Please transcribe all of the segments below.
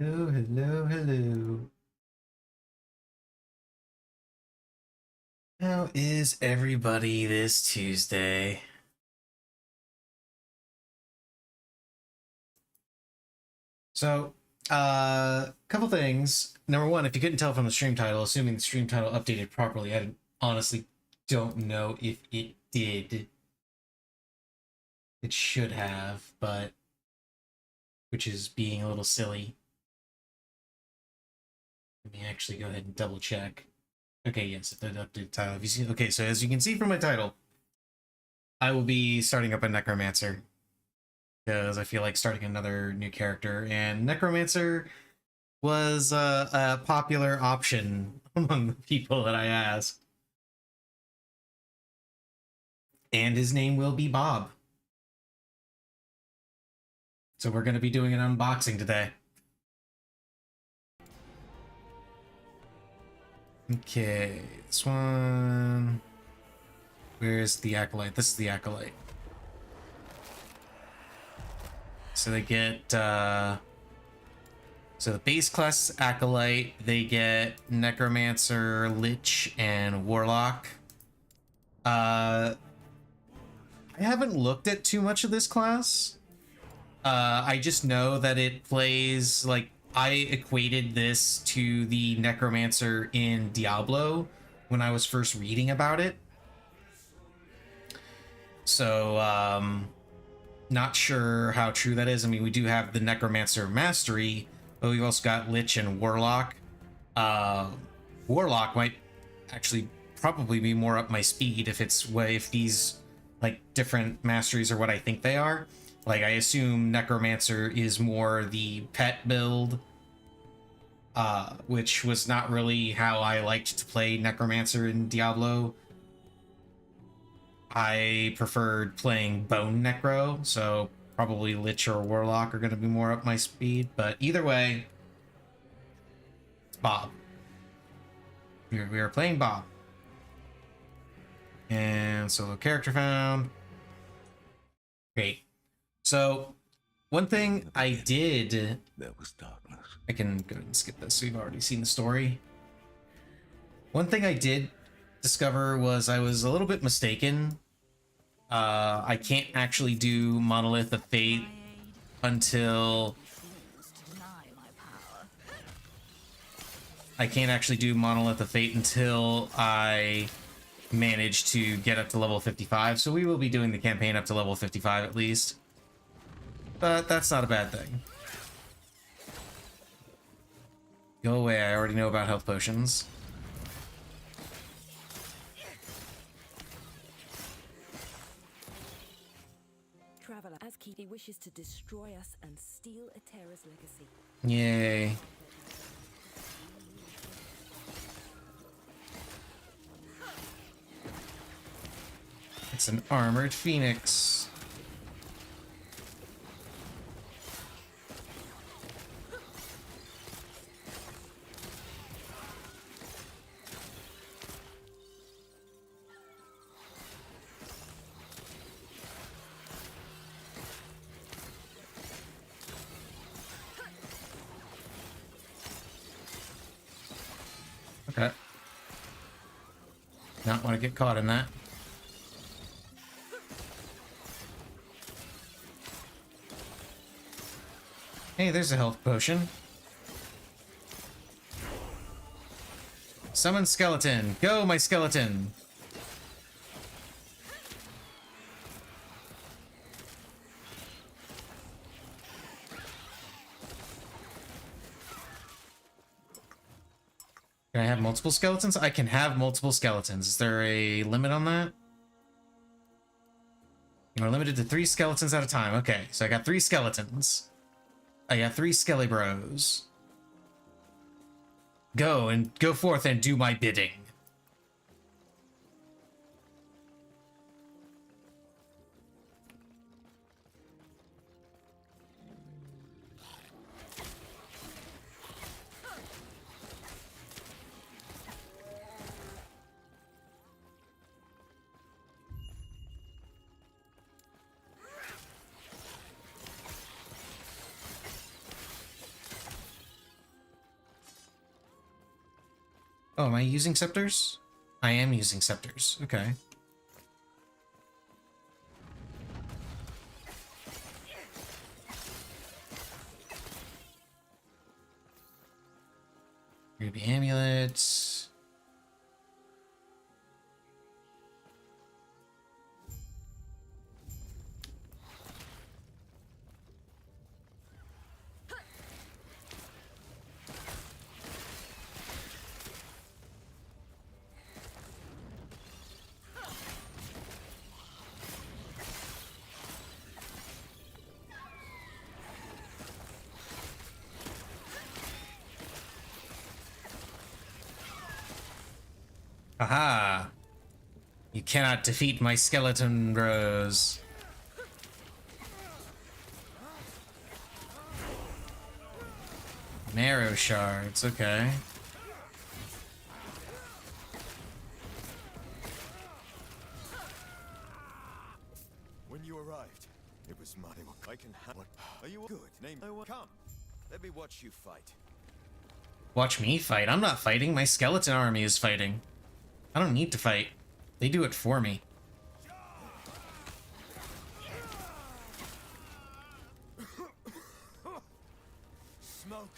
Hello, hello, hello. How is everybody this Tuesday? So, couple things. Number one, if you couldn't tell from the stream title, assuming the stream title updated properly, I honestly don't know if it did. It should have, but which is being a little silly. Let me actually go ahead and double check. Okay, yes, it did update the title. Have you seen? Okay, so as you can see from my title, I will be starting up a Necromancer because I feel like starting another new character, and Necromancer was a popular option among the people that I asked. And his name will be Bob. So we're going to be doing an unboxing today. Okay, this one... Where's the Acolyte? This is the Acolyte. So they get, so the base class Acolyte, they get Necromancer, Lich, and Warlock. I haven't looked at too much of this class. I just know that it plays, like, I equated this to the Necromancer in Diablo when I was first reading about it. So, not sure how true that is. I mean, we do have the Necromancer Mastery, but we've also got Lich and Warlock. Warlock might actually probably be more up my speed if these, like, different masteries are what I think they are. Like, I assume Necromancer is more the pet build, which was not really how I liked to play Necromancer in Diablo. I preferred playing Bone Necro, so probably Lich or Warlock are going to be more up my speed, but either way, it's Bob. We are playing Bob. And solo character found. Great. So, one thing I did... There was darkness. I can go ahead and skip this, we've already seen the story. One thing I did discover was I was a little bit mistaken. I can't actually do Monolith of Fate until... I can't actually do Monolith of Fate until I manage to get up to level 55, so we will be doing the campaign up to level 55 at least. But that's not a bad thing. Go away, I already know about health potions. Traveler, as he wishes to destroy us and steal Atera's legacy. Yay. It's an armored phoenix. Okay. Not want to get caught in that. Hey, there's a health potion. Summon skeleton. Go, my skeleton. Can I have multiple skeletons? I can have multiple skeletons. Is there a limit on that? You are limited to 3 skeletons at a time. Okay, so I got 3 skeletons. I got 3 Skelly Bros. Go forth and do my bidding. Oh, am I using scepters? I am using scepters. Okay. Ruby amulets. Aha! You cannot defeat my skeleton bros. Marrow shards, okay. When you arrived, it was mine. I can handle. Are you good? Name. No one. Come. Let me watch you fight. Watch me fight. I'm not fighting. My skeleton army is fighting. I don't need to fight. They do it for me. Smoke.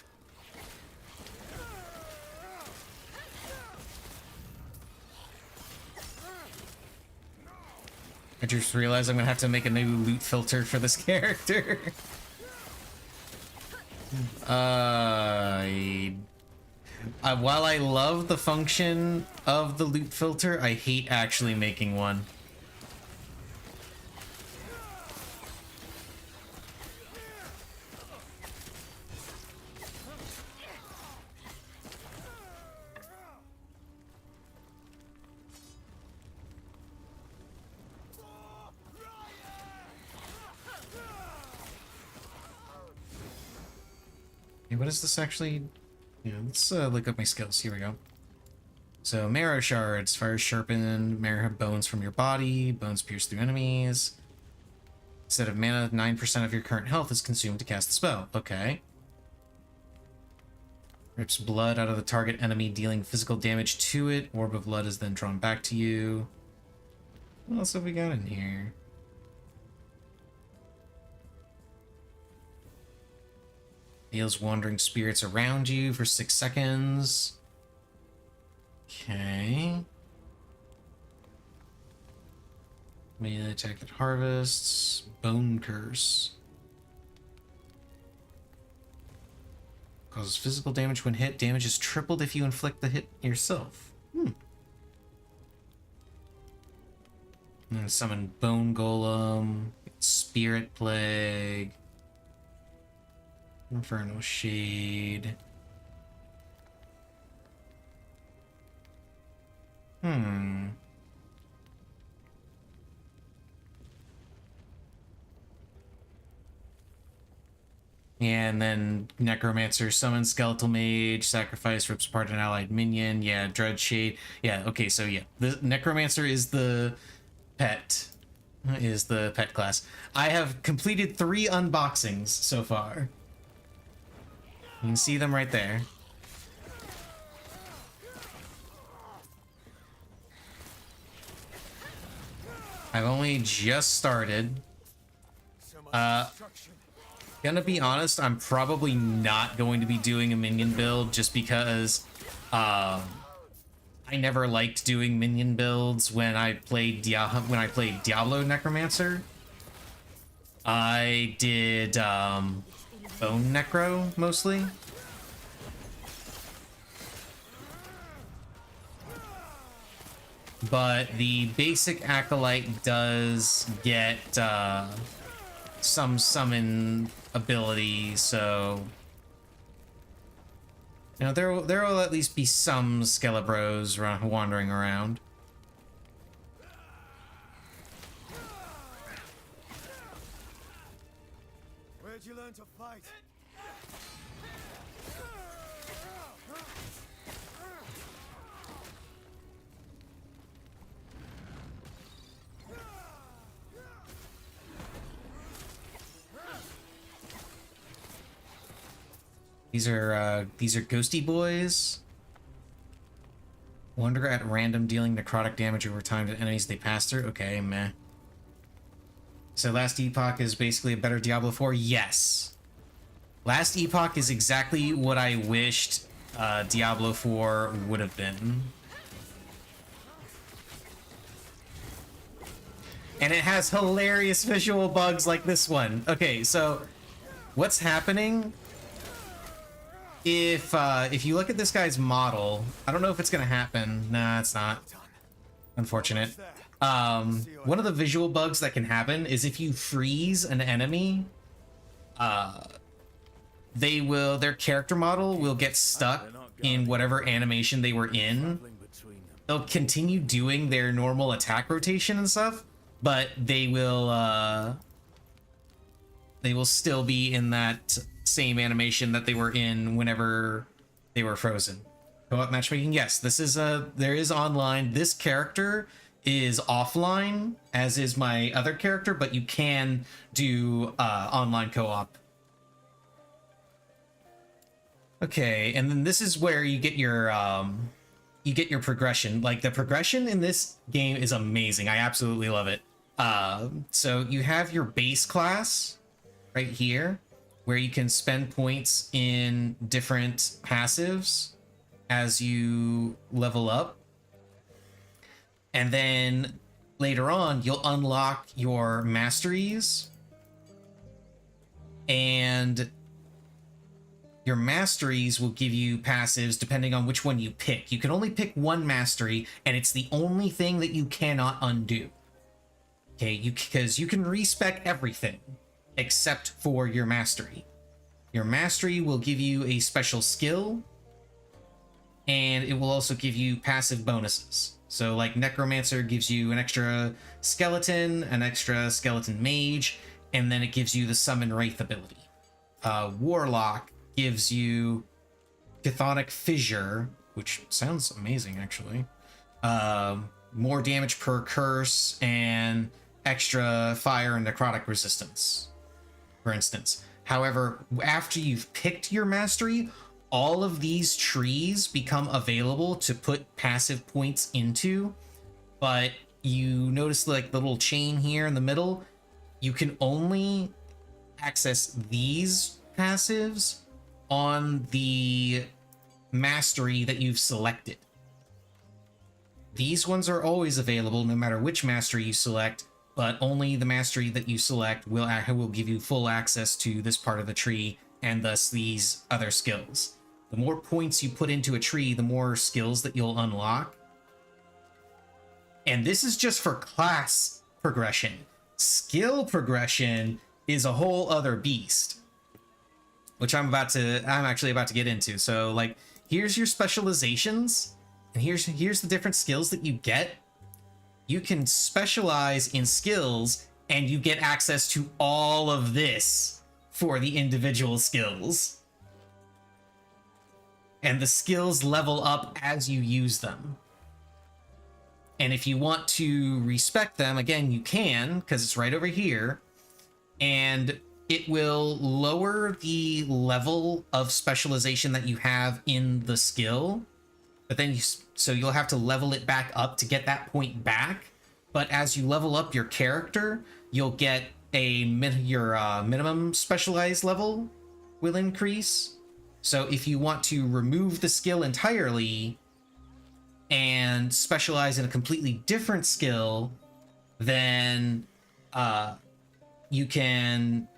I just realized I'm gonna have to make a new loot filter for this character. While I love the function of the loot filter, I hate actually making one. Hey, what is this actually? Yeah, let's look up my skills. Here we go. So, marrow shards, fire sharpened, marrow bones from your body, bones pierce through enemies. Instead of mana, 9% of your current health is consumed to cast the spell. Okay. Rips blood out of the target enemy, dealing physical damage to it. Orb of blood is then drawn back to you. What else have we got in here? Heals wandering spirits around you for 6 seconds. Okay. Melee attack that harvests. Bone curse. Causes physical damage when hit. Damage is tripled if you inflict the hit yourself. And summon Bone Golem. Spirit Plague. Infernal Shade. And then Necromancer, summon Skeletal Mage, sacrifice, rips apart an allied minion. Yeah, Dread Shade. Yeah, okay, so yeah. The Necromancer is the pet. Is the pet class. I have completed 3 unboxings so far. You can see them right there. I've only just started. Gonna be honest, I'm probably not going to be doing a minion build just because I never liked doing minion builds when I played Diablo Necromancer. I did Bone Necro mostly. But the basic Acolyte does get some summon ability, so you know there will at least be some Skelebros wandering around. Where'd you learn to fight? These are ghosty boys. Wonder at random dealing necrotic damage over time to enemies they pass through. Okay, meh. So Last Epoch is basically a better Diablo 4? Yes. Last Epoch is exactly what I wished Diablo 4 would have been. And it has hilarious visual bugs like this one. Okay, so what's happening? If you look at this guy's model, I don't know if it's gonna happen. Nah, it's not. Unfortunate. One of the visual bugs that can happen is if you freeze an enemy, their character model will get stuck in whatever animation they were in. They'll continue doing their normal attack rotation and stuff, but they will still be in that same animation that they were in whenever they were frozen. Co-op matchmaking, yes, there is online. This character is offline, as is my other character, but you can do online co-op. Okay, and then this is where you get your progression. Like, the progression in this game is amazing. I absolutely love it. So you have your base class right here, where you can spend points in different passives as you level up. And then later on, you'll unlock your masteries. And your masteries will give you passives depending on which one you pick. You can only pick one mastery, and it's the only thing that you cannot undo. Okay, because you can respec everything except for your mastery. Your mastery will give you a special skill, and it will also give you passive bonuses. So like Necromancer gives you an extra skeleton mage, and then it gives you the Summon Wraith ability. Warlock gives you Chthonic Fissure, which sounds amazing actually. More damage per curse and extra fire and necrotic resistance, for instance. However, after you've picked your mastery, all of these trees become available to put passive points into, but you notice like the little chain here in the middle, you can only access these passives on the mastery that you've selected. These ones are always available no matter which mastery you select, but only the mastery that you select will give you full access to this part of the tree, and thus these other skills. The more points you put into a tree, the more skills that you'll unlock. And this is just for class progression. Skill progression is a whole other beast, which I'm actually about to get into. So like, here's your specializations, and here's the different skills that you get. You can specialize in skills, and you get access to all of this for the individual skills. And the skills level up as you use them. And if you want to respec them, again, you can, because it's right over here. And it will lower the level of specialization that you have in the skill. But then so you'll have to level it back up to get that point back. But as you level up your character, you'll get your minimum specialized level will increase. So if you want to remove the skill entirely and specialize in a completely different skill, then you can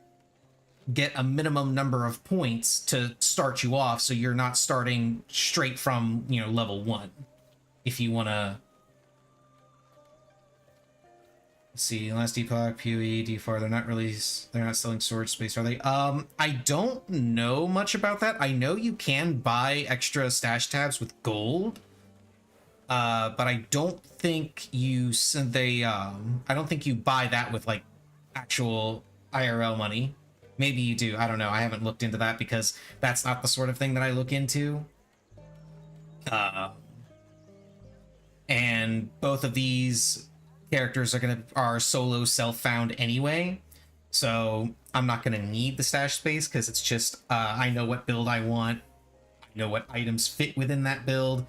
get a minimum number of points to start you off, so you're not starting straight from, level 1. If you want to... Let's see, Last Epoch, PoE, D4, they're not selling sword space, are they? I don't know much about that. I know you can buy extra stash tabs with gold, but I don't think I don't think you buy that with like actual IRL money. Maybe you do, I don't know. I haven't looked into that because that's not the sort of thing that I look into. And both of these characters are solo self-found anyway, so I'm not gonna need the stash space because it's just I know what build I want, I know what items fit within that build,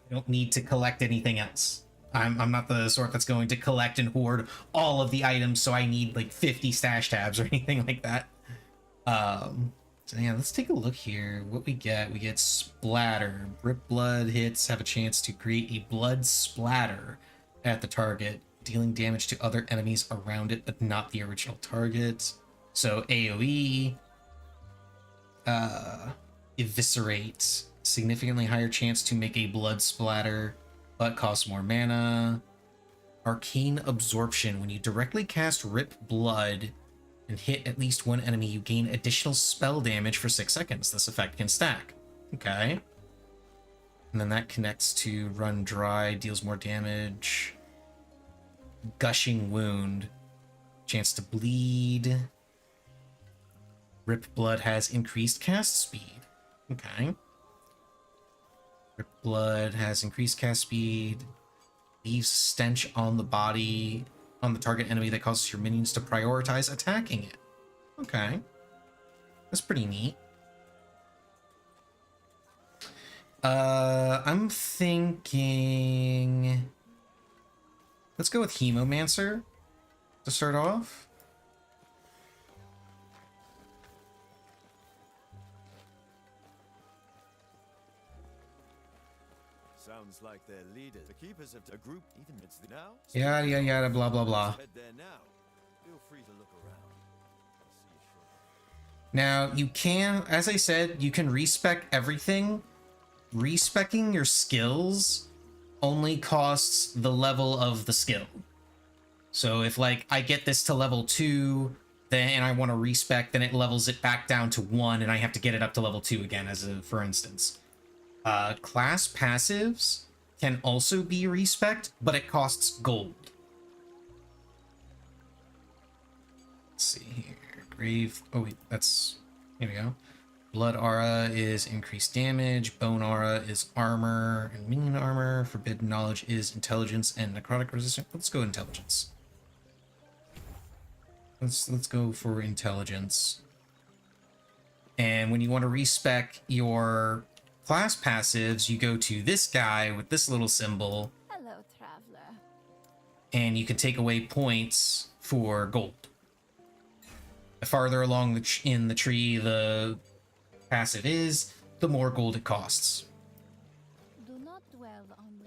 I don't need to collect anything else. I'm not the sort that's going to collect and hoard all of the items, so I need like 50 stash tabs or anything like that. So yeah, let's take a look here. What we get splatter. Rip blood hits have a chance to create a blood splatter at the target, dealing damage to other enemies around it, but not the original target. So AoE, eviscerate, significantly higher chance to make a blood splatter, but costs more mana. Arcane absorption, when you directly cast Rip Blood and hit at least one enemy, you gain additional spell damage for 6 seconds. This effect can stack. Okay. And then that connects to Run Dry, deals more damage. Gushing Wound, chance to bleed. Rip Blood has increased cast speed. Okay. Rip Blood has increased cast speed. Leaves stench on the body, on the target enemy that causes your minions to prioritize attacking it. Okay. That's pretty neat. I'm thinking... Let's go with Hemomancer to start off. Sounds like their leader. The keepers of a group, even it's the now. Yada yada yada blah blah blah. Head there now. Feel free to look around. I'll see you shortly. Now you can, as I said, you can respec everything. Respecing your skills only costs the level of the skill. So if like I get this to level 2, then and I want to respec, then it levels it back down to 1, and I have to get it up to level 2 again, as a for instance. Class passives can also be respect, but it costs gold. Let's see here. Grave. Oh wait, that's, here we go. Blood aura is increased damage. Bone aura is armor and minion armor. Forbidden knowledge is intelligence and necrotic resistance. Let's go intelligence. Let's go for intelligence. And when you want to respec your class passives, you go to this guy with this little symbol. Hello, traveler. And you can take away points for gold. The farther along in the tree the passive is, the more gold it costs. Do not dwell on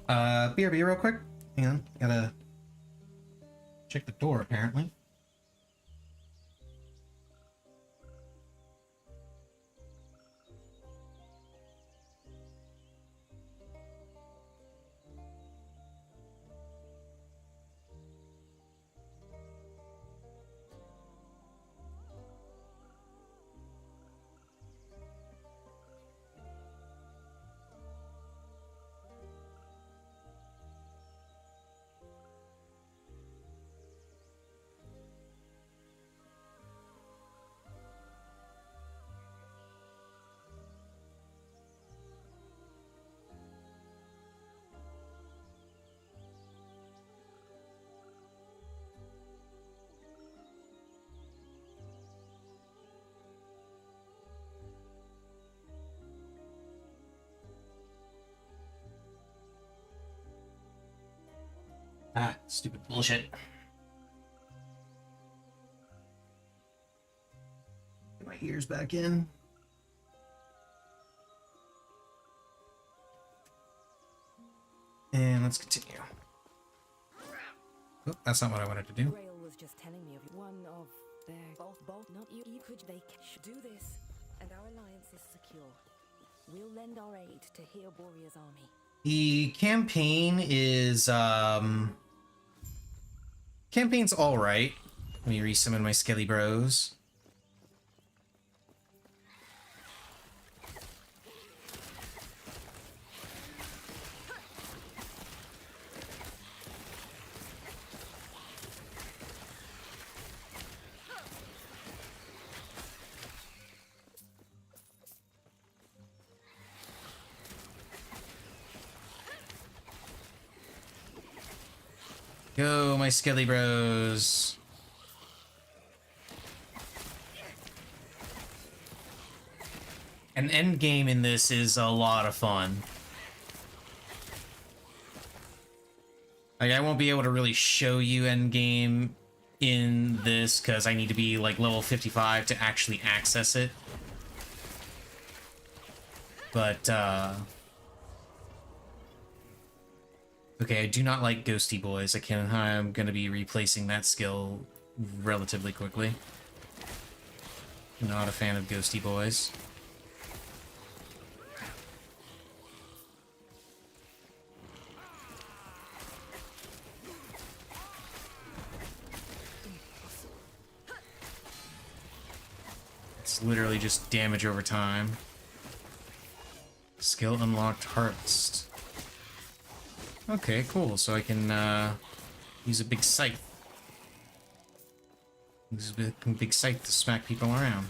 regret. BRB real quick. Hang on, gotta check the door apparently. Ah, stupid bullshit. Get my ears back in. And let's continue. Oh, that's not what I wanted to do. Grail was just telling me of one of their both not you. You could they should do this, and our alliance is secure. We'll lend our aid to Heoboria's army. The campaign is campaign's all right. Let me resummon my Skelly Bros. Go, my Skelly Bros. An end game in this is a lot of fun. Like, I won't be able to really show you end game in this because I need to be like level 55 to actually access it. But okay, I do not like ghosty boys. I'm gonna be replacing that skill relatively quickly. Not a fan of ghosty boys. It's literally just damage over time. Skill unlocked harvest. Okay, cool. So I can use a big scythe. Use a big scythe to smack people around.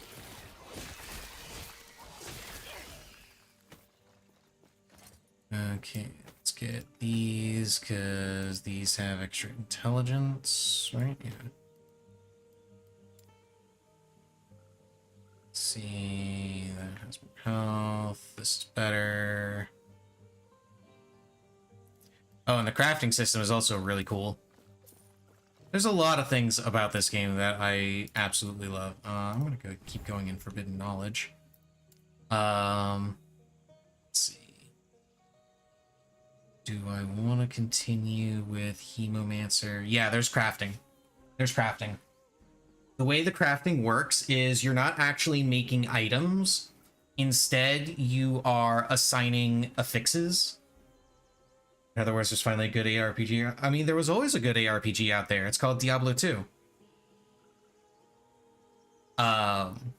Okay, let's get these, because these have extra intelligence, right? Yeah. Let's see, that has more health, this is better. Oh, and the crafting system is also really cool. There's a lot of things about this game that I absolutely love. I'm gonna keep going in Forbidden Knowledge. Let's see. Do I want to continue with Hemomancer? Yeah, there's crafting. There's crafting. The way the crafting works is you're not actually making items. Instead, you are assigning affixes. In other words, there's finally a good ARPG. I mean, there was always a good ARPG out there. It's called Diablo 2. And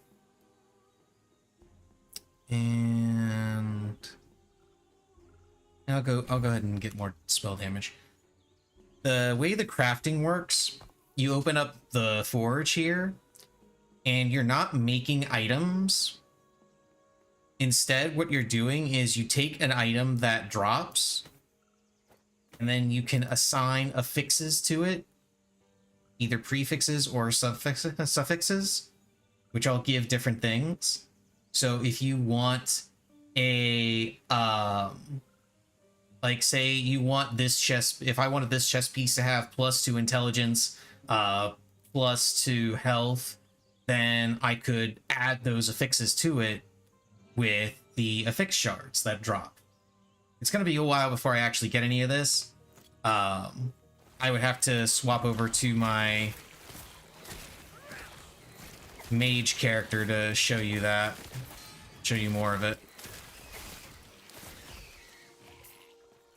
I'll go ahead and get more spell damage. The way the crafting works, you open up the forge here, and you're not making items. Instead, what you're doing is you take an item that drops, and then you can assign affixes to it, either prefixes or suffixes, which all give different things. So if you want a, like say you want this chest, if I wanted this chest piece to have +2 intelligence, +2 health, then I could add those affixes to it with the affix shards that drop. It's going to be a while before I actually get any of this. I would have to swap over to my mage character to show you that. Show you more of it.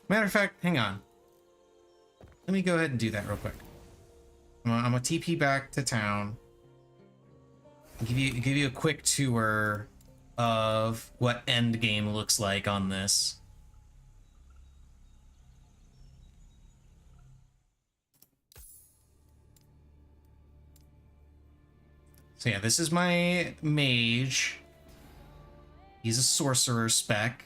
Matter of fact, hang on. Let me go ahead and do that real quick. I'm gonna TP back to town. Give you a quick tour of what endgame looks like on this. So yeah, this is my mage. He's a sorcerer spec.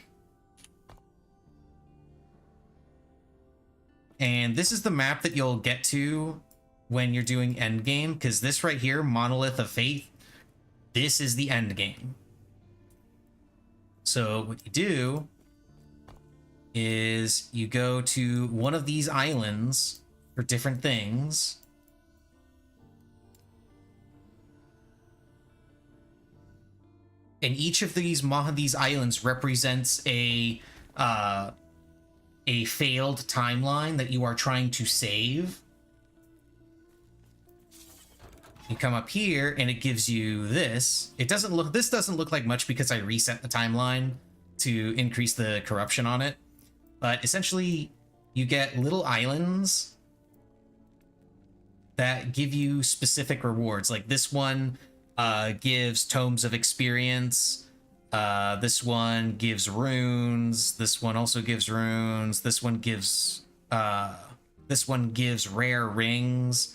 And this is the map that you'll get to when you're doing endgame, because this right here, Monolith of Faith, this is the endgame. So what you do is you go to one of these islands for different things. And each of these islands represents a failed timeline that you are trying to save. You come up here and it gives you this. This doesn't look like much because I reset the timeline to increase the corruption on it. But essentially you get little islands that give you specific rewards. Like this one gives tomes of experience. This one gives runes. This one also gives runes. This one gives rare rings.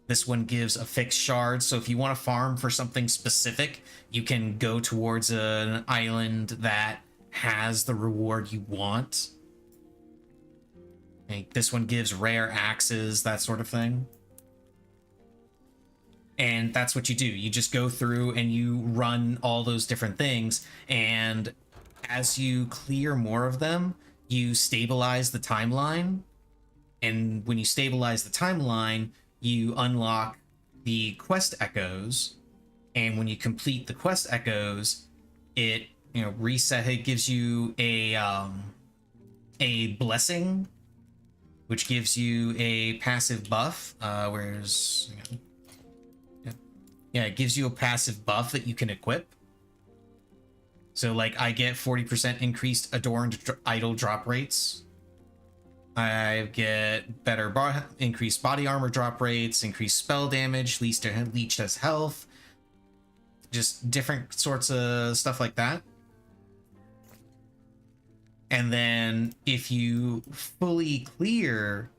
This one gives a fixed shard. So if you want to farm for something specific, you can go towards an island that has the reward you want. Like this one gives rare axes, that sort of thing. And that's what you do. You just go through and you run all those different things. And as you clear more of them, you stabilize the timeline. And when you stabilize the timeline, you unlock the quest echoes. And when you complete the quest echoes, it reset. It gives you a blessing, which gives you a passive buff. Where's yeah, it gives you a passive buff that you can equip. So like I get 40% increased adorned idol drop rates. I get better increased body armor drop rates, increased spell damage, leech does health, just different sorts of stuff like that. And then if you fully clear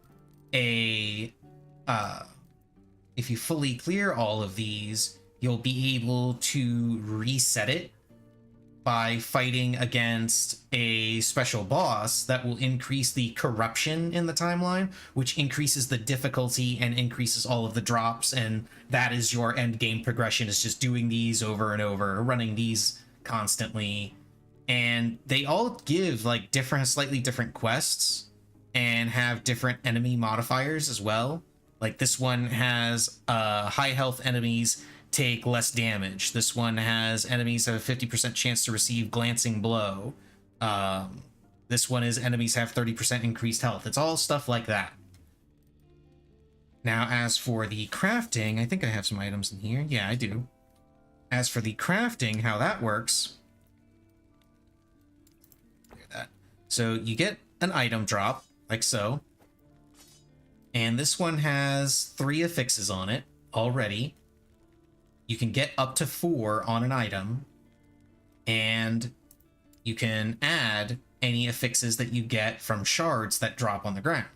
all of these, you'll be able to reset it by fighting against a special boss that will increase the corruption in the timeline, which increases the difficulty and increases all of the drops. And that is your end game progression, is just doing these over and over, running these constantly. And they all give like slightly different quests and have different enemy modifiers as well. Like this one has high health enemies take less damage. This one has enemies have a 50% chance to receive glancing blow. This one is enemies have 30% increased health. It's all stuff like that. Now, as for the crafting, I think I have some items in here. Yeah, I do. As for the crafting, how that works. Look at that. So you get an item drop, like so. And this one has 3 affixes on it already. You can get up to 4 on an item, and you can add any affixes that you get from shards that drop on the ground.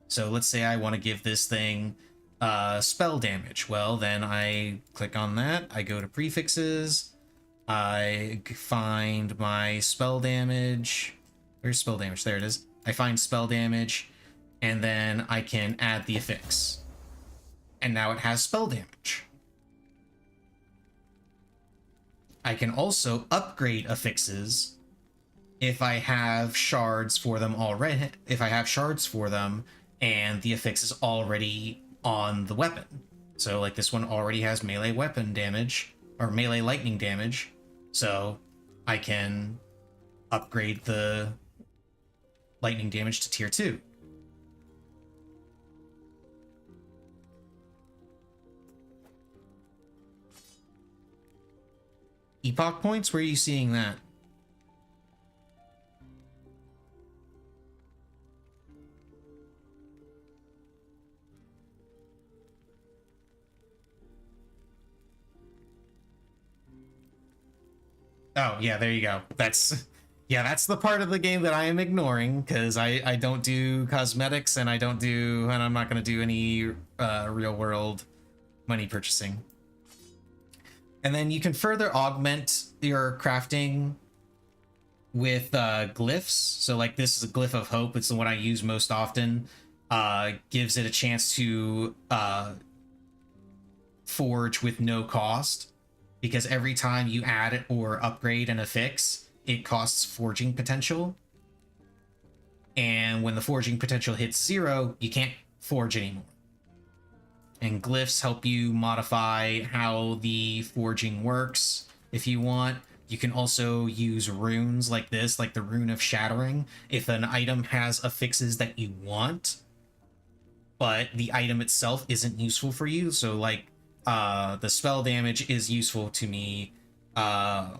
So let's say I want to give this thing spell damage. Well, then I click on that. I go to prefixes. I find my spell damage. Where's spell damage? There it is. I find spell damage, and then I can add the affix. And now it has spell damage. I can also upgrade affixes if I have shards for them already. If I have shards for them and the affix is already on the weapon. So like this one already has melee weapon damage or melee lightning damage. So I can upgrade the lightning damage to tier 2. Epoch points? Where are you seeing that? Oh, yeah, there you go. That's the part of the game that I am ignoring, because I don't do cosmetics and I'm not going to do any real world money purchasing. And then you can further augment your crafting with glyphs. So like this is a glyph of hope. It's the one I use most often. Gives it a chance to forge with no cost, because every time you add or upgrade an affix, it costs forging potential. And when the forging potential hits 0, you can't forge anymore. And glyphs help you modify how the forging works if you want. You can also use runes like this, like the rune of shattering. If an item has affixes that you want, but the item itself isn't useful for you. So like the spell damage is useful to me, but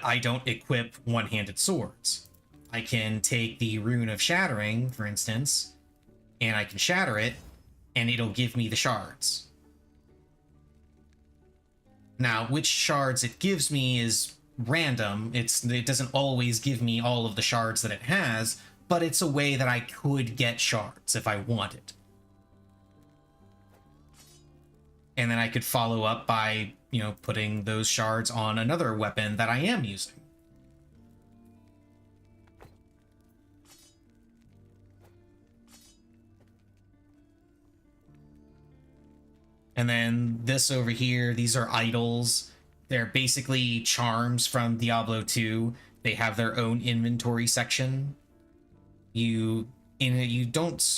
I don't equip one-handed swords. I can take the rune of shattering, for instance, and I can shatter it, and it'll give me the shards. Now, which shards it gives me is random. It doesn't always give me all of the shards that it has, but it's a way that I could get shards if I wanted. And then I could follow up by, putting those shards on another weapon that I am using. And then this over here, these are idols. They're basically charms from Diablo 2. They have their own inventory section. You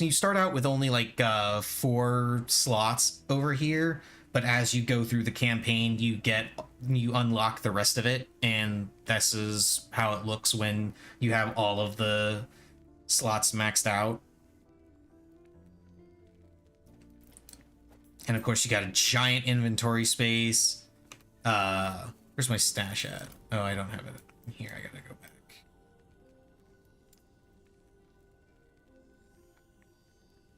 start out with only like 4 slots over here, but as you go through the campaign, you unlock the rest of it, and this is how it looks when you have all of the slots maxed out. And of course, you got a giant inventory space. Where's my stash at? Oh, I don't have it here. I gotta go back.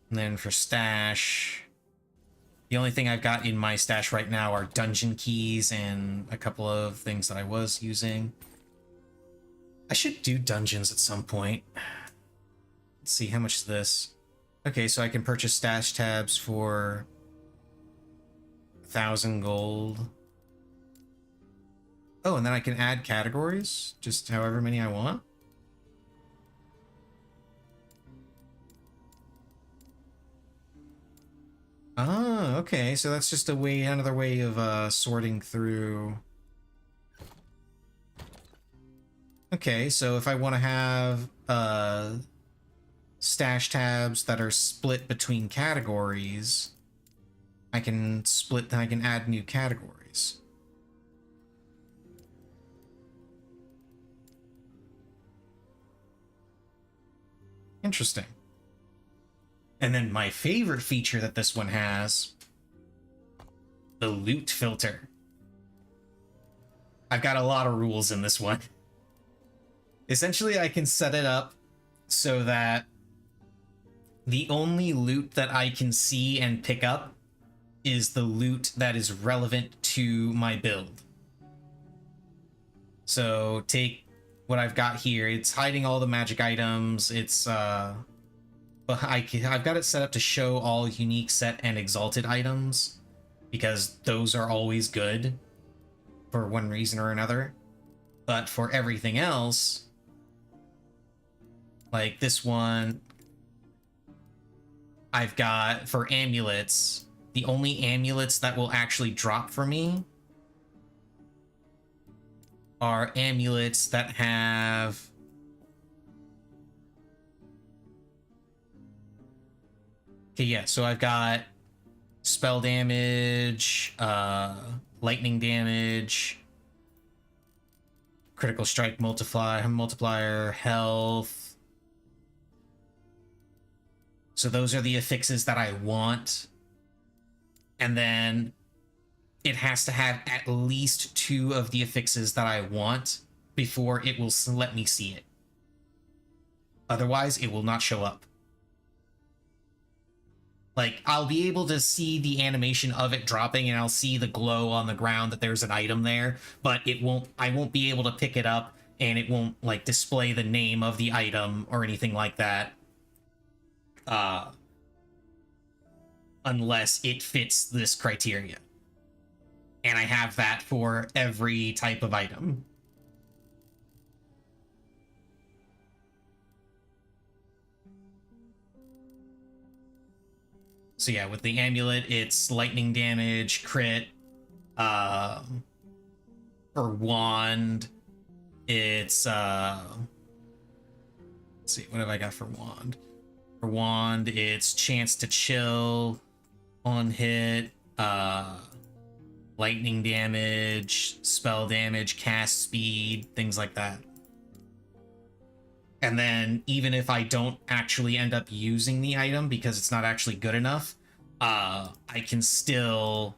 And then for stash, the only thing I've got in my stash right now are dungeon keys and a couple of things that I was using. I should do dungeons at some point. Let's see, how much is this? Okay, so I can purchase stash tabs for 1,000 gold. Oh, and then I can add categories, just however many I want. Ah, okay, so that's just another way of sorting through. Okay, so if I want to have stash tabs that are split between categories, I can add new categories. Interesting. And then my favorite feature that this one has, the loot filter. I've got a lot of rules in this one. Essentially, I can set it up so that the only loot that I can see and pick up is the loot that is relevant to my build. So take what I've got here. It's hiding all the magic items. But I've got it set up to show all unique, set, and exalted items, because those are always good for one reason or another. But for everything else, like this one, I've got for amulets, the only amulets that will actually drop for me are amulets that have okay, yeah, so I've got spell damage, lightning damage, critical strike multiplier, health. So those are the affixes that I want. And then it has to have at least 2 of the affixes that I want before it will let me see it. Otherwise, it will not show up. Like, I'll be able to see the animation of it dropping, and I'll see the glow on the ground that there's an item there, but I won't be able to pick it up, and it won't, like, display the name of the item or anything like that. Unless it fits this criteria. And I have that for every type of item. So yeah, with the amulet, it's lightning damage, crit, for wand, it's, let's see, what have I got for wand? For wand, it's chance to chill on hit, lightning damage, spell damage, cast speed, things like that. And then even if I don't actually end up using the item because it's not actually good enough, I can still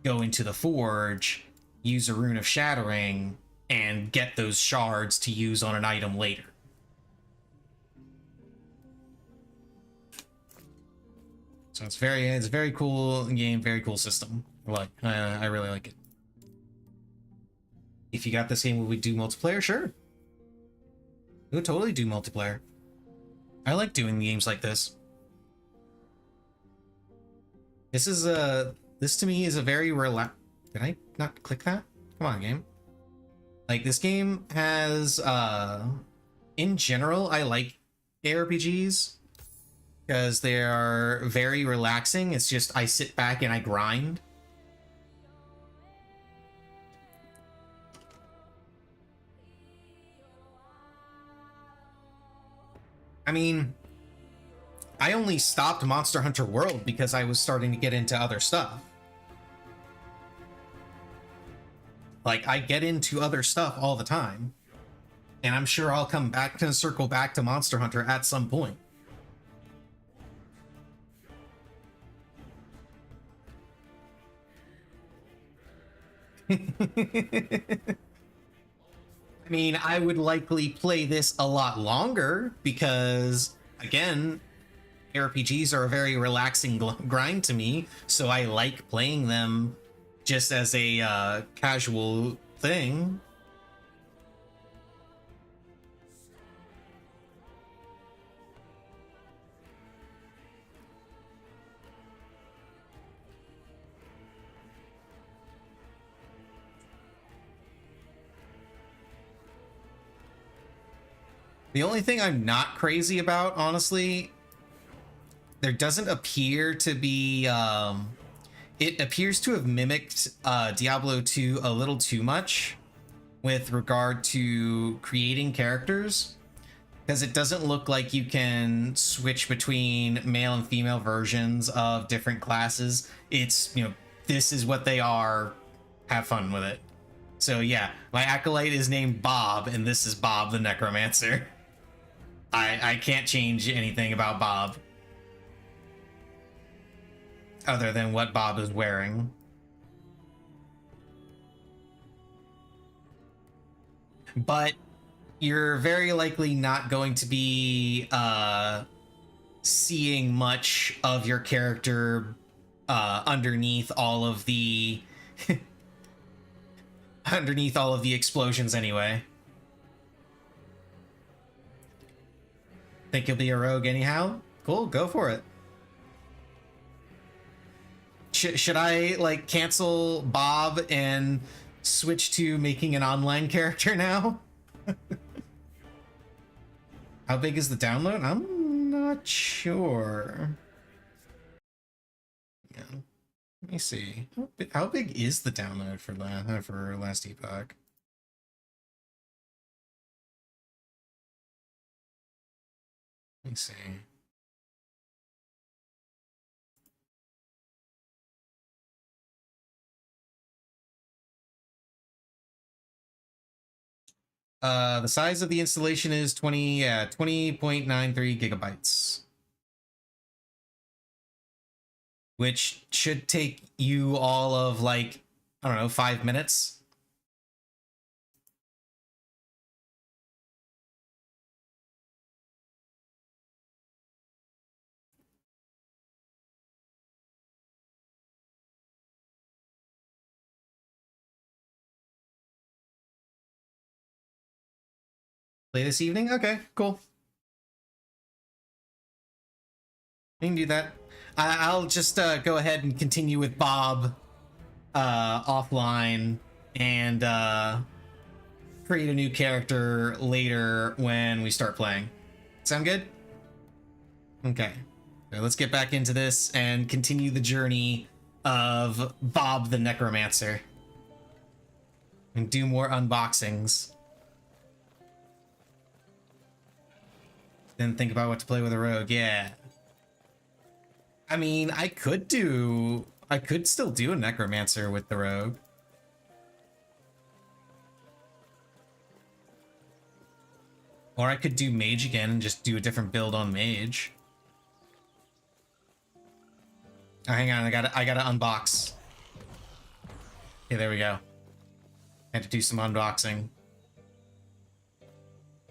go into the forge, use a rune of shattering, and get those shards to use on an item later. So it's a very cool game, very cool system. I really like it. If you got this game, would we do multiplayer? Sure. We would totally do multiplayer. I like doing games like this. This to me is a very Did I not click that? Come on, game. Like, this game has, in general, I like ARPGs. because they are very relaxing. It's just I sit back and I grind. I mean, I only stopped Monster Hunter World because I was starting to get into other stuff. Like, I get into other stuff all the time. And I'm sure I'll come back to circle back to Monster Hunter at some point. I mean, I would likely play this a lot longer because, again, RPGs are a very relaxing grind to me, so I like playing them just as a casual thing. The only thing I'm not crazy about, honestly, there doesn't appear to be, it appears to have mimicked Diablo 2 a little too much with regard to creating characters, because it doesn't look like you can switch between male and female versions of different classes. It's, you know, this is what they are, have fun with it. So yeah, my acolyte is named Bob, and this is Bob the Necromancer. I can't change anything about Bob other than what Bob is wearing. But you're very likely not going to be seeing much of your character underneath all of the underneath all of the explosions anyway. Think you'll be a rogue anyhow? Cool, go for it. Should I, like, cancel Bob and switch to making an online character now? How big is the download? I'm not sure. Yeah. Let me see. How big is the download for last Epoch? Let me see. The size of the installation is 20.93 gigabytes. Which should take you all of, like, I don't know, 5 minutes. Play this evening? Okay, cool. We can do that. I'll just go ahead and continue with Bob offline and create a new character later when we start playing. Sound good? Okay. So let's get back into this and continue the journey of Bob the Necromancer. And do more unboxings. Then think about what to play with a rogue. Yeah. I mean, I could still do a Necromancer with the rogue. Or I could do mage again and just do a different build on mage. Oh, hang on, I gotta unbox. Okay, there we go. Had to do some unboxing.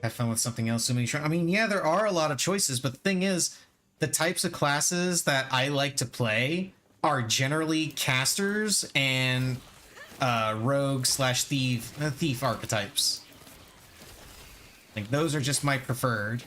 Have fun with something else. So many. I mean, yeah, there are a lot of choices, but the thing is, the types of classes that I like to play are generally casters and rogue slash thief archetypes. Like, those are just my preferred.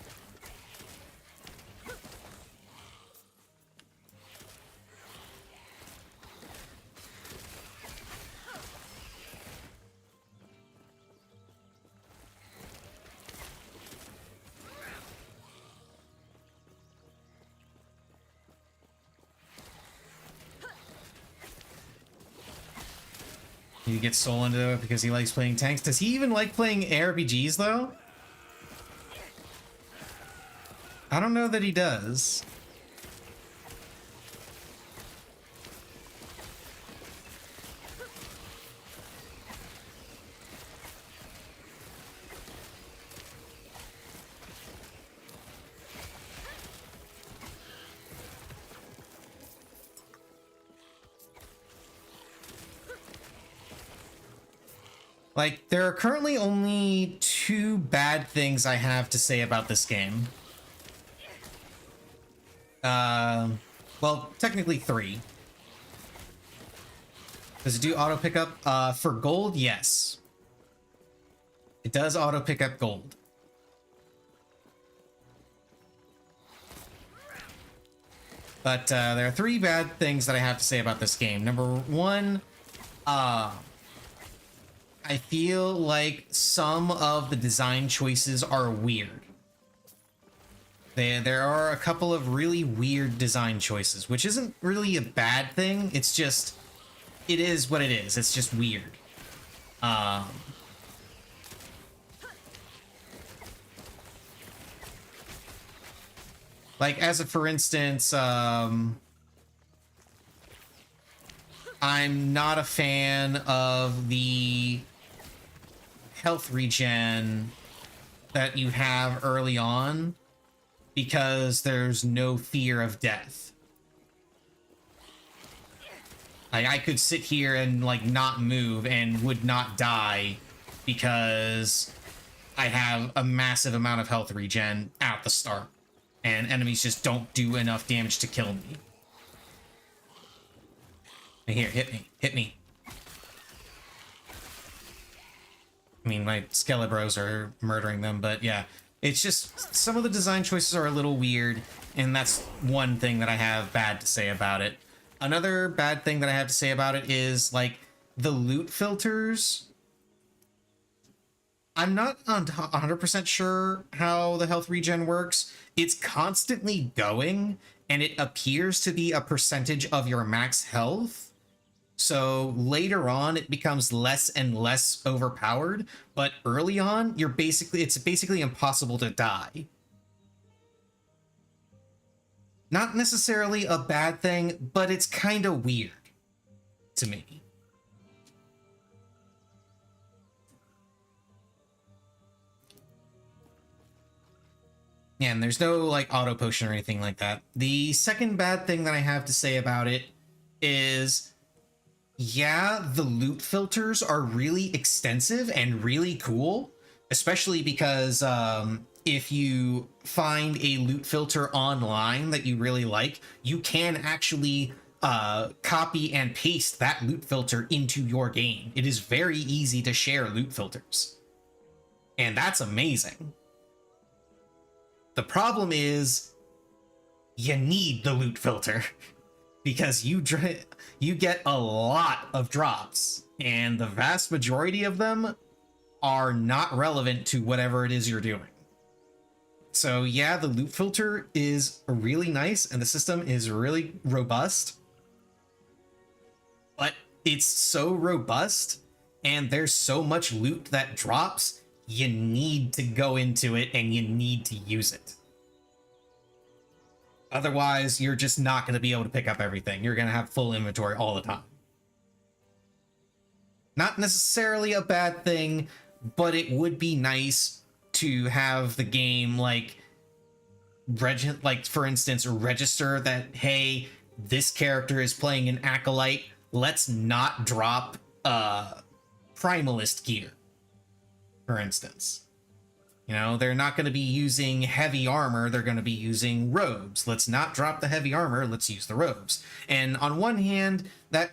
He gets soul into it because he likes playing tanks. Does he even like playing ARPGs, though? I don't know that he does. Like, there are currently only 2 bad things I have to say about this game. Well, technically 3. Does it do auto pickup? For gold, yes. It does auto pick up gold. But there are 3 bad things that I have to say about this game. Number 1, I feel like some of the design choices are weird. There are a couple of really weird design choices, which isn't really a bad thing. It's just, it is what it is. It's just weird. Like, as a for instance, I'm not a fan of the health regen that you have early on because there's no fear of death. I could sit here and like not move and would not die because I have a massive amount of health regen at the start and enemies just don't do enough damage to kill me. Here, hit me. I mean, my Skelebros are murdering them, but yeah. It's just, some of the design choices are a little weird, and that's one thing that I have bad to say about it. Another bad thing that I have to say about it is, like, the loot filters. I'm not 100% sure how the health regen works. It's constantly going, and it appears to be a percentage of your max health. So later on, it becomes less and less overpowered, but early on, it's basically impossible to die. Not necessarily a bad thing, but it's kind of weird to me. Yeah, and there's no like auto potion or anything like that. The second bad thing that I have to say about it is, yeah, the loot filters are really extensive and really cool, especially because if you find a loot filter online that you really like, you can actually copy and paste that loot filter into your game. It is very easy to share loot filters, and that's amazing. The problem is you need the loot filter because you get a lot of drops, and the vast majority of them are not relevant to whatever it is you're doing. So yeah, the loot filter is really nice, and the system is really robust. But it's so robust, and there's so much loot that drops, you need to go into it, and you need to use it. Otherwise, you're just not going to be able to pick up everything. You're going to have full inventory all the time. Not necessarily a bad thing, but it would be nice to have the game, like for instance, register that, hey, this character is playing an Acolyte. Let's not drop Primalist gear, for instance. You know, they're not going to be using heavy armor, they're going to be using robes. Let's not drop the heavy armor, let's use the robes. And on one hand, that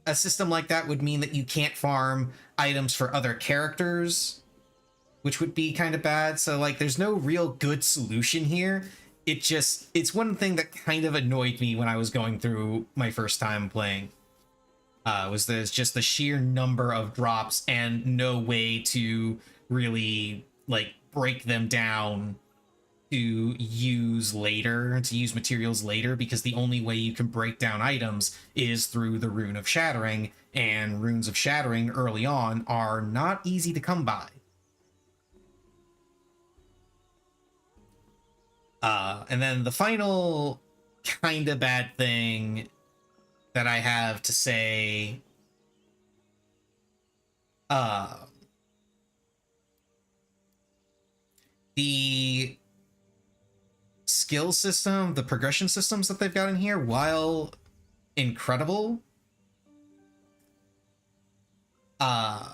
a system like that would mean that you can't farm items for other characters, which would be kind of bad. So, like, there's no real good solution here. It's one thing that kind of annoyed me when I was going through my first time playing. Was there's just the sheer number of drops and no way to really, like, break them down to use later, to use materials later, because the only way you can break down items is through the Rune of Shattering, and Runes of Shattering early on are not easy to come by. And then the final kind of bad thing that I have to say, the skill system, the progression systems that they've got in here, while incredible, and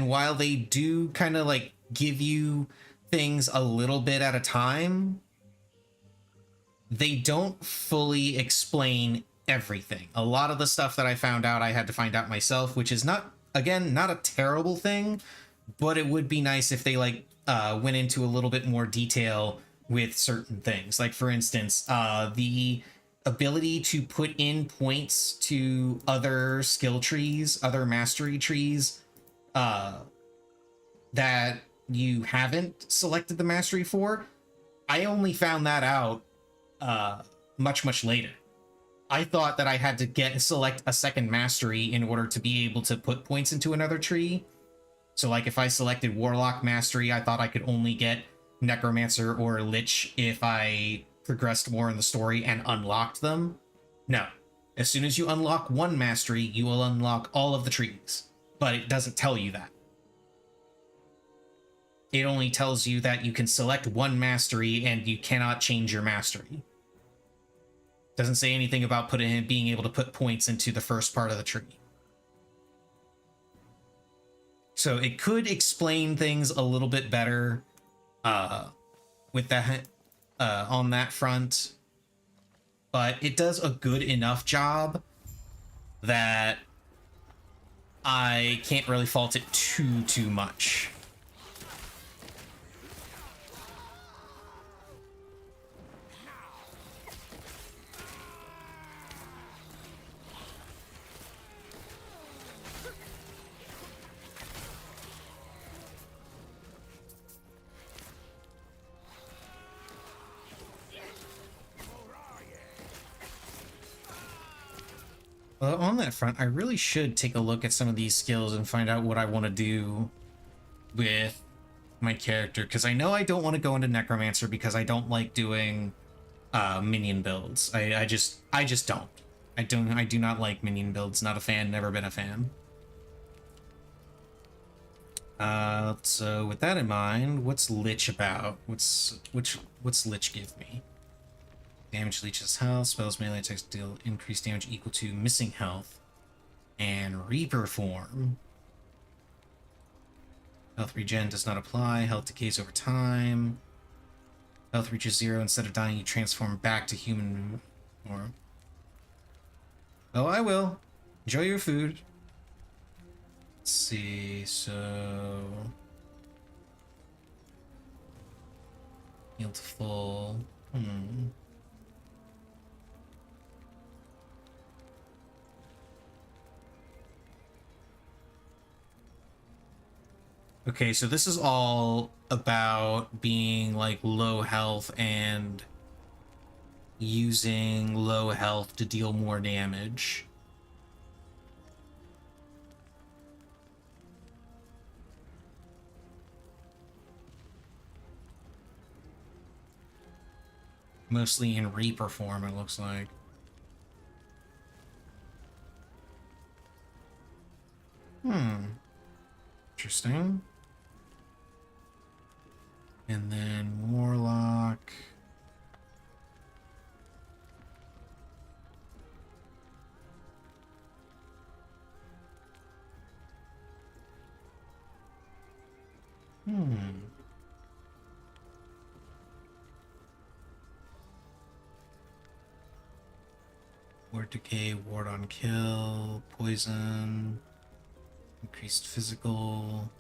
while they do kind of like give you things a little bit at a time, they don't fully explain everything. A lot of the stuff that I found out, I had to find out myself, which is not, again, not a terrible thing, but it would be nice if they like went into a little bit more detail with certain things. Like, for instance, the ability to put in points to other skill trees, other mastery trees, that you haven't selected the mastery for. I only found that out much later. I thought that I had to select a second mastery in order to be able to put points into another tree. So like if I selected Warlock Mastery, I thought I could only get Necromancer or Lich if I progressed more in the story and unlocked them. No. As soon as you unlock one mastery, you will unlock all of the trees. But it doesn't tell you that. It only tells you that you can select one mastery and you cannot change your mastery. Doesn't say anything about being able to put points into the first part of the tree. So it could explain things a little bit better with that on that front, but it does a good enough job that I can't really fault it too much. On that front, I really should take a look at some of these skills and find out what I want to do with my character, because I know I don't want to go into Necromancer because I don't like doing minion builds. I just don't. I do not like minion builds. Not a fan, never been a fan. So with that in mind, what's Lich about? What's Lich give me? Damage leeches health, spells melee attacks deal increased damage equal to missing health, and Reaper form. Health regen does not apply, health decays over time. Health reaches 0, instead of dying you transform back to human form. Oh, I will. Enjoy your food. Let's see, so... Heal to full. Okay, so this is all about being like low health and using low health to deal more damage. Mostly in Reaper form, it looks like. Interesting. And then Warlock. Ward decay, ward on kill, poison, increased physical.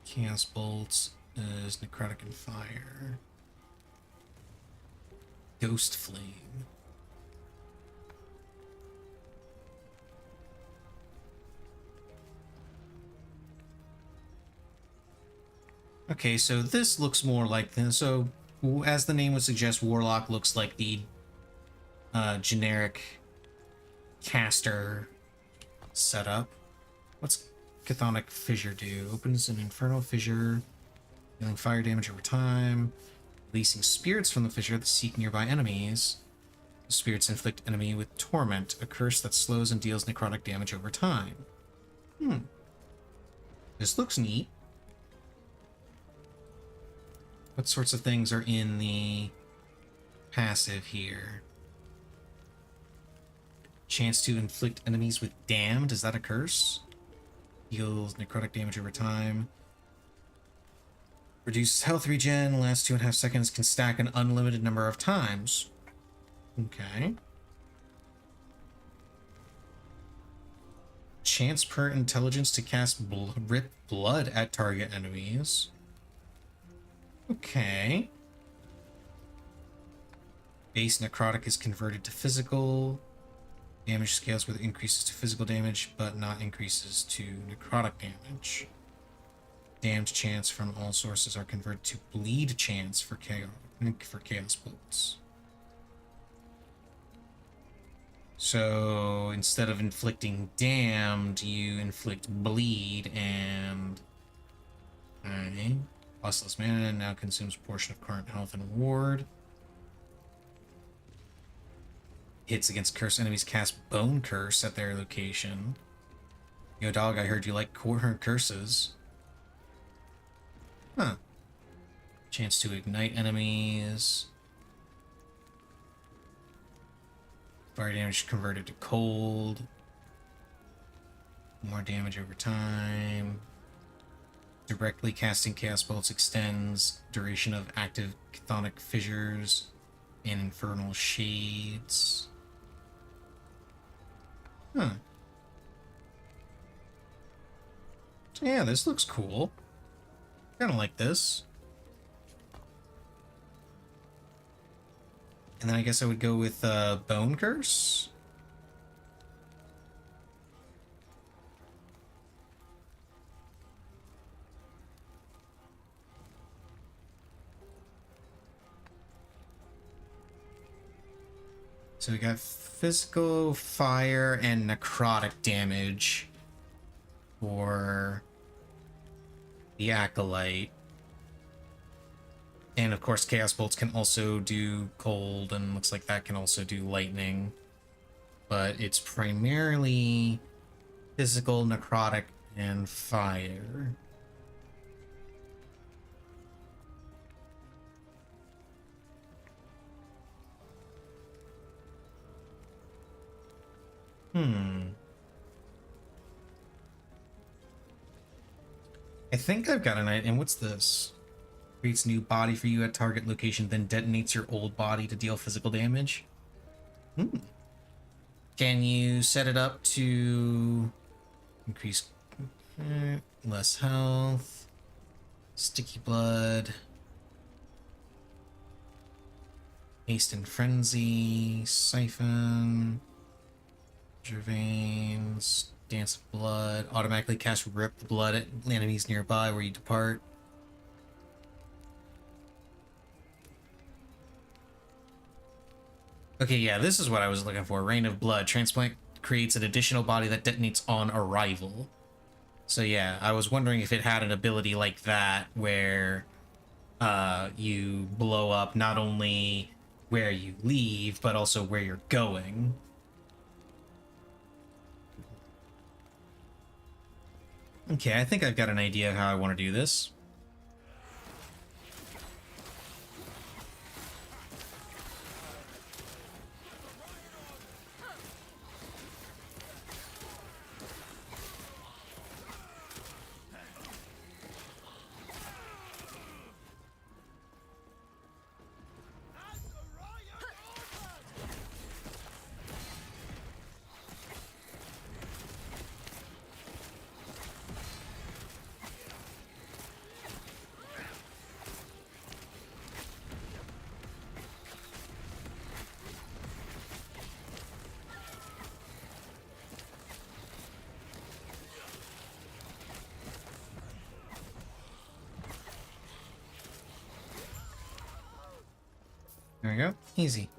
Chaos bolts is necrotic and fire. Ghost flame. Okay, so this looks more like this. So, as the name would suggest, Warlock looks like the generic caster setup. What's Chthonic Fissure do? Opens an infernal fissure, dealing fire damage over time, releasing spirits from the fissure that seek nearby enemies. The spirits inflict enemy with torment, a curse that slows and deals necrotic damage over time. This looks neat. What sorts of things are in the passive here? Chance to inflict enemies with damned. Is that a curse? Deals necrotic damage over time. Reduces health regen, lasts 2.5 seconds, can stack an unlimited number of times. Okay. Chance per intelligence to cast rip blood at target enemies. Okay. Base necrotic is converted to physical. Damage scales with increases to physical damage, but not increases to necrotic damage. Damned chance from all sources are converted to bleed chance for chaos bolts. So instead of inflicting damned, you inflict bleed and costs less mana and now consumes a portion of current health and ward. Hits against cursed enemies cast Bone Curse at their location. Yo, dog, I heard you like curses. Huh. Chance to ignite enemies. Fire damage converted to cold. More damage over time. Directly casting Chaos Bolts extends duration of active Chthonic Fissures and Infernal Shades. Huh. So yeah, this looks cool. Kinda like this. And then I guess I would go with Bone Curse. So we got physical, fire, and necrotic damage for the Acolyte. And of course, Chaos Bolts can also do cold, and looks like that can also do lightning. But it's primarily physical, necrotic, and fire. I think I've got an idea. And what's this? Creates new body for you at target location, then detonates your old body to deal physical damage. Can you set it up to increase less health, sticky blood, haste and frenzy, siphon, veins, dance of blood, automatically cast rip blood at enemies nearby where you depart. Okay, yeah, this is what I was looking for. Rain of Blood. Transplant creates an additional body that detonates on arrival. So yeah, I was wondering if it had an ability like that where you blow up not only where you leave, but also where you're going. Okay, I think I've got an idea of how I want to do this. There we go. Easy.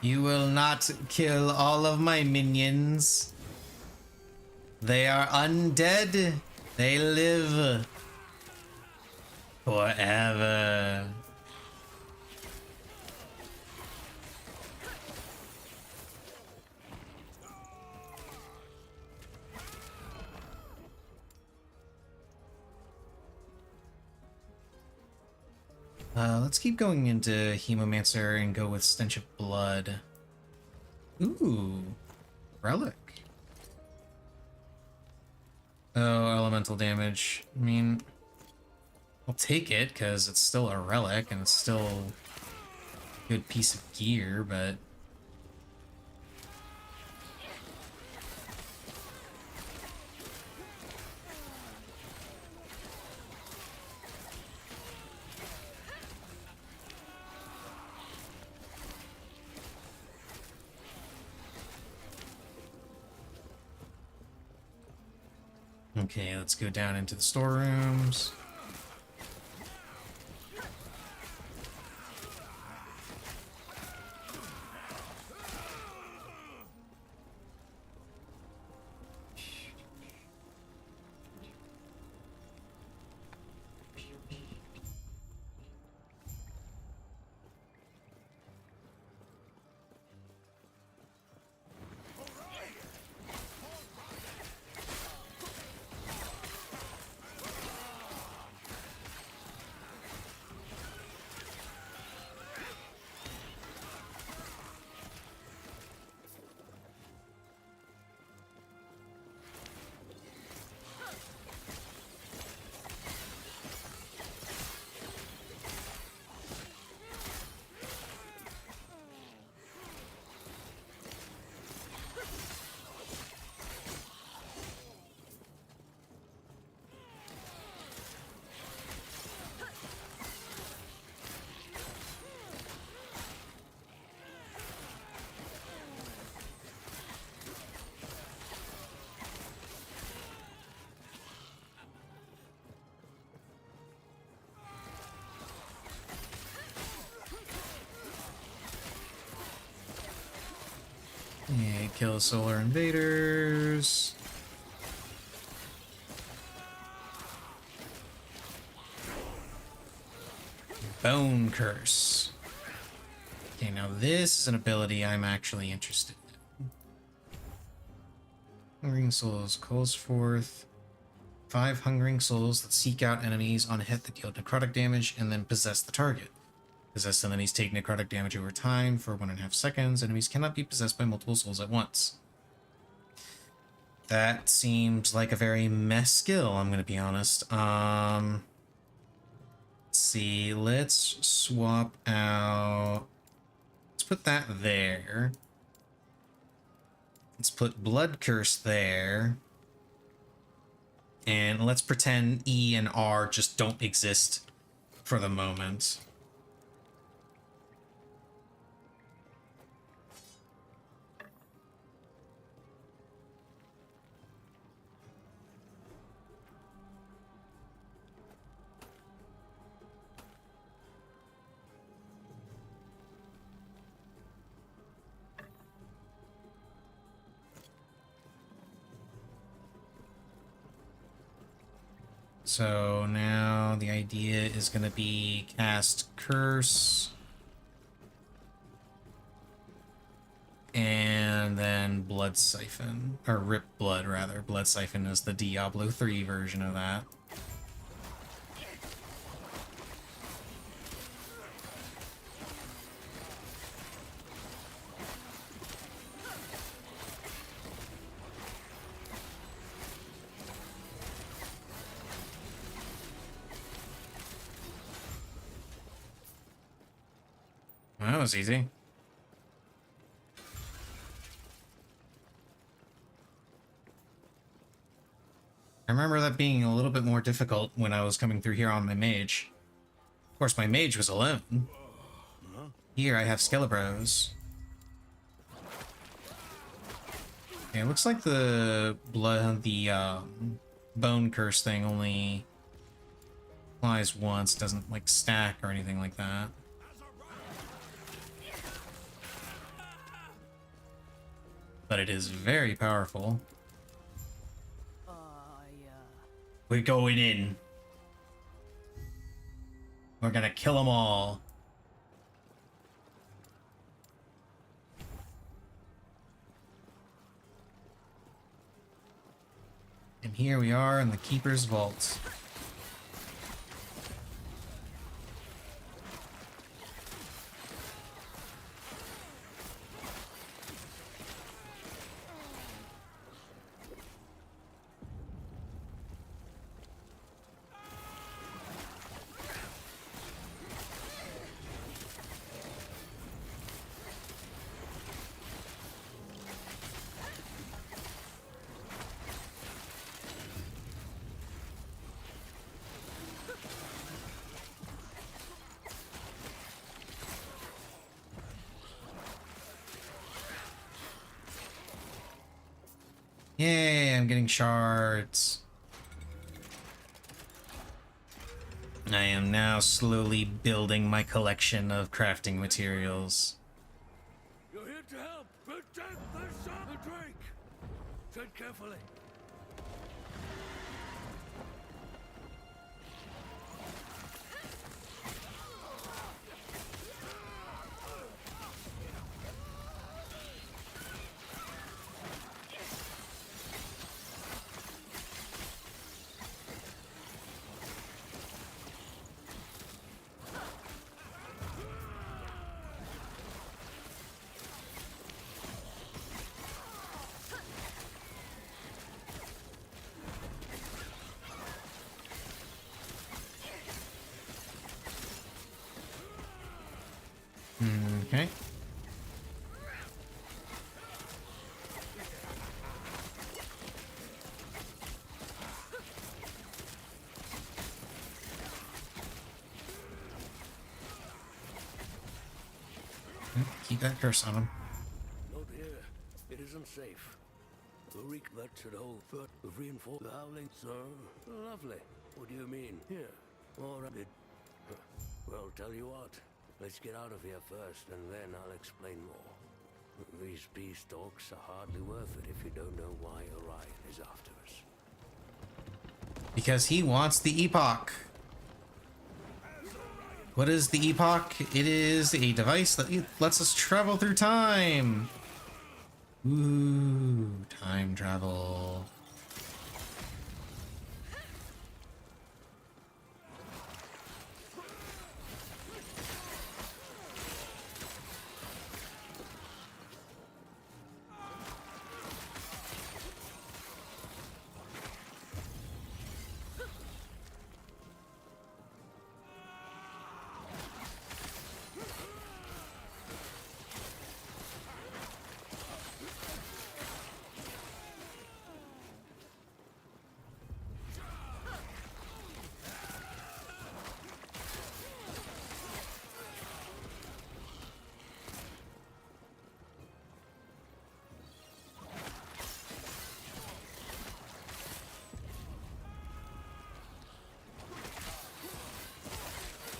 You will not kill all of my minions. They are undead. They live forever. Let's keep going into Hemomancer and go with Stench of Blood. Ooh, relic. Oh, elemental damage. I mean, I'll take it because it's still a relic and it's still a good piece of gear, but okay, let's go down into the storerooms. Yeah, kill solar invaders. Bone Curse. Okay, now this is an ability I'm actually interested in. Hungering Souls calls forth 5 Hungering Souls that seek out enemies on a hit that deal necrotic damage and then possess the target. Possessed enemies take necrotic damage over time for 1.5 seconds. Enemies cannot be possessed by multiple souls at once. That seems like a very meh skill, I'm gonna be honest. Let's see, let's swap out. Let's put that there. Let's put Blood Curse there. And let's pretend E and R just don't exist for the moment. So now the idea is going to be cast Curse. And then Blood Siphon. Or Rip Blood, rather. Blood Siphon is the Diablo 3 version of that. Well, that was easy. I remember that being a little bit more difficult when I was coming through here on my mage. Of course, my mage was alone. Here I have Skelebros. Okay, it looks like the bone curse thing only applies once, doesn't like stack or anything like that. But it is very powerful. We're going in. We're gonna kill them all. And here we are in the Keeper's Vault. Yay, I'm getting shards. I am now slowly building my collection of crafting materials. You're here to help. Protect the drink. Tread carefully. Okay. Keep that curse on him. Not here. It isn't safe. The reek that should hold foot of reinforced the howling, sir. Lovely. What do you mean? Here. Or did. Well, tell you what. Let's get out of here first, and then I'll explain more. These peace talks are hardly worth it if you don't know why Orion is after us. Because he wants the Epoch. What is the Epoch? It is a device that lets us travel through time. Ooh, time travel.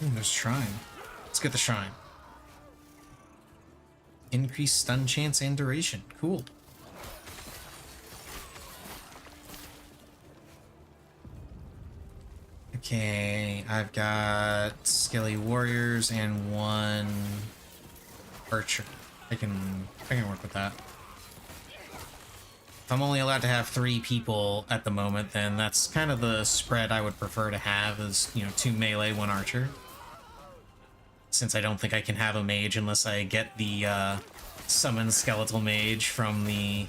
Ooh, there's a shrine. Let's get the shrine. Increase stun chance and duration. Cool. Okay, I've got Skelly Warriors and one Archer. I can work with that. If I'm only allowed to have 3 people at the moment, then that's kind of the spread I would prefer to have is, you know, 2 melee, 1 archer. Since I don't think I can have a mage unless I get the summon skeletal mage from the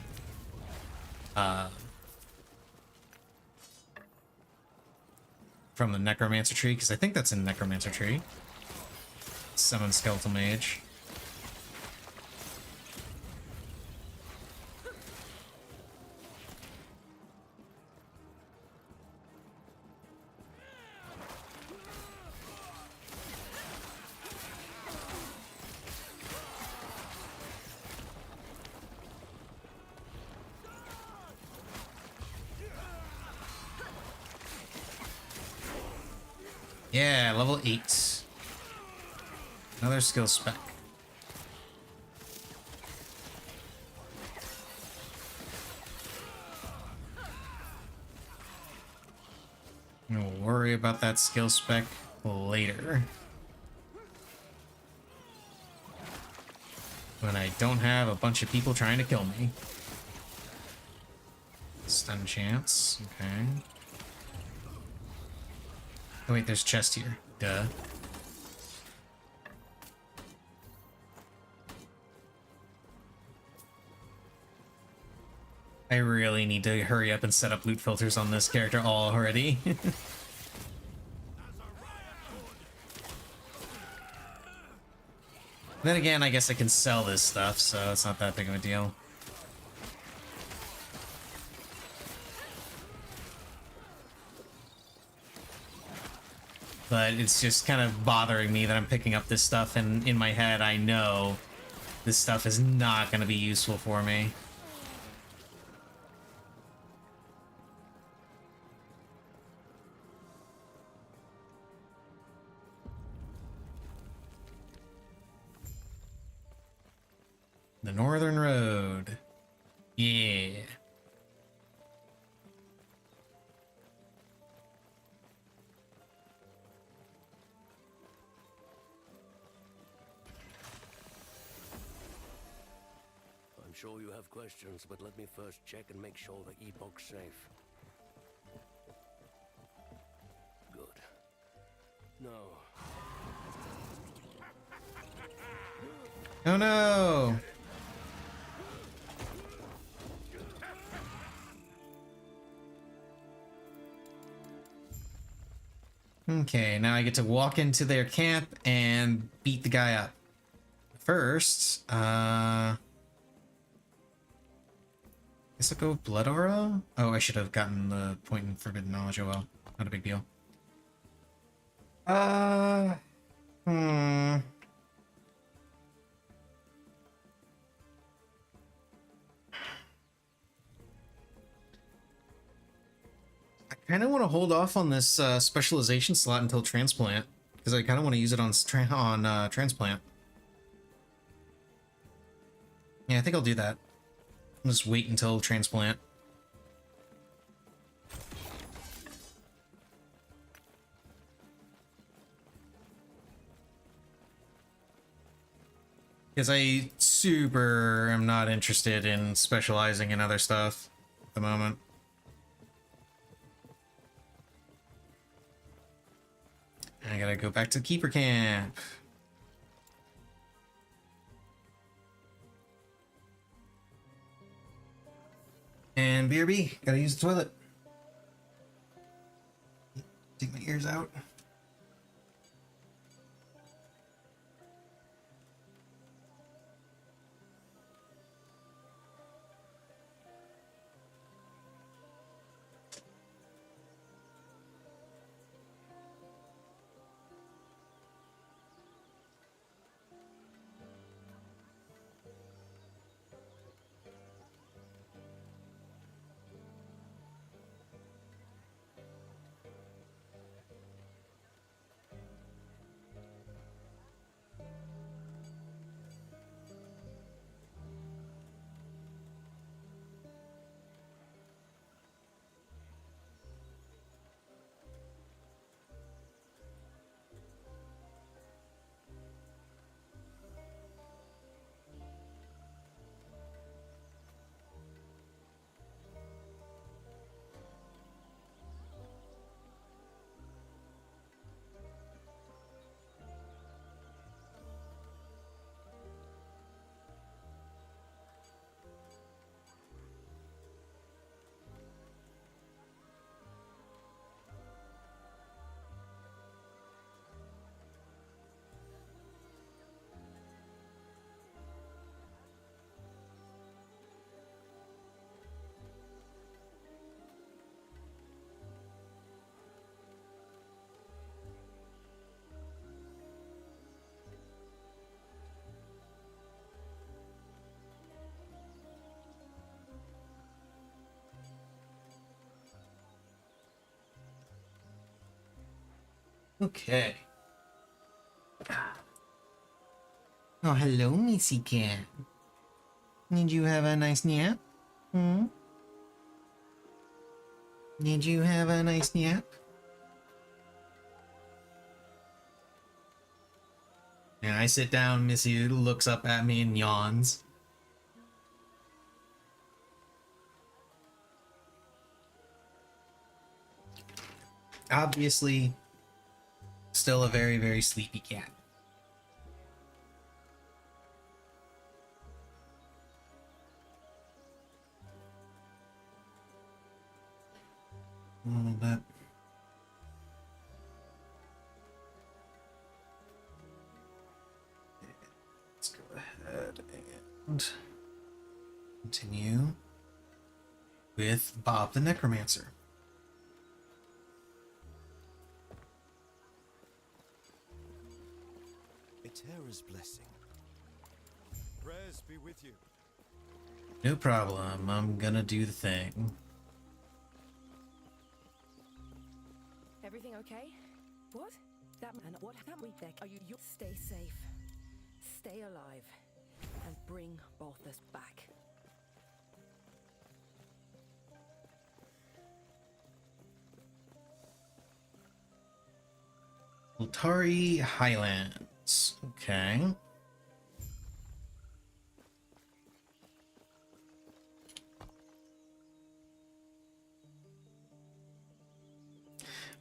Necromancer tree, because I think that's in Necromancer tree. Summon skeletal mage. Yeah, level 8. Another skill spec. We'll worry about that skill spec later. When I don't have a bunch of people trying to kill me. Stun chance, okay. Oh wait, there's chest here. Duh. I really need to hurry up and set up loot filters on this character already. Then again, I guess I can sell this stuff, so it's not that big of a deal. But it's just kind of bothering me that I'm picking up this stuff, and in my head I know this stuff is not going to be useful for me. The Northern Road. Yeah. I'm sure you have questions, but let me first check and make sure the Epoch's safe. Good. No. Oh no! Okay, now I get to walk into their camp and beat the guy up. First, guess I'll go with Blood Aura? Oh, I should have gotten the point in Forbidden Knowledge. Oh well, not a big deal. I kind of want to hold off on this specialization slot until Transplant, because I kind of want to use it on Transplant. Yeah, I think I'll do that. I'll just wait until Transplant. Because I super am not interested in specializing in other stuff at the moment. I gotta go back to Keeper Camp. And BRB, gotta use the toilet. Take my ears out. Okay. Oh, hello, Missy Cat. Did you have a nice nap? Hmm? Did you have a nice nap? And I sit down, Missy looks up at me and yawns. Obviously, still a very, very sleepy cat. A little bit. Let's go ahead and continue with Bob the Necromancer. A terror's blessing. Prayers be with you. No problem, I'm gonna do the thing. Everything okay? What? That man, what? That we deck. Are you? Stay safe. Stay alive. And bring Balthus back. Altari Highlands. Okay.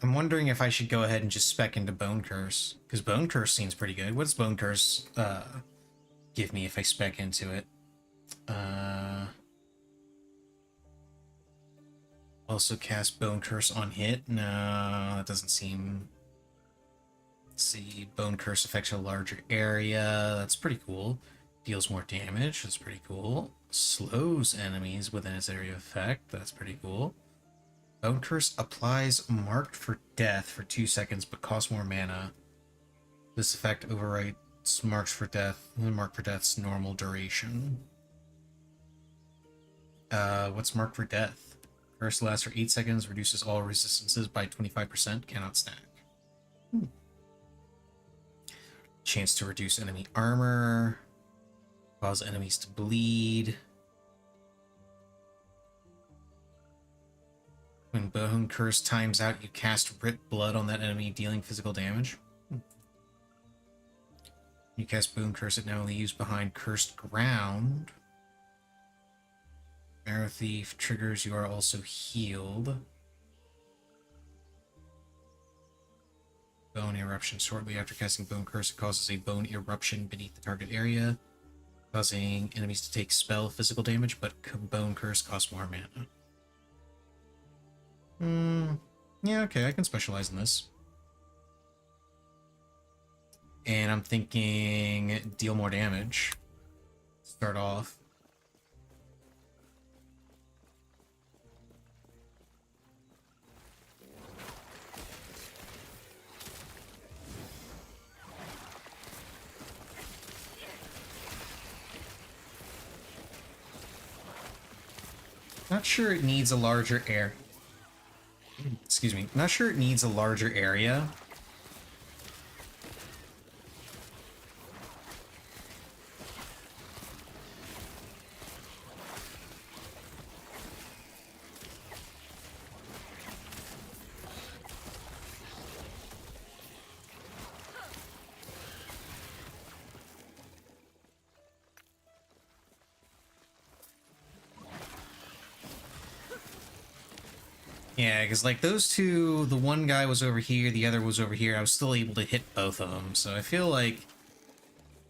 I'm wondering if I should go ahead and just spec into Bone Curse, because Bone Curse seems pretty good. What does Bone Curse give me if I spec into it? Also cast Bone Curse on hit? No, that doesn't seem... Let's see, Bone Curse affects a larger area. That's pretty cool. Deals more damage. That's pretty cool. Slows enemies within its area of effect. That's pretty cool. Bone Curse applies Marked for Death for 2 seconds, but costs more mana. This effect overwrites Marked for Death, Marked for Death's normal duration. What's Marked for Death? Curse lasts for 8 seconds, reduces all resistances by 25%, cannot stack. Chance to reduce enemy armor. Cause enemies to bleed. When Bone Curse times out, you cast Rip Blood on that enemy, dealing physical damage. You cast Bone Curse, it now only used behind cursed ground. Arrow Thief triggers, you are also healed. Bone Eruption. Shortly after casting Bone Curse, it causes a Bone Eruption beneath the target area, causing enemies to take spell physical damage, but Bone Curse costs more mana. Yeah, okay, I can specialize in this. And I'm thinking deal more damage. Start off. Not sure it needs a larger area. Excuse me. Not sure it needs a larger area. Yeah, because like those two, the one guy was over here, the other was over here. I was still able to hit both of them, so I feel like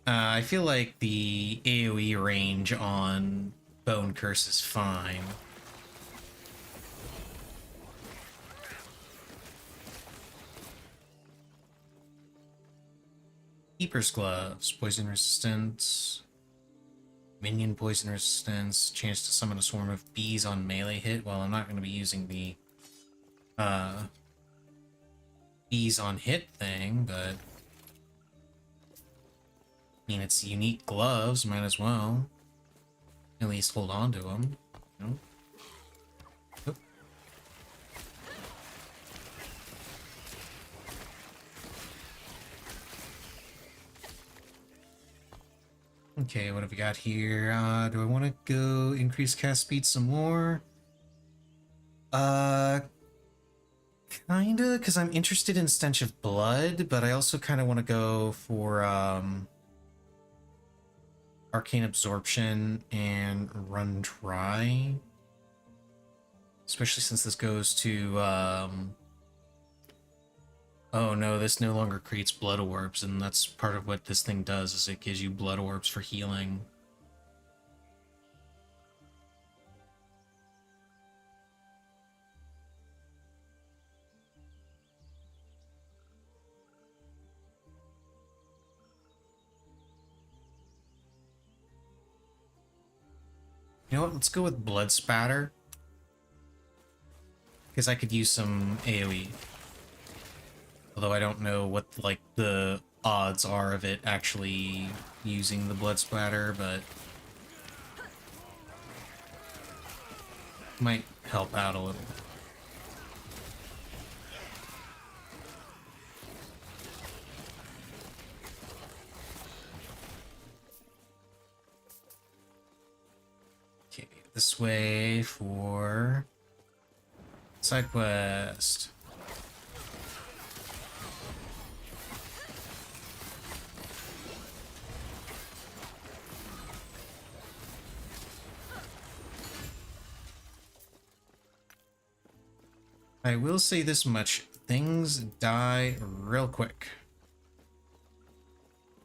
the AoE range on Bone Curse is fine. Keeper's Gloves, poison resistance, minion poison resistance, chance to summon a swarm of bees on melee hit. Well, I'm not going to be using the bees on hit thing, but I mean, it's unique gloves, might as well at least hold on to them, you know? Okay, what have we got here? Do I want to go increase cast speed some more? Uh, Kinda, because I'm interested in Stench of Blood, but I also kind of want to go for Arcane Absorption and Run Dry. Especially since this goes to, oh no, this no longer creates blood orbs, and that's part of what this thing does, is it gives you blood orbs for healing. You know what, let's go with Blood Spatter. Because I could use some AoE. Although I don't know what, like, the odds are of it actually using the Blood Splatter, but might help out a little. Okay, this way for side quest. I will say this much, things die real quick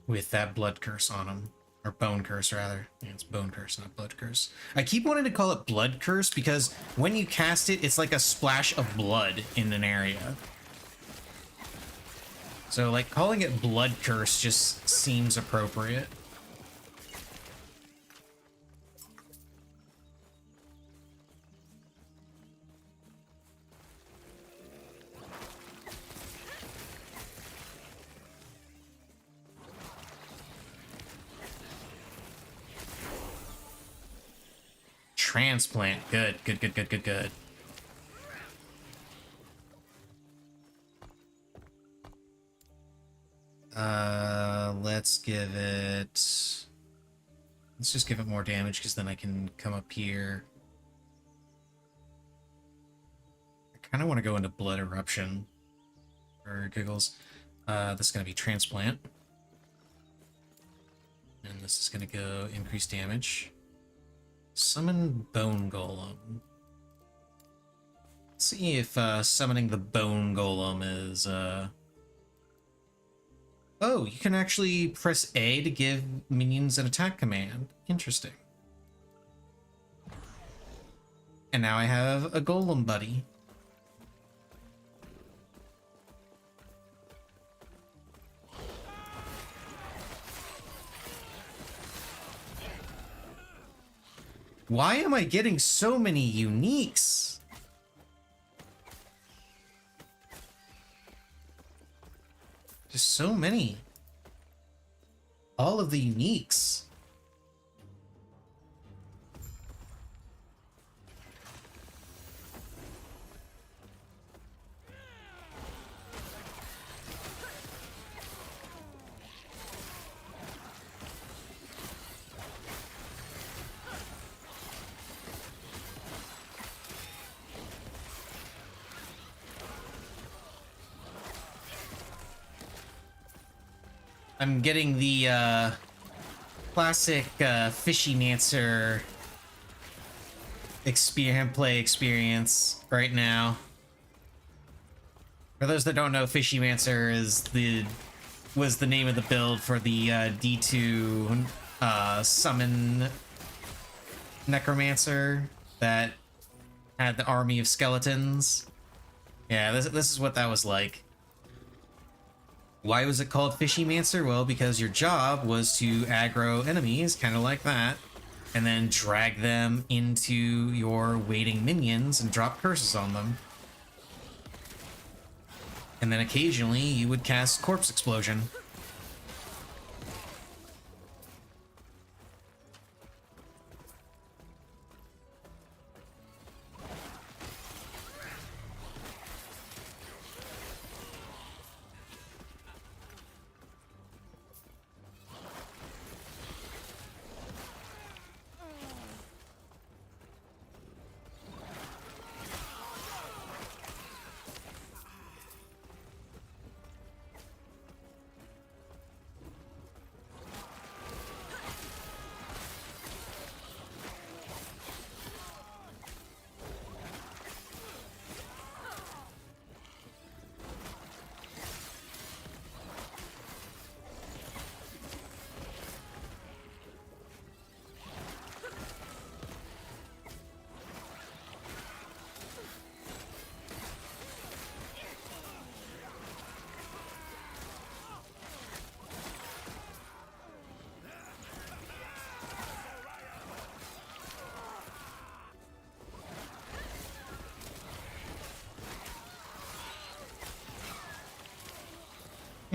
with that blood curse on them. Or bone curse, rather. Yeah, it's bone curse, not blood curse. I keep wanting to call it blood curse because when you cast it, it's like a splash of blood in an area. So, like, calling it blood curse just seems appropriate. Transplant. Good, good, good, good, good, good. Let's give it... Let's just give it more damage, because then I can come up here. I kind of want to go into Blood Eruption. For giggles. This is going to be Transplant. And this is going to go increase damage. Summon Bone Golem. Let's see if summoning the Bone Golem is... Oh, you can actually press A to give minions an attack command. Interesting. And now I have a Golem buddy. Why am I getting so many uniques? Just so many. All of the uniques. I'm getting the classic Fishymancer play experience right now. For those that don't know, Fishymancer was the name of the build for the D2 summon Necromancer that had the army of skeletons. Yeah, this is what that was like. Why was it called Fishymancer? Well, because your job was to aggro enemies, kind of like that, and then drag them into your waiting minions and drop curses on them. And then occasionally you would cast Corpse Explosion.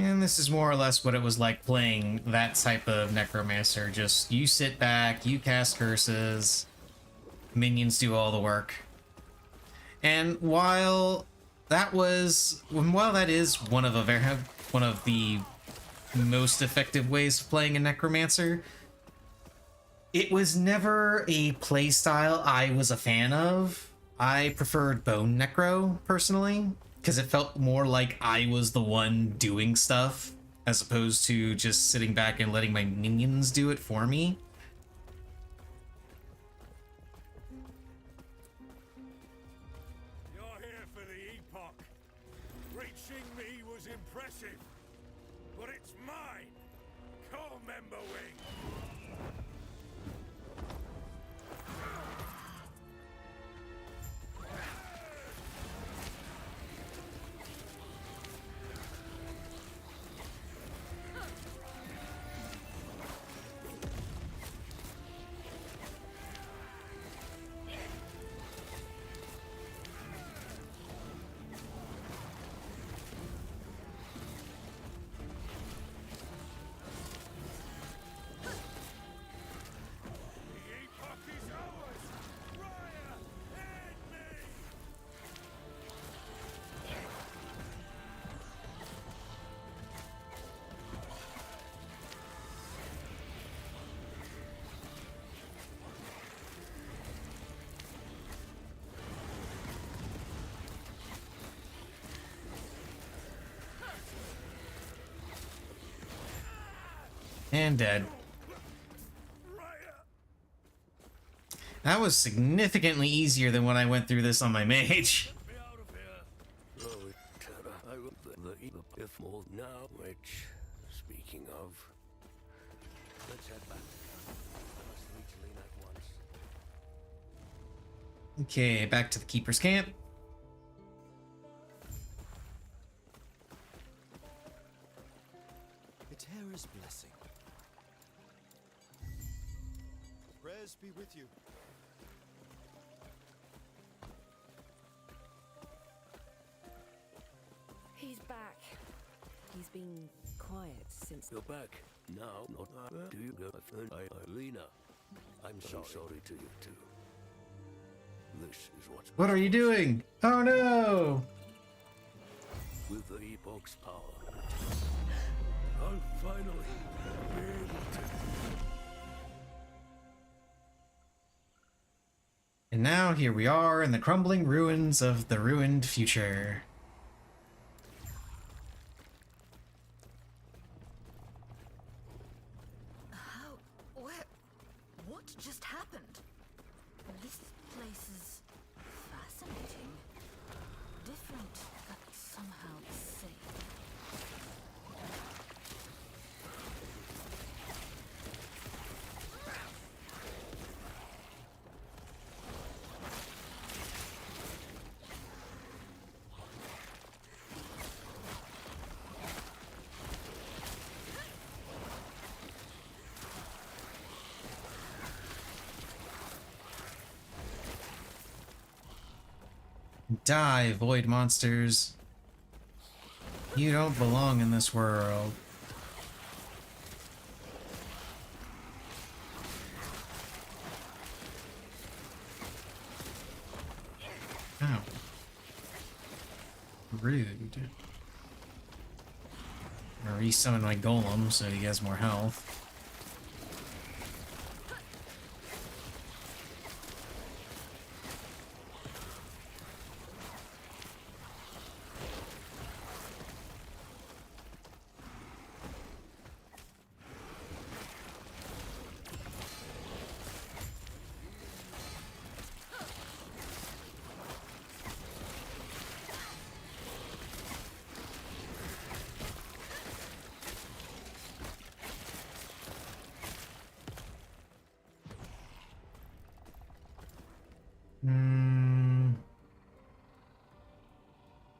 And this is more or less what it was like playing that type of Necromancer. Just you sit back, you cast curses, minions do all the work. And while that is one of the most effective ways of playing a Necromancer, it was never a playstyle I was a fan of. I preferred Bone Necro, personally, because it felt more like I was the one doing stuff, as opposed to just sitting back and letting my minions do it for me. You're here for the Epoch. Reaching me was impressive, but it's mine. Call member wing. And dead. That was significantly easier than when I went through this on my mage. Me out of here. Oh, Terra, I will the if more now. Which, speaking of, let's head back. I must reach Lena at once. Okay, back to the Keeper's camp. A terror's blessing. Prayers be with you. He's back. He's been quiet since. You're back now. Not do you go? Lena, I'm so sorry to you too. This is what's What are you doing? Oh no! with the Epoch's power. I'll finally be able to. And now here we are in the crumbling ruins of the ruined future. How? Where? What just happened? This place is fascinating. Different, but somehow safe. Die, void monsters. You don't belong in this world. Ow. Rude. I'm gonna resummon my golem so he has more health.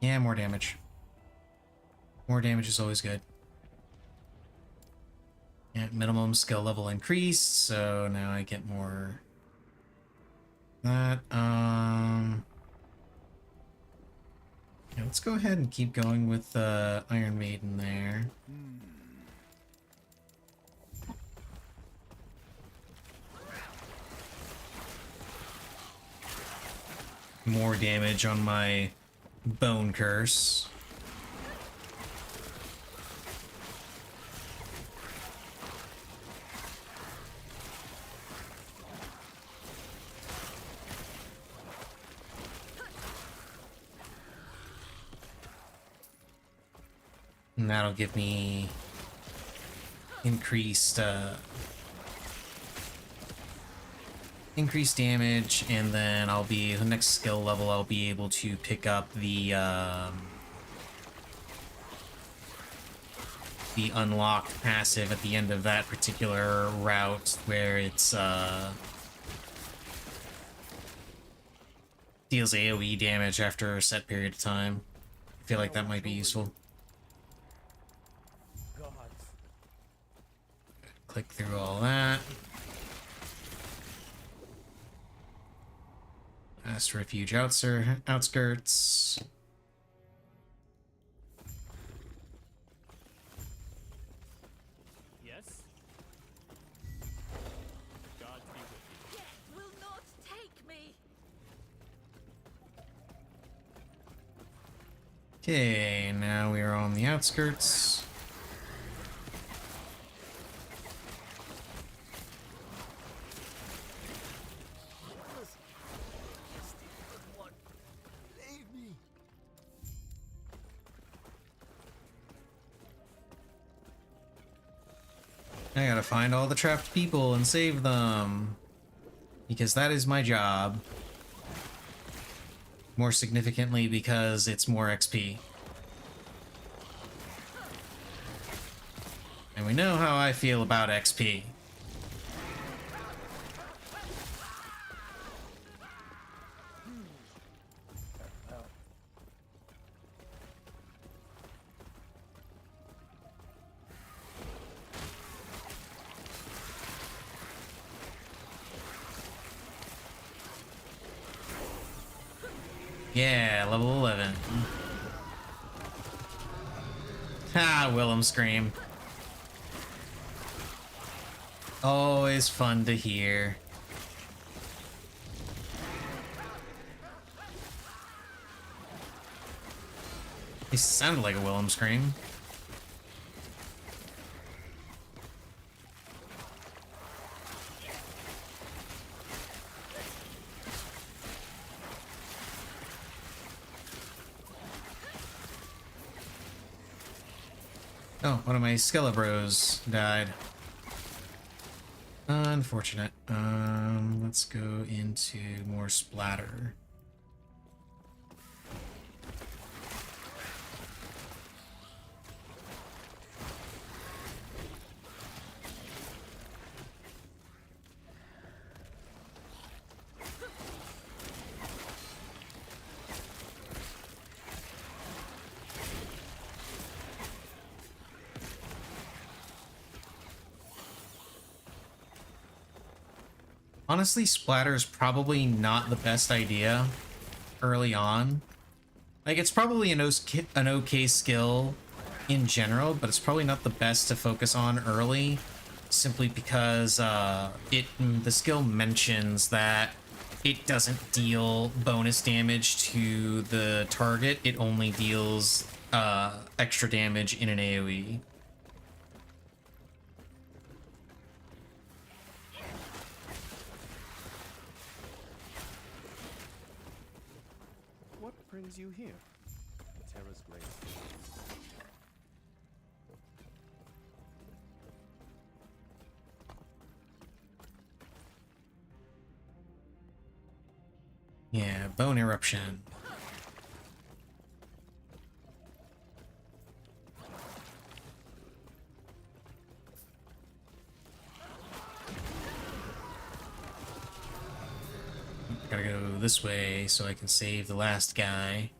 Yeah, more damage. More damage is always good. Yeah, minimum skill level increased, so now I get more. That, Yeah, let's go ahead and keep going with Iron Maiden there. More damage on my Bone Curse. And that'll give me increased increased damage, and then I'll be the next skill level I'll be able to pick up the unlocked passive at the end of that particular route, where it's deals AoE damage after a set period of time. I feel like that might be useful. Click through all that. Last refuge outskirts. Yes? God be with you. Death will not take me. Okay, now we are on the outskirts. I gotta find all the trapped people and save them, because that is my job. More significantly, because it's more XP. And we know how I feel about XP. Yeah, level 11. Ha, Willem scream. Always fun to hear. He sounded like a Willem scream. Oh, one of my Skelebros died. Unfortunate. Let's go into more splatter. Honestly, splatter is probably not the best idea early on. Like, it's probably an okay skill in general, but it's probably not the best to focus on early, simply because the skill mentions that it doesn't deal bonus damage to the target. It only deals extra damage in an AoE. What brings you here? Terra's Blade. Yeah, bone eruption. Gotta go this way so I can save the last guy.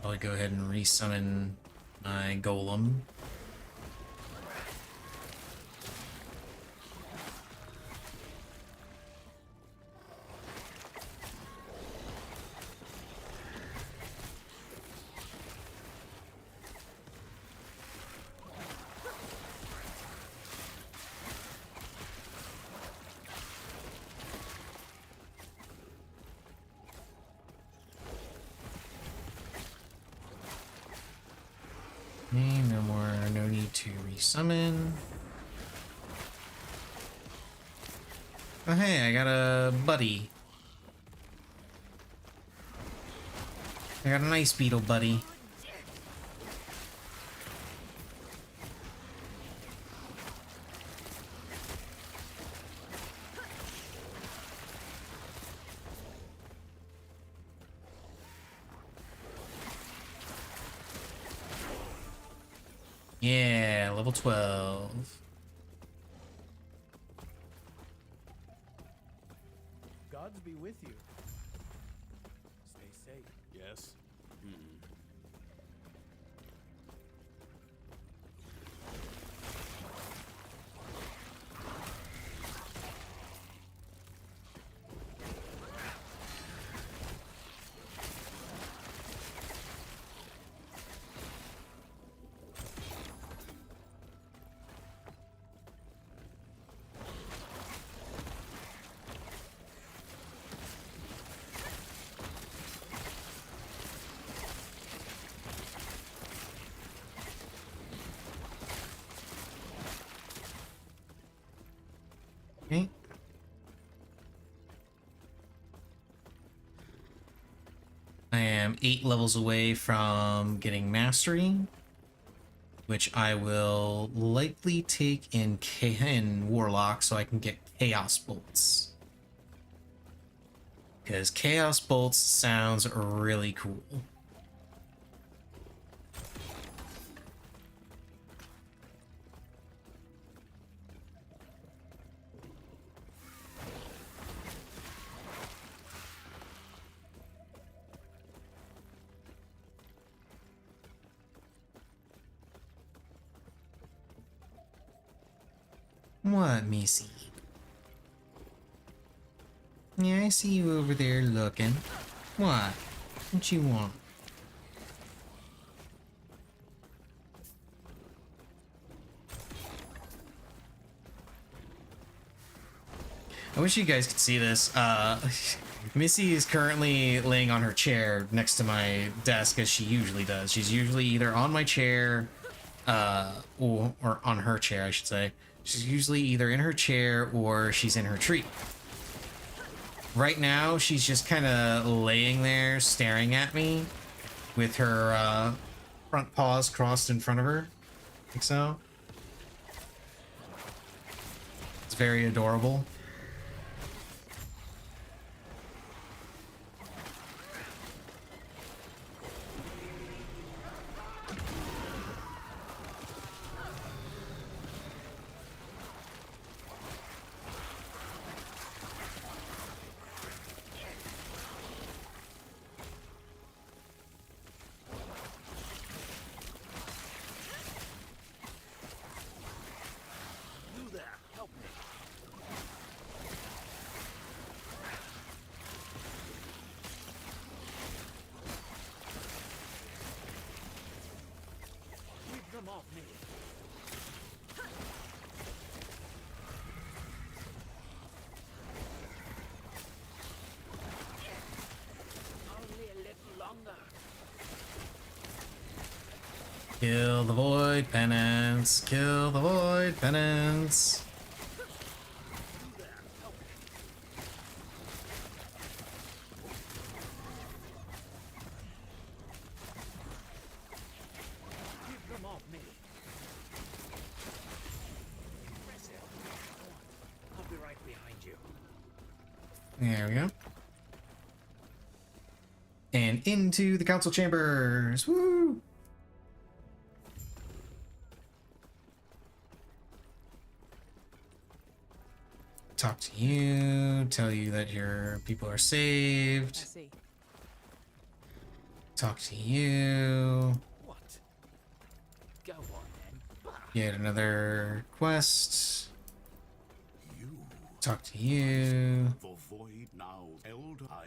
I'll go ahead and resummon my golem. Summon. Oh hey, I got a buddy. I got an ice beetle buddy. Yeah, level 12. Gods be with you. Stay safe. Yes. Okay. I am 8 levels away from getting mastery, which I will likely take in Warlock so I can get Chaos Bolts. Because Chaos Bolts sounds really cool. What, Missy? Yeah, I see you over there looking. What? What you want? I wish you guys could see this. Missy is currently laying on her chair next to my desk as she usually does. She's usually either on my chair, or on her chair, I should say. She's usually either in her chair or she's in her tree. Right now, she's just kind of laying there staring at me with her front paws crossed in front of her. Like so. It's very adorable. Kill the void penance. Kill the void penance. There we go. And into the council chambers. Woo! Talk to you, tell you that your people are saved. I see. Talk to you. What? Go on then. Get another quest. You, Talk to you. the void now held I,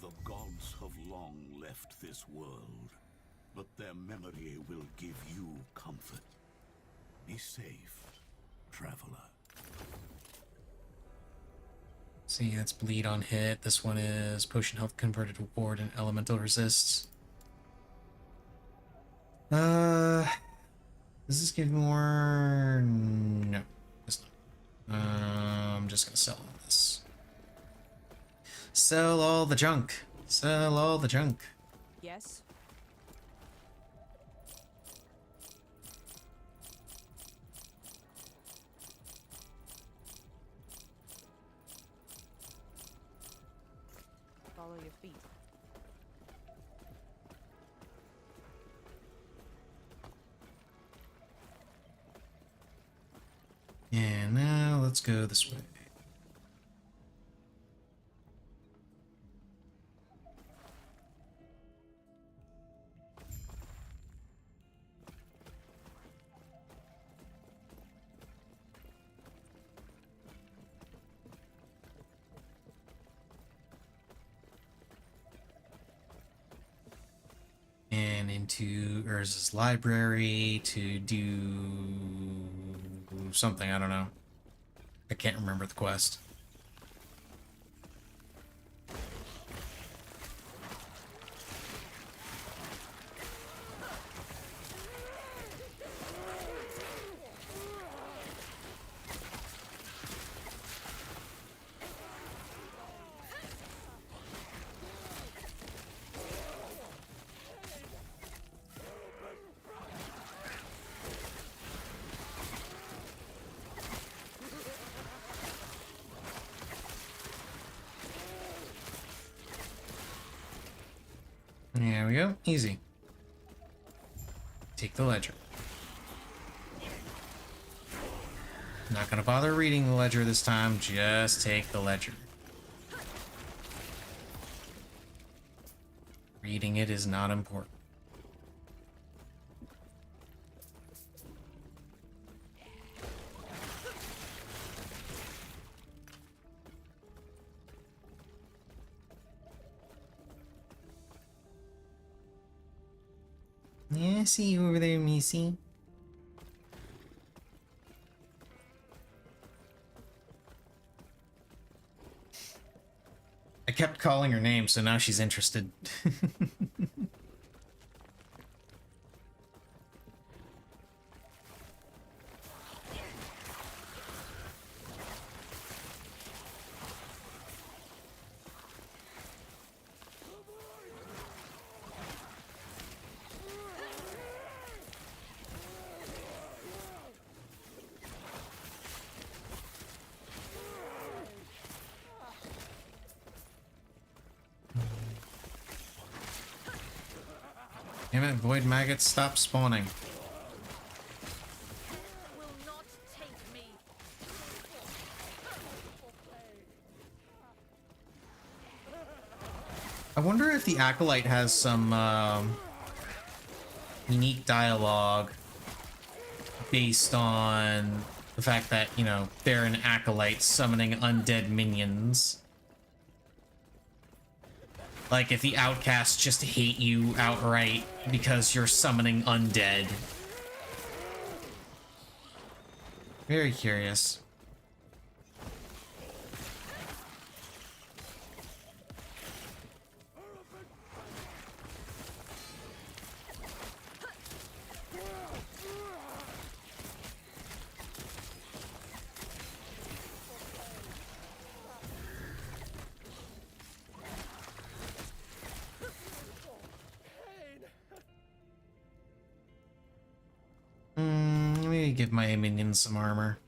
the gods have long left this world, but their memory will give you comfort. Be safe, traveler. See, that's bleed on hit. This one is potion health converted to ward and elemental resists. Does this give more? No, it's not. I'm just gonna sell all this. Sell all the junk. Sell all the junk. Yes? Follow your feet. And now let's go this way. And into Urz's library to do something, I don't know. I can't remember the quest. There we go. Easy. Take the ledger. Not gonna bother reading the ledger this time, just take the ledger. Reading it is not important. Yeah, I see you over there, Missy. I kept calling her name, so now she's interested. Damn it, void maggots, stop spawning. Will not take me. I wonder if the Acolyte has some unique dialogue based on the fact that, you know, they're an Acolyte summoning undead minions. Like, if the outcasts just hate you outright because you're summoning undead. Very curious. Maybe give my minions some armor.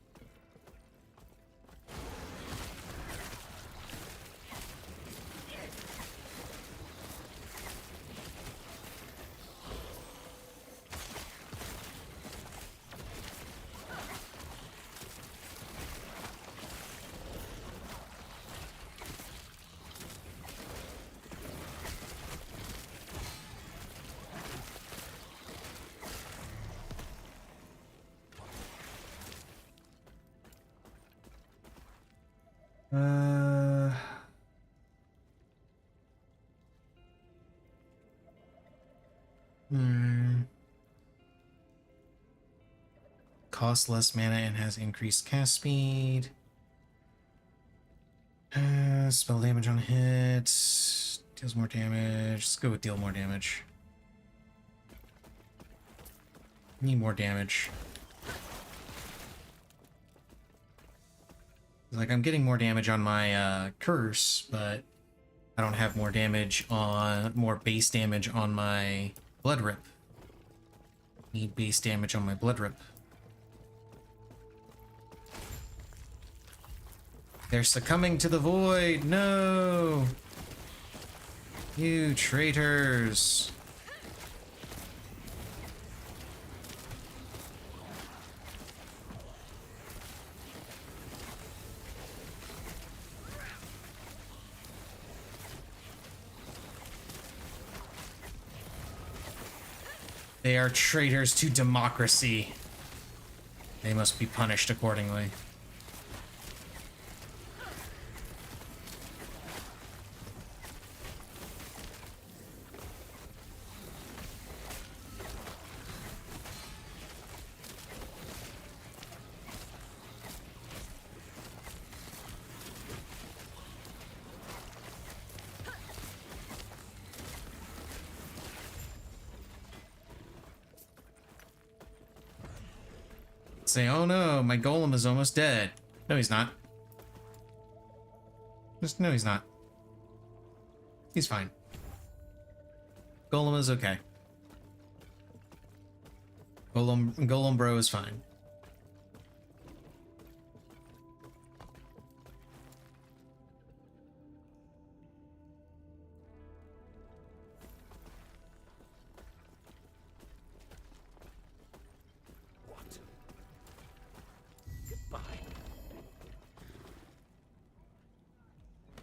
Costs less mana and has increased cast speed. Spell damage on hit. Deals more damage. Let's go with deal more damage. Need more damage. Like, I'm getting more damage on my curse, but I don't have more base damage on my blood rip. Need base damage on my blood rip. They're succumbing to the void! No! You traitors! They are traitors to democracy. They must be punished accordingly. Say, oh no, my golem is almost dead. No, he's not. No, he's not. He's fine. Golem is okay. Golem bro is fine.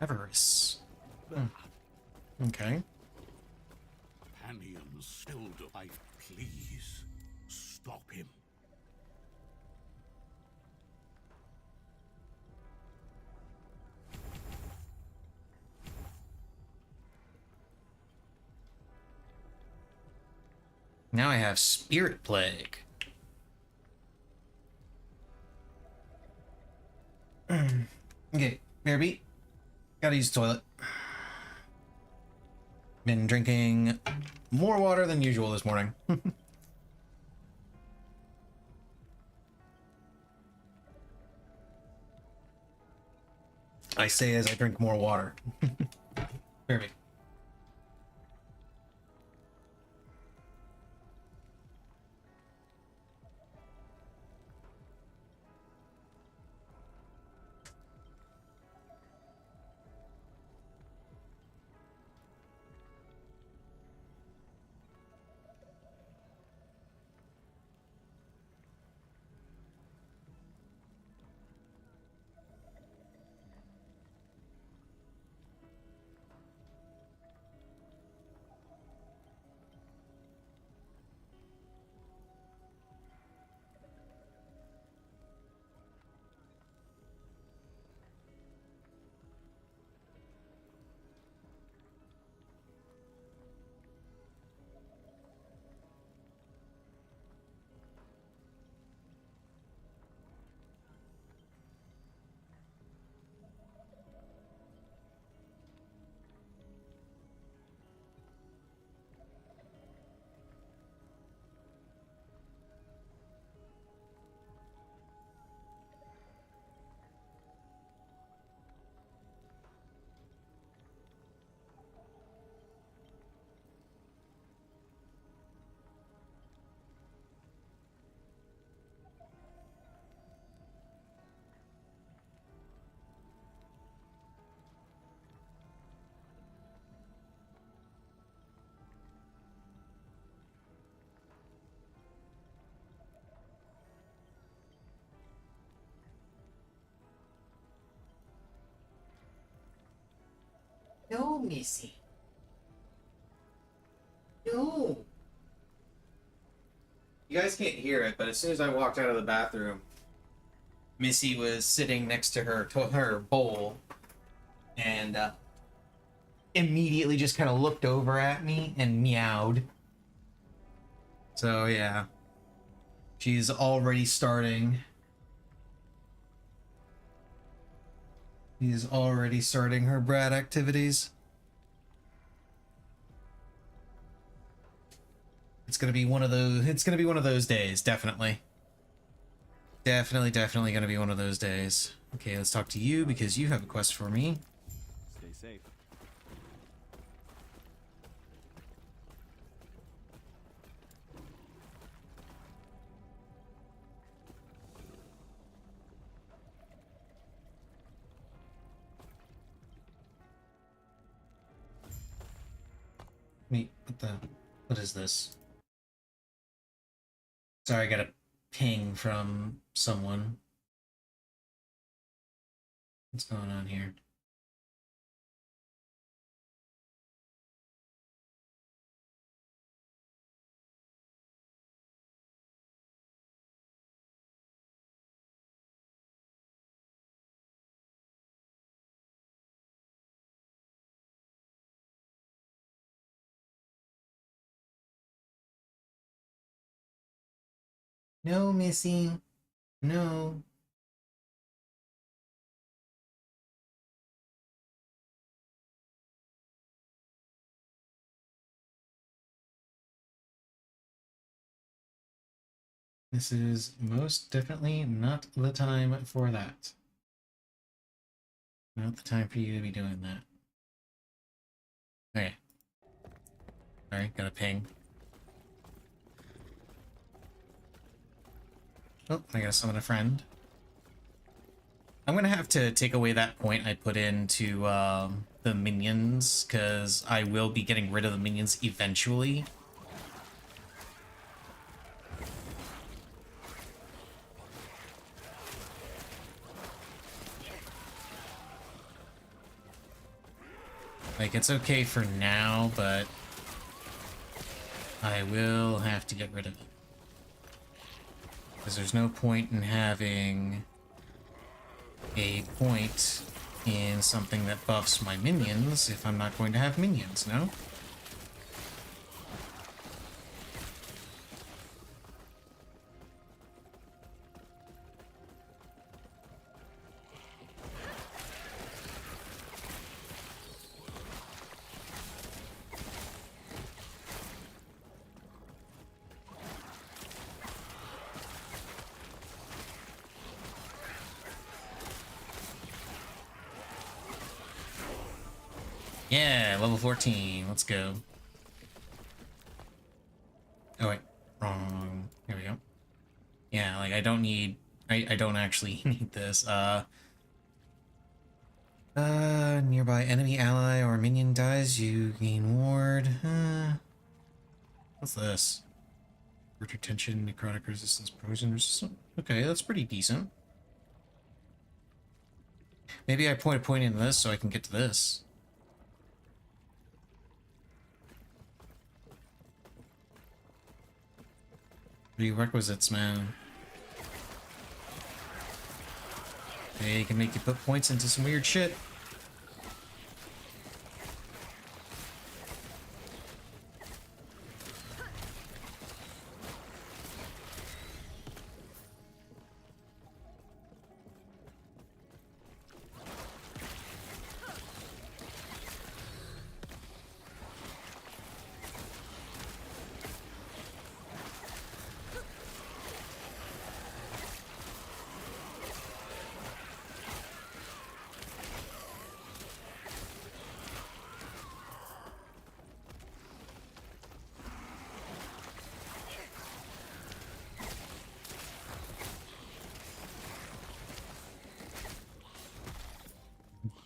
Everest. Okay. Companions still do life. Please stop him. Now I have Spirit Plague. Okay, BRB. Gotta use the toilet. Been drinking more water than usual this morning. I say as I drink more water. BRB. No, Missy. No. You guys can't hear it, but as soon as I walked out of the bathroom, Missy was sitting next to her bowl and immediately just kind of looked over at me and meowed. So yeah, she's already starting. She's already starting her brat activities. It's gonna be one of those. It's gonna be one of those days, definitely. Definitely gonna be one of those days. Okay, let's talk to you because you have a quest for me. Stay safe. Wait, what is this? Sorry, I got a ping from someone. What's going on here? No, Missy. No. This is most definitely not the time for that. Not the time for you to be doing that. Okay. Alright, got a ping. Oh, I gotta summon a friend. I'm gonna have to take away that point I put into the minions, because I will be getting rid of the minions eventually. Like, it's okay for now, but I will have to get rid of it. Because there's no point in having a point in something that buffs my minions if I'm not going to have minions, no? Yeah, level 14. Let's go. Oh, wait. Wrong. Here we go. Yeah, like, I don't need... I don't actually need this. Nearby enemy, ally, or minion dies, you gain ward. What's this? Word retention, necrotic resistance, poison resistance. Okay, that's pretty decent. Maybe I point a point into this so I can get to this. Prerequisites, man. They can make you put points into some weird shit.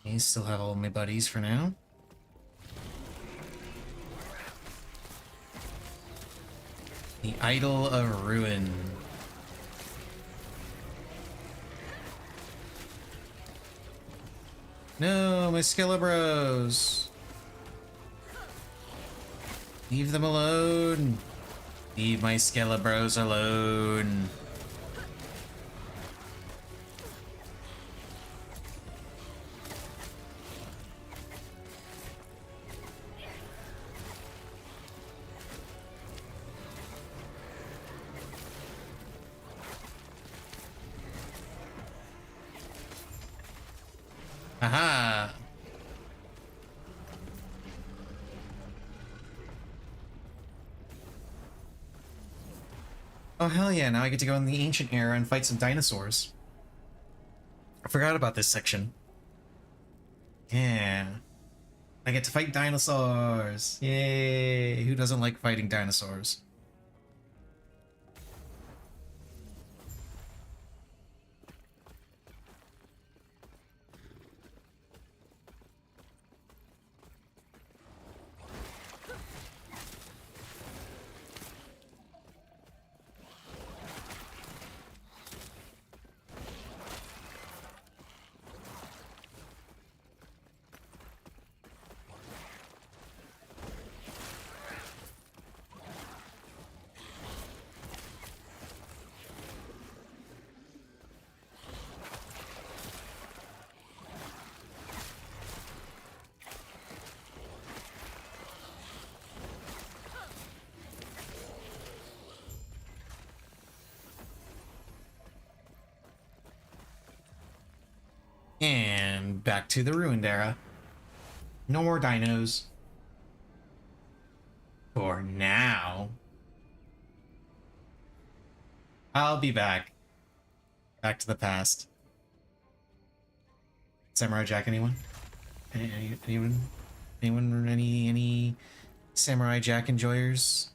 Okay, still have all my buddies for now. The Idol of Ruin. No, my Skelebros. Leave them alone. Leave my Skelebros alone. Aha! Oh, hell yeah, now I get to go in the ancient era and fight some dinosaurs. I forgot about this section. Yeah. I get to fight dinosaurs. Yay. Who doesn't like fighting dinosaurs? And back to the ruined era. No more dinos. For now. I'll be back. Back to the past. Samurai Jack, anyone? Anyone? Anyone? Any Samurai Jack enjoyers?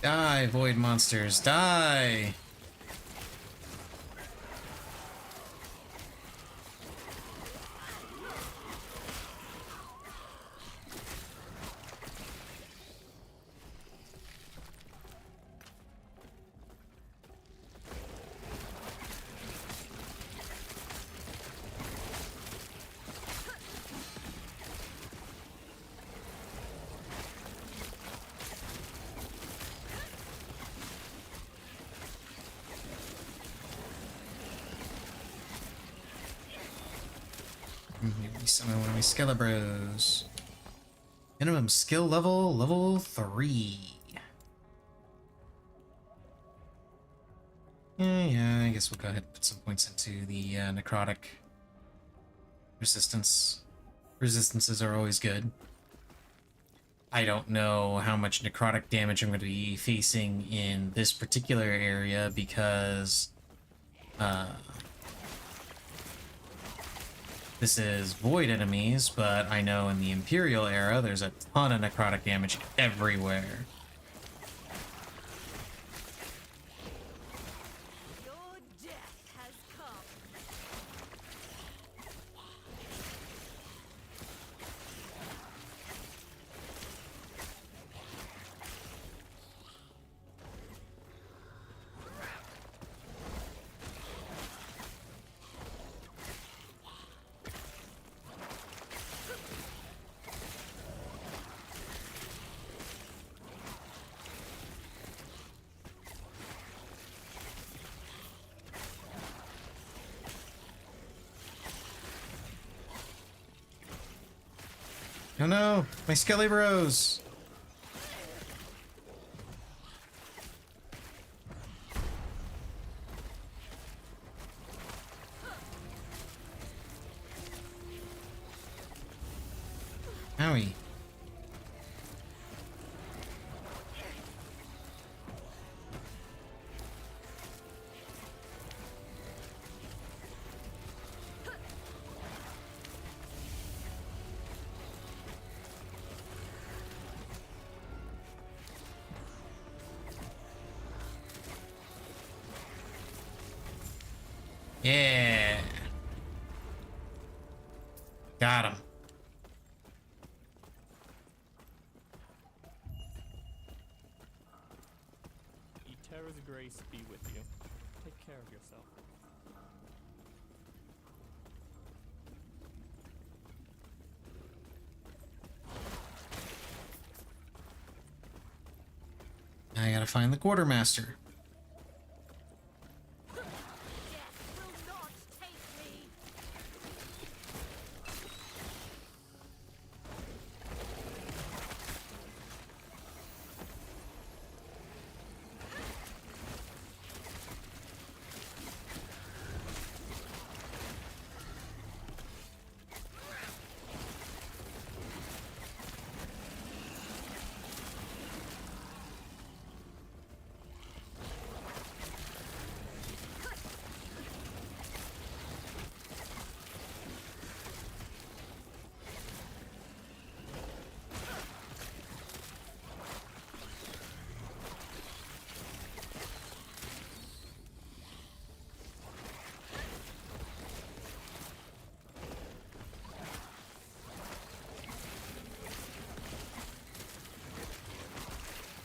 Die, void monsters, die! Maybe summon one of my Skelebros. Minimum skill level, level 3. Yeah, I guess we'll go ahead and put some points into the necrotic resistance. Resistances are always good. I don't know how much necrotic damage I'm going to be facing in this particular area because this is void enemies, but I know in the Imperial era there's a ton of necrotic damage everywhere. Your death has come. Oh no, my Skelly Bros! Owie. Yeah. Got him. Sarah's grace be with you. Take care of yourself. I gotta find the quartermaster. Death will not take me.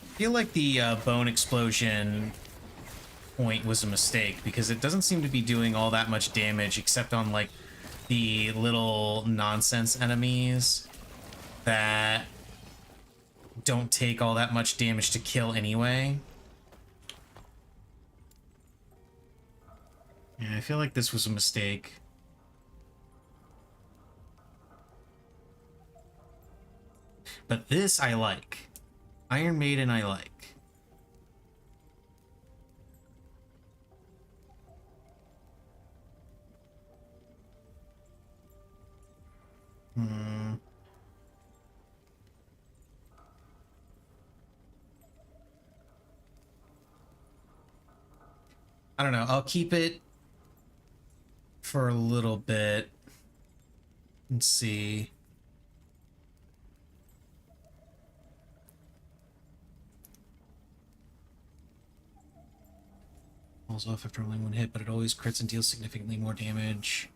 I feel like the bone explosion point was a mistake because it doesn't seem to be doing all that much damage except on like the little nonsense enemies that don't take all that much damage to kill anyway. Yeah, I feel like this was a mistake. But this I like. Iron Maiden I like. I don't know. I'll keep it for a little bit and see. Falls off after only one hit, but it always crits and deals significantly more damage.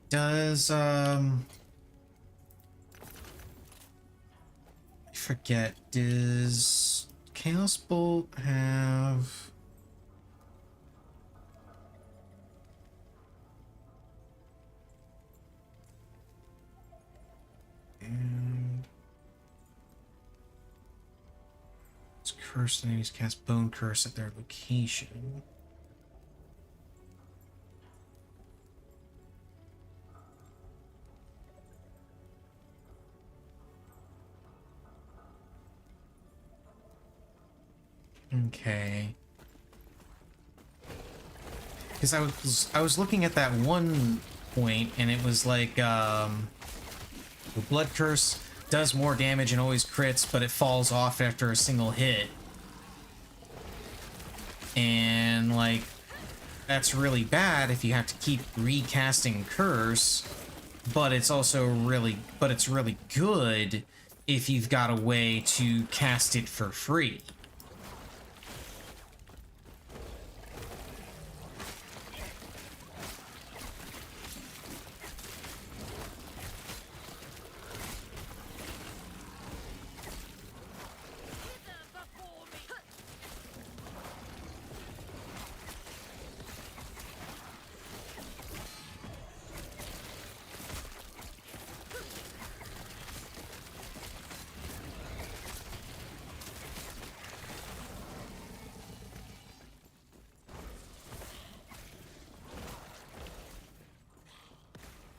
Does, I forget, does Chaos Bolt have... And... It's cursed enemies cast Bone Curse at their location. Okay. Because I was looking at that one point and it was like the Blood Curse does more damage and always crits, but it falls off after a single hit. And like that's really bad if you have to keep recasting Curse, but it's also really good if you've got a way to cast it for free.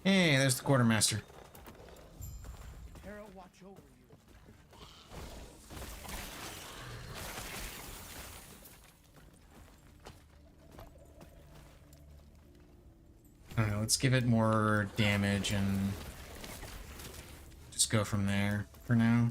Hey, there's the quartermaster. Tara, watch over you. I don't know, let's give it more damage and just go from there for now.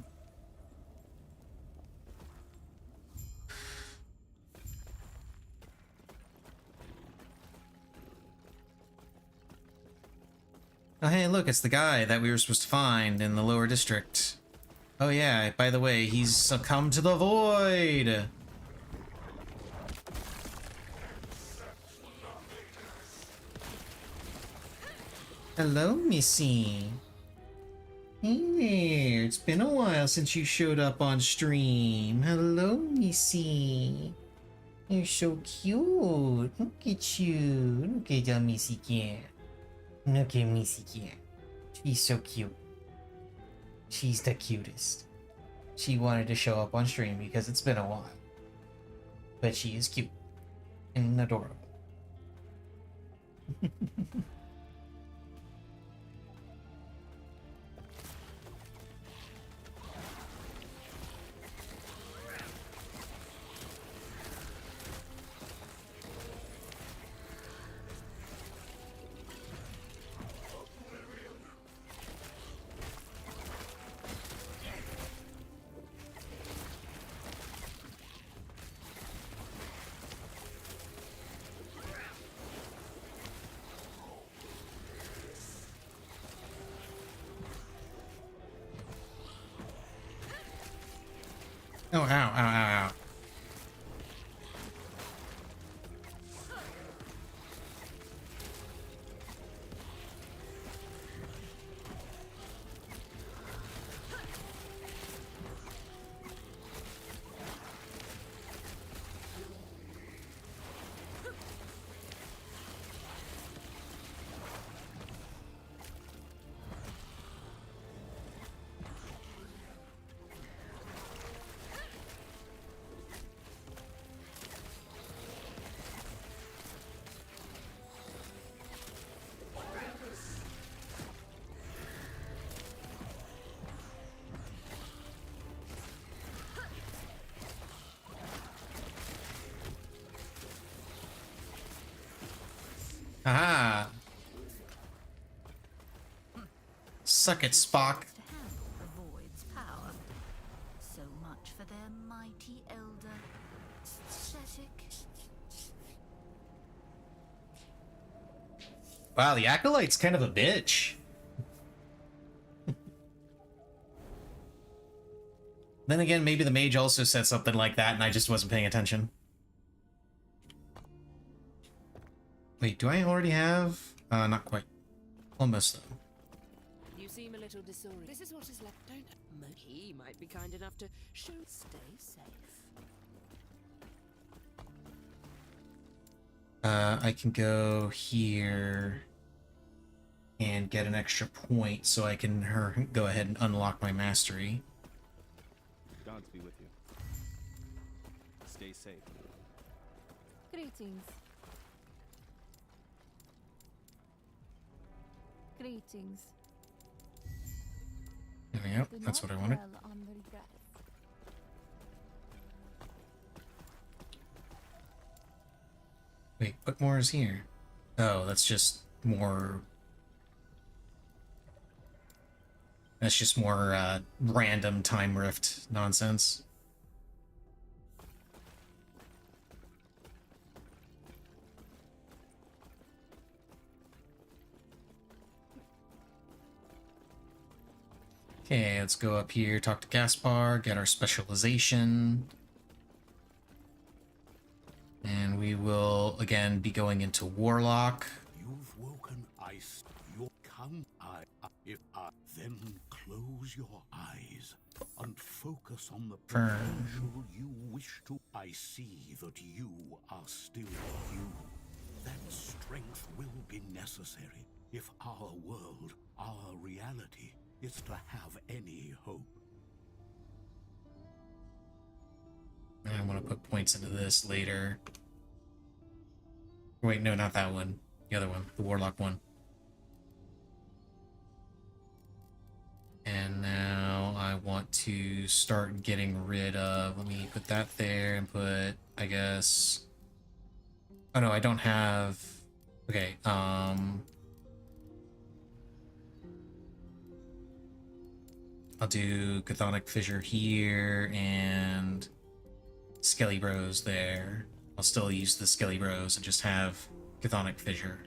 Oh, hey, look, it's the guy that we were supposed to find in the lower district. Oh, yeah, by the way, he's succumbed to the void! Hello, Missy. Hey there, it's been a while since you showed up on stream. Hello, Missy. You're so cute. Look at you. Look at that Missy cat. Look at Missy cat. She's so cute. She's the cutest. She wanted to show up on stream because it's been a while. But she is cute and adorable. Oh, ow, ow, ow, ow. Aha! Suck it, Spock. To handle the Void's power. So much for their mighty elder aesthetic. Wow, the Acolyte's kind of a bitch. Then again, maybe the mage also said something like that and I just wasn't paying attention. Wait, do I already have? Not quite. Almost though. You seem a little disoriented. This is what is left. Don't. He might be kind enough to show. Stay safe. I can go here and get an extra point so I can go ahead and unlock my mastery. Gods be with you. Stay safe. Greetings. Greetings. There we go. Do That's not what I wanted. dwell on regrets. Wait, what more is here? Oh, that's just more... That's just more, random time rift nonsense. Okay, let's go up here, talk to Gaspar, get our specialization. And we will, again, be going into Warlock. You've woken ice. You come, if I then close your eyes and focus on the potential you wish to. I see that you are still you. That strength will be necessary if our world, our reality, is to have any hope. I want to put points into this later. Wait, no, not that one. The other one, the Warlock one. And now I want to start getting rid of... Let me put that there and put, I guess... Oh no, I don't have... Okay, I'll do Chthonic Fissure here and Skelly Bros there. I'll still use the Skelly Bros and just have Chthonic Fissure.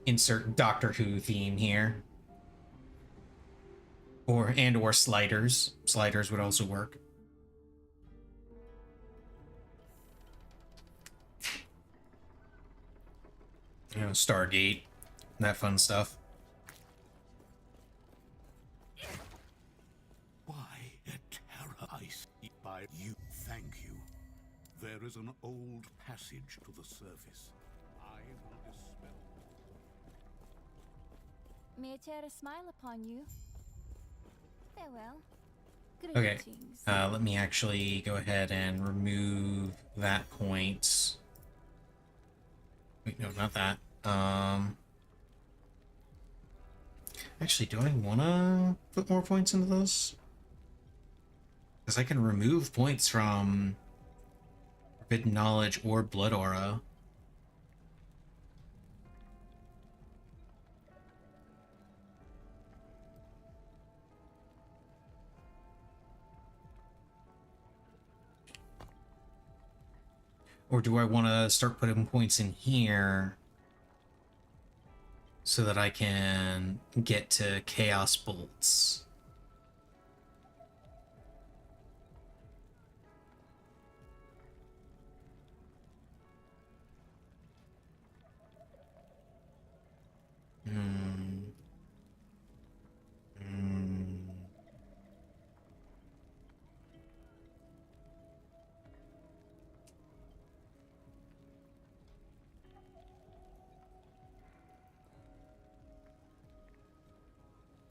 Insert Doctor Who theme here. Or sliders. Sliders would also work. Stargate, that fun stuff. Why a terror I see by you? Thank you. There is an old passage to the surface. I will dispel. May a terror smile upon you. Farewell. Okay, Greetings. let me actually go ahead and remove that point. Wait, no, not that. Actually, do I want to put more points into this? Because I can remove points from Forbidden Knowledge or Blood Aura. Or do I want to start putting points in here so that I can get to Chaos Bolts?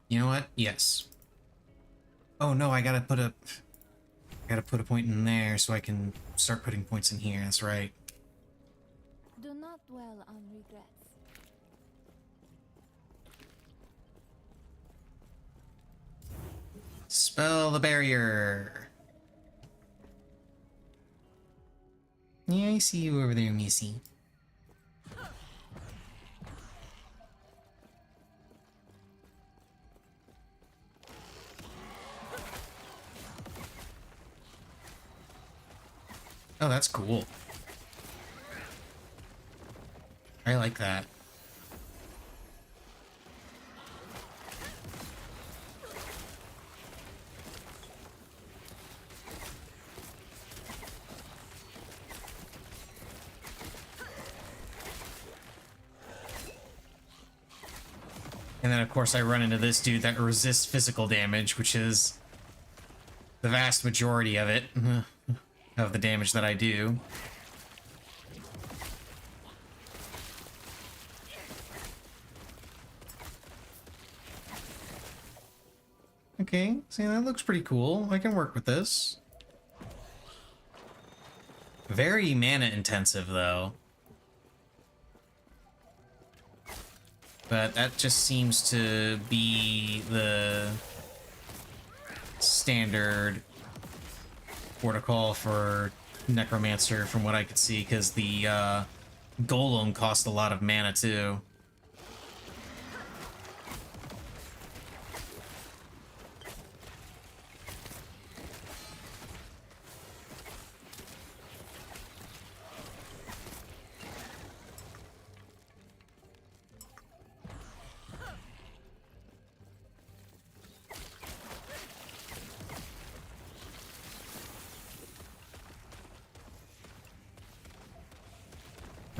You know what? Yes. Oh no, I gotta put a point in there so I can start putting points in here. That's right. Do not dwell on regrets. Spell the barrier. Yeah, I see you over there, Missy. Oh, that's cool. I like that. And then, of course, I run into this dude that resists physical damage, which is the vast majority of it, of the damage that I do. Okay, see, that looks pretty cool. I can work with this. Very mana intensive, though. But that just seems to be the standard protocol for Necromancer from what I could see, because the Golem cost a lot of mana too.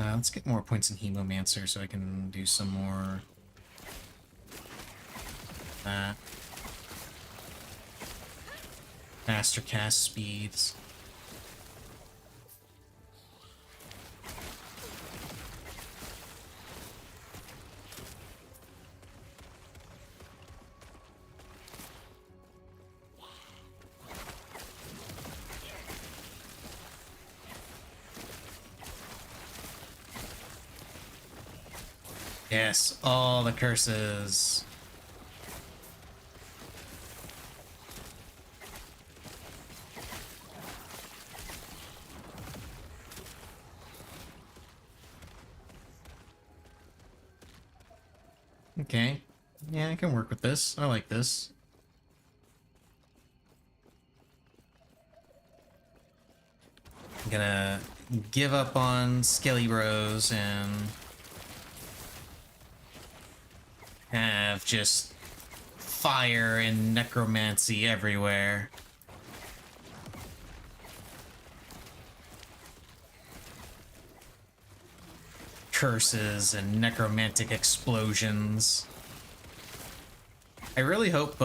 Let's get more points in Hemomancer so I can do some more. Faster cast speeds. Yes, all the curses. Okay. Yeah, I can work with this. I like this. I'm gonna give up on Skelly Bros and have just fire and necromancy everywhere. curses and necromantic explosions. I really hope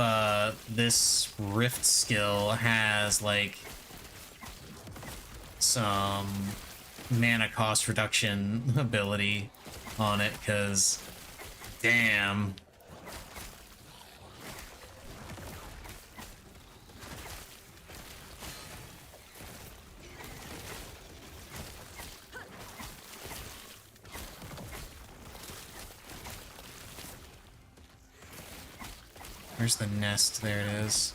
this rift skill has like some mana cost reduction ability on it, because damn. Where's the nest? There it is.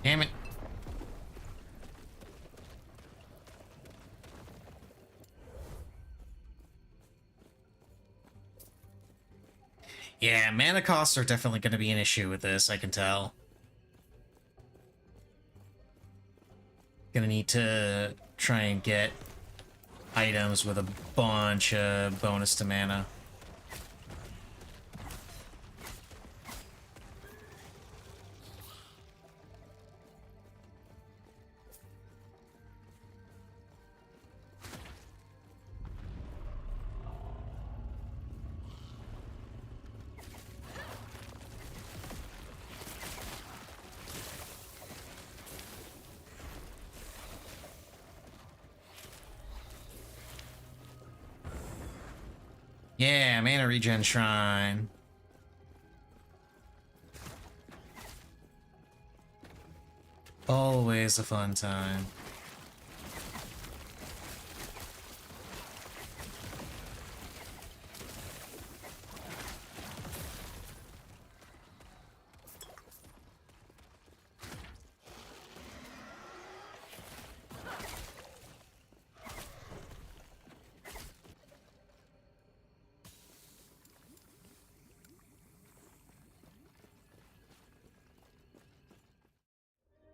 Damn it. Yeah, mana costs are definitely going to be an issue with this, I can tell. Gonna need to try and get items with a bunch of bonus to mana. Yeah, mana regen shrine. Always a fun time.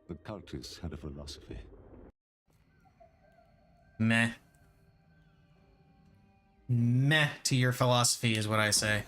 The cultists had a philosophy. Meh. Meh to your philosophy is what I say.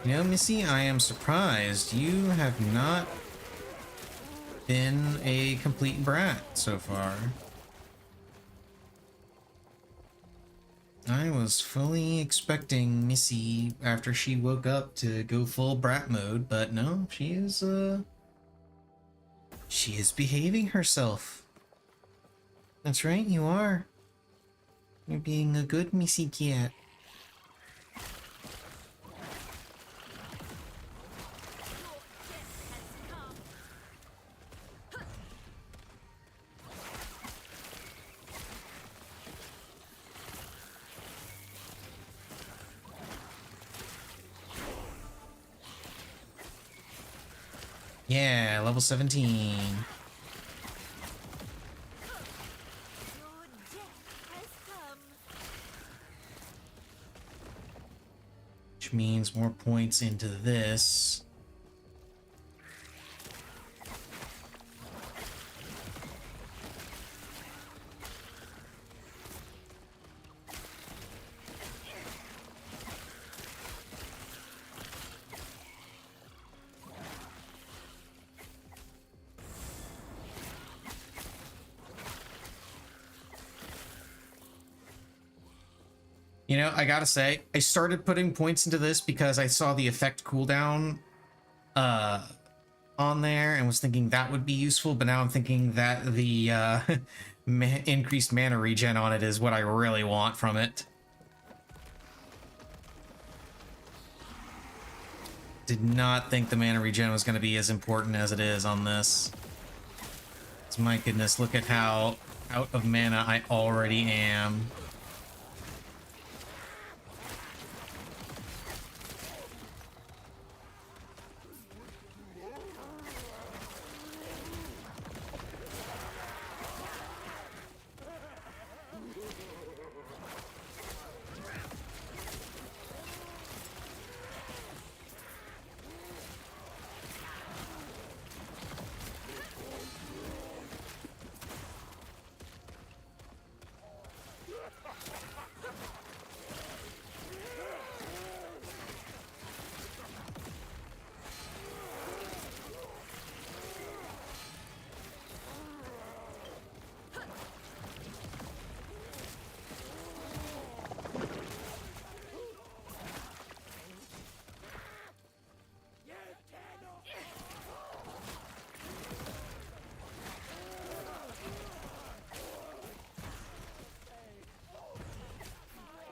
You know, Missy, I am surprised you have not been a complete brat so far. I was fully expecting Missy after she woke up to go full brat mode, but no, she is behaving herself. That's right, you are. You're being a good Missy cat. Yeah, level 17. Your death has come. Which means more points into this. You know, I gotta say, I started putting points into this because I saw the effect cooldown on there and was thinking that would be useful, but now I'm thinking that the increased mana regen on it is what I really want from it. Did not think the mana regen was going to be as important as it is on this. 'Cause my goodness, look at how out of mana I already am.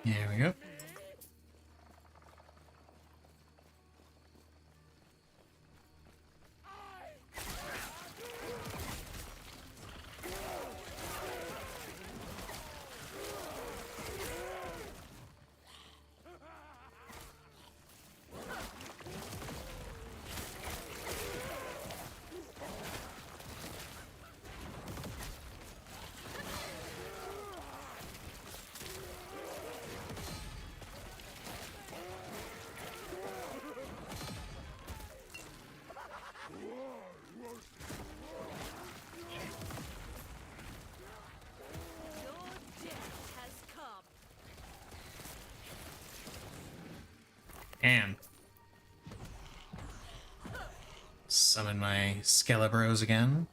There we go. And summon my Skelebros again.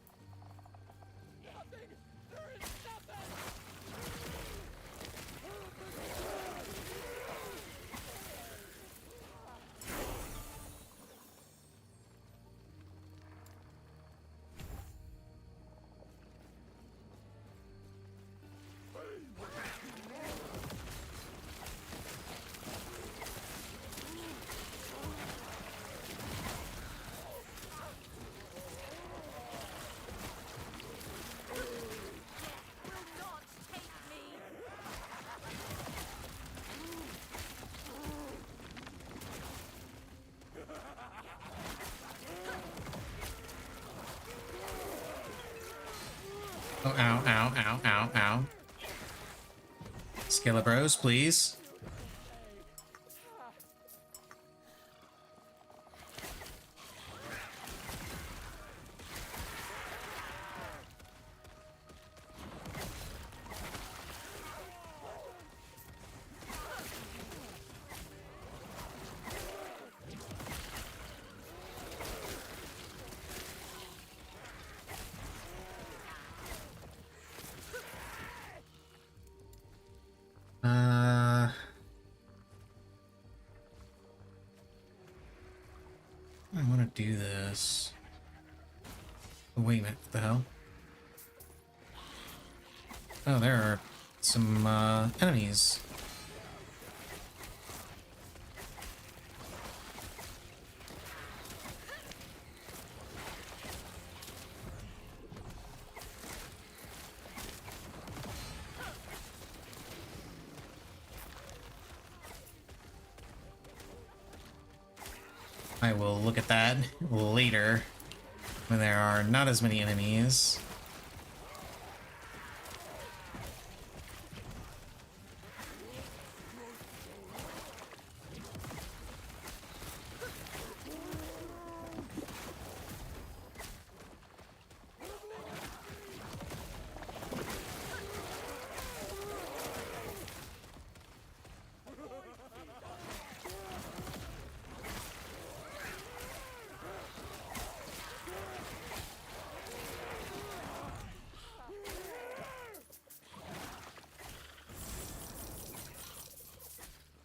Oh, ow, ow, ow, ow, ow. Skelebros, please. I want to do this. Oh, wait a minute, what the hell? Oh, there are some enemies. I will look at that later. when there are not as many enemies.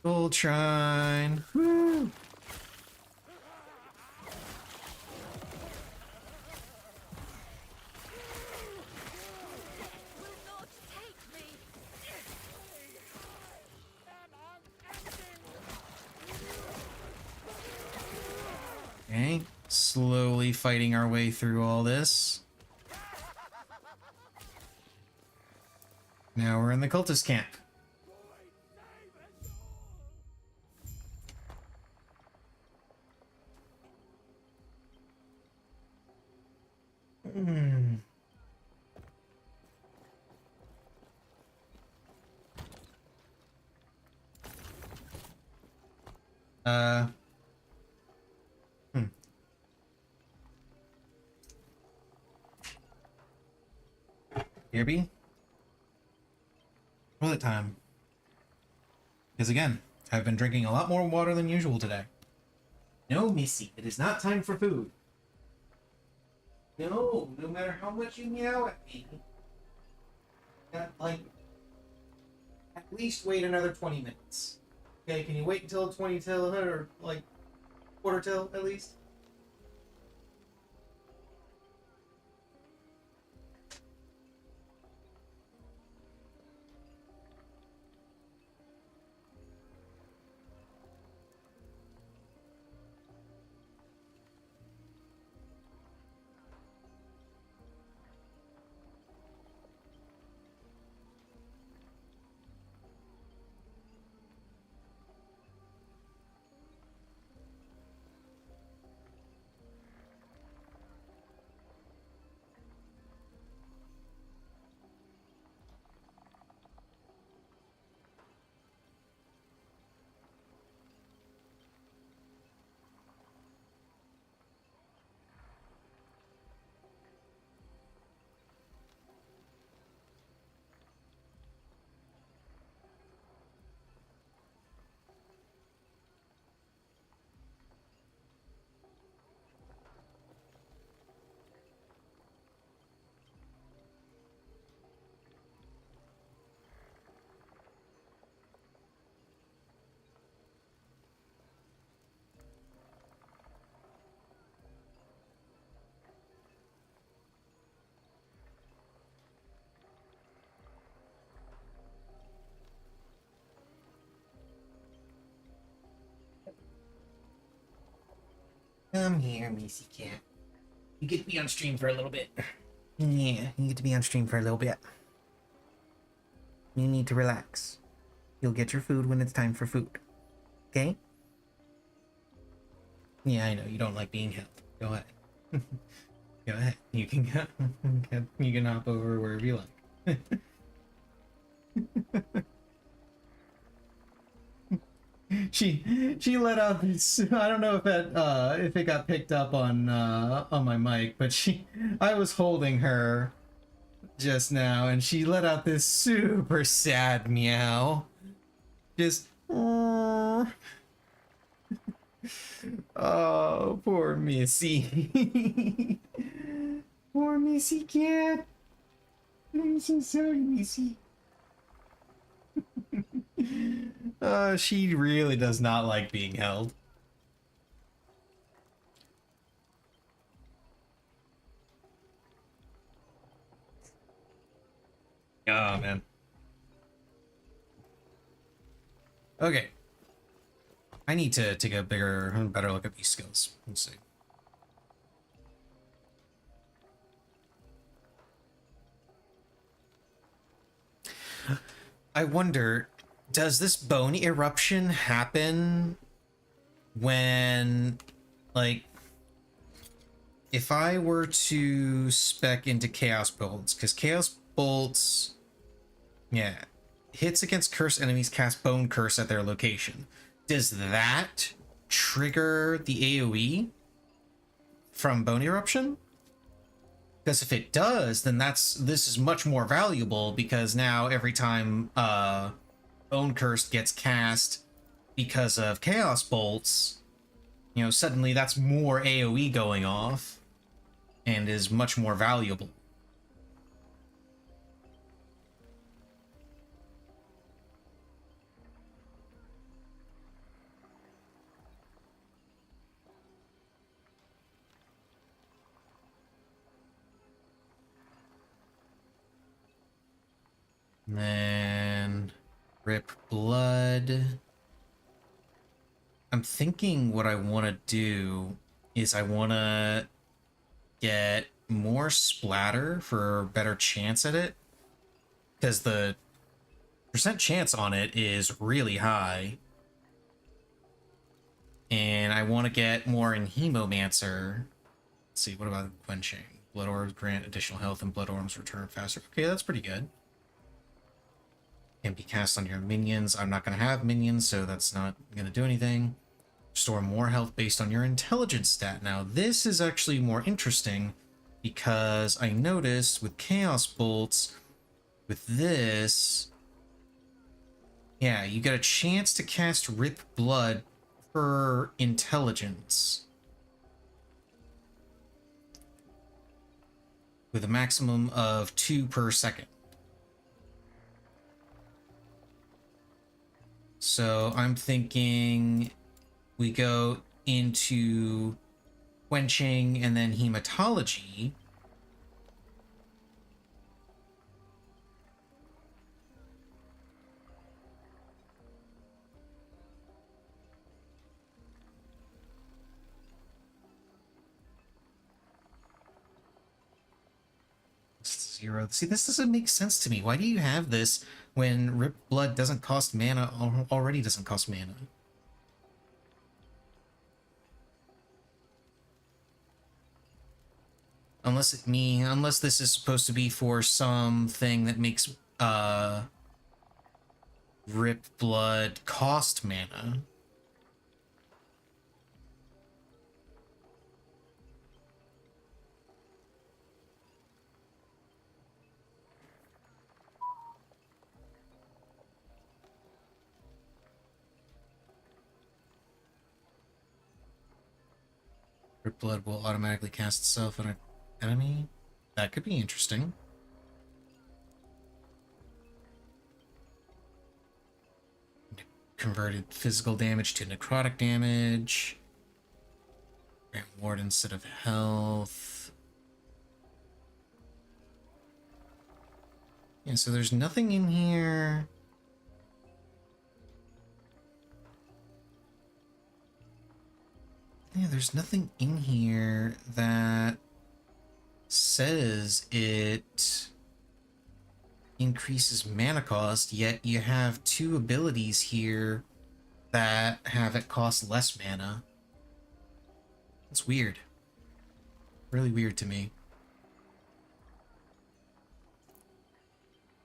Gold shrine. Woo! Okay, slowly fighting our way through all this. Now we're in the cultist camp. Hmm. Hmm. Kirby? Toilet time. Because again, I've been drinking a lot more water than usual today. No, Missy, it is not time for food. No, no matter how much you meow at me. Got, like, at least wait another 20 minutes. Okay, can you wait until 20 till, or, like, quarter till, at least? Come here, Missy cat. You get to be on stream for a little bit. Yeah, you get to be on stream for a little bit. You need to relax. You'll get your food when it's time for food. Okay? Yeah, I know, you don't like being held. Go ahead. Go ahead. You can go. You can hop over wherever you like. She let out this. I don't know if it got picked up on my mic, but I was holding her just now, and she let out this super sad meow. Just oh, poor Missy. Poor Missy cat. I'm so sorry, Missy. She really does not like being held. Oh, man. Okay. I need to take a better look at these skills. Let's see. I wonder, does this bone eruption happen when, like, if I were to spec into Chaos Bolts, because Chaos Bolts, yeah, hits against cursed enemies cast Bone Curse at their location. Does that trigger the AoE from Bone Eruption? Because if it does, then this is much more valuable, because now every time Bone Curse gets cast because of Chaos Bolts, you know, suddenly that's more AoE going off and is much more valuable. And then Rip Blood. I'm thinking what I want to do is I want to get more splatter for a better chance at it, because the percent chance on it is really high. And I want to get more in Hemomancer. Let's see, what about Quenching? Blood Orbs grant additional health and Blood Orbs return faster. Okay, that's pretty good. Can be cast on your minions. I'm not going to have minions, so that's not going to do anything. Restore more health based on your intelligence stat. Now, this is actually more interesting, because I noticed with Chaos Bolts, with this, yeah, you get a chance to cast Rip Blood per intelligence, with a maximum of 2 per second. So I'm thinking we go into Quenching and then Hematology. Zero. See, this doesn't make sense to me. Why do you have this when Rip Blood doesn't cost mana, already doesn't cost mana? Unless this is supposed to be for something that makes Rip Blood cost mana. Rip Blood will automatically cast itself on an enemy? That could be interesting. Converted physical damage to necrotic damage. Grant ward instead of health. Yeah, so there's nothing in here. Yeah, there's nothing in here that says it increases mana cost, yet you have 2 abilities here that have it cost less mana. It's weird. Really weird to me.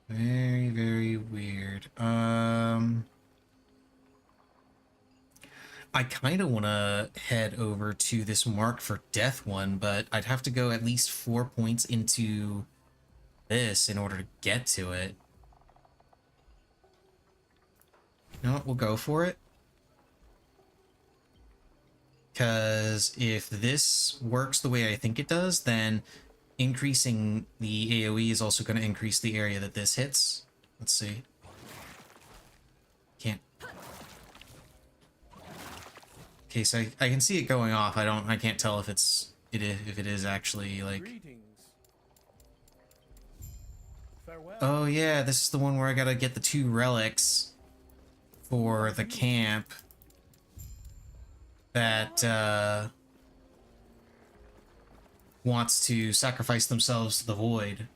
Very, very weird. I kind of want to head over to this Mark for Death one, but I'd have to go at least 4 points into this in order to get to it. You know what? We'll go for it. Because if this works the way I think it does, then increasing the AoE is also going to increase the area that this hits. Let's see. Can't. Okay, so I can see it going off. I can't tell if if it is actually like. Oh yeah, this is the one where I gotta get the 2 relics for the camp that wants to sacrifice themselves to the void.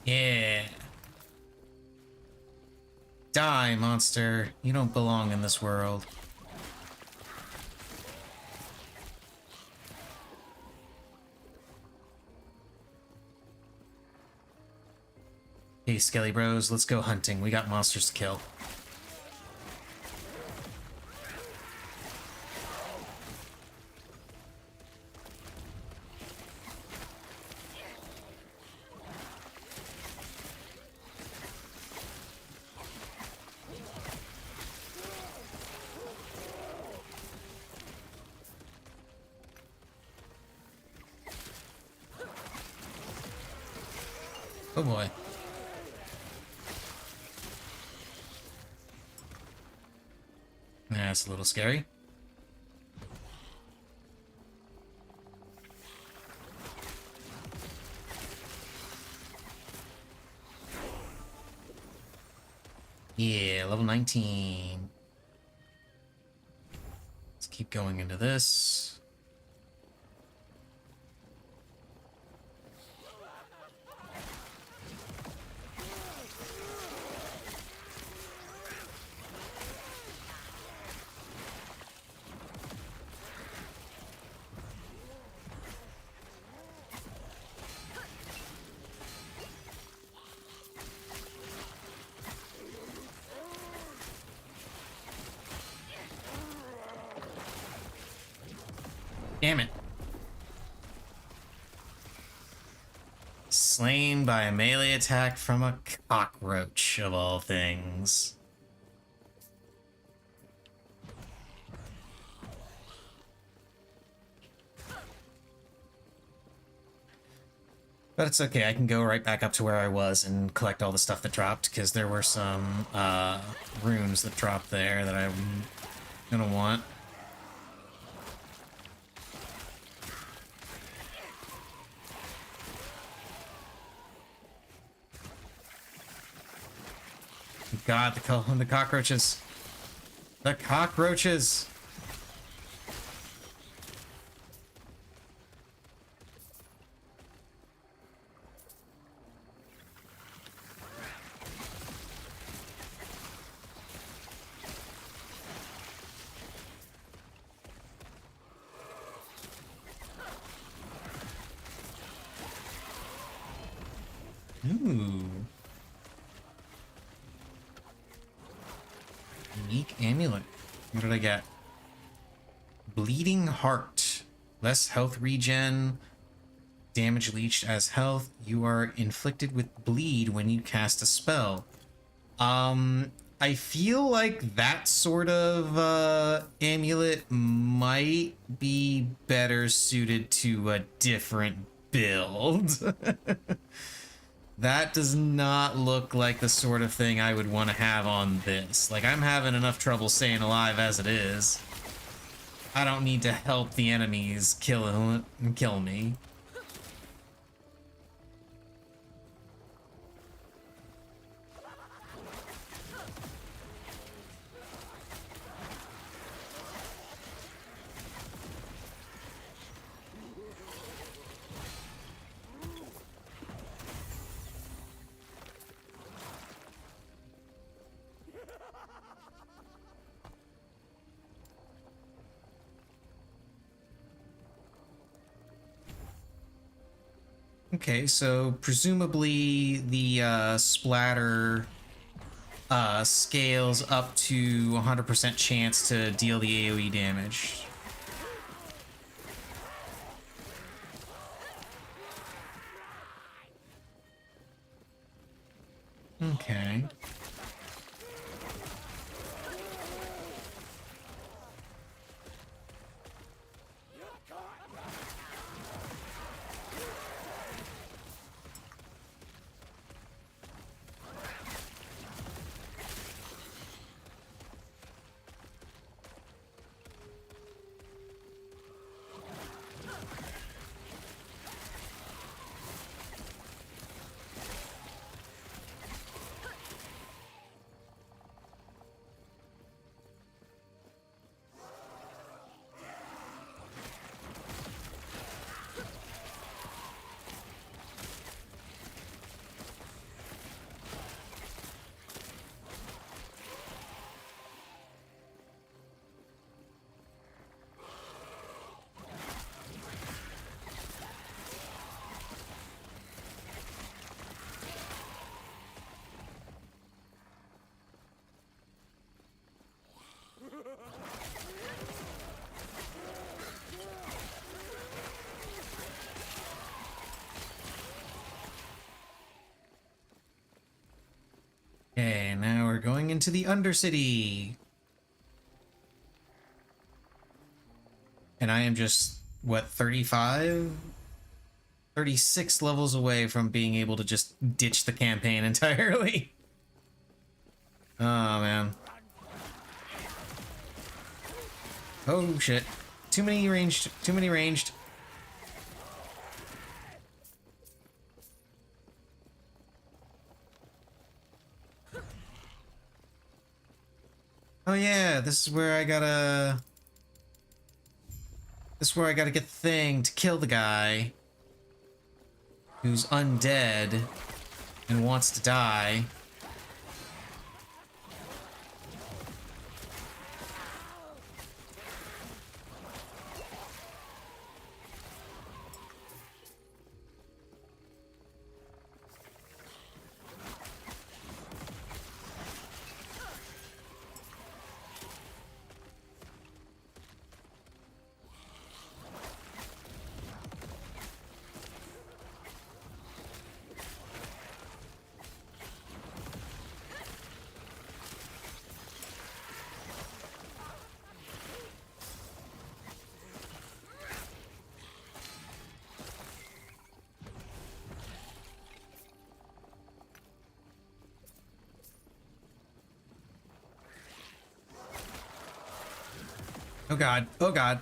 Yeah. Die, monster. You don't belong in this world. Hey, Skelly Bros, let's go hunting. We got monsters to kill. Oh boy. That's a little scary. Yeah, level 19. Let's keep going into this. Damn it. Slain by a melee attack from a cockroach, of all things. But it's okay, I can go right back up to where I was and collect all the stuff that dropped, because there were some runes that dropped there that I'm gonna want. God, the cockroaches. The cockroaches! Ooh. Unique amulet. What did I get? Bleeding Heart. Less health regen. Damage leached as health. You are inflicted with bleed when you cast a spell. I feel like that sort of amulet might be better suited to a different build. That does not look like the sort of thing I would want to have on this. Like, I'm having enough trouble staying alive as it is. I don't need to help the enemies kill me. Okay, so presumably the splatter scales up to 100% chance to deal the AoE damage. Okay. into the Undercity. And I am just, what, 35? 36 levels away from being able to just ditch the campaign entirely. Oh, man. Oh, shit. Too many ranged. Too many ranged. Oh, yeah. This is where I gotta... This is where I gotta get the thing to kill the guy who's undead and wants to die. Oh god. Oh god.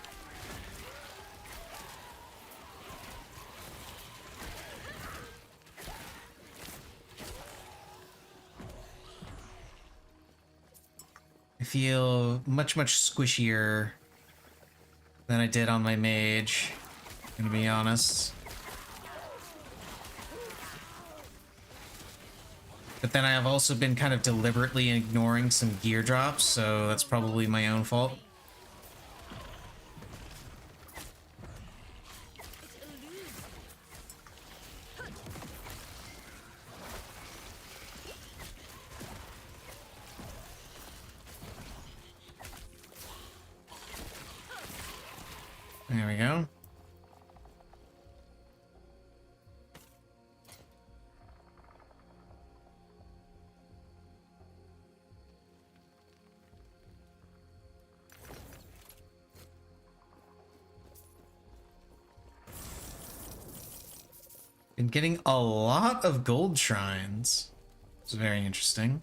I feel much squishier than I did on my mage, to be honest. But then I have also been kind of deliberately ignoring some gear drops, so that's probably my own fault. There we go. Been getting a lot of gold shrines. It's very interesting.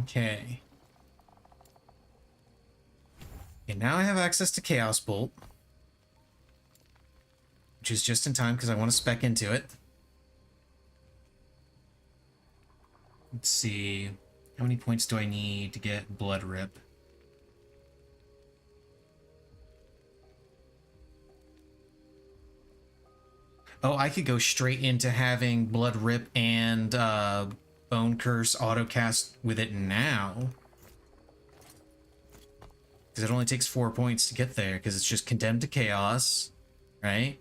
Okay. Okay, now I have access to Chaos Bolt, which is just in time because I want to spec into it. Let's see. How many points do I need to get Blood Rip? Oh, I could go straight into having Blood Rip and Bone Curse autocast with it now. Because it only takes 4 points to get there, because it's just Condemned to Chaos, right?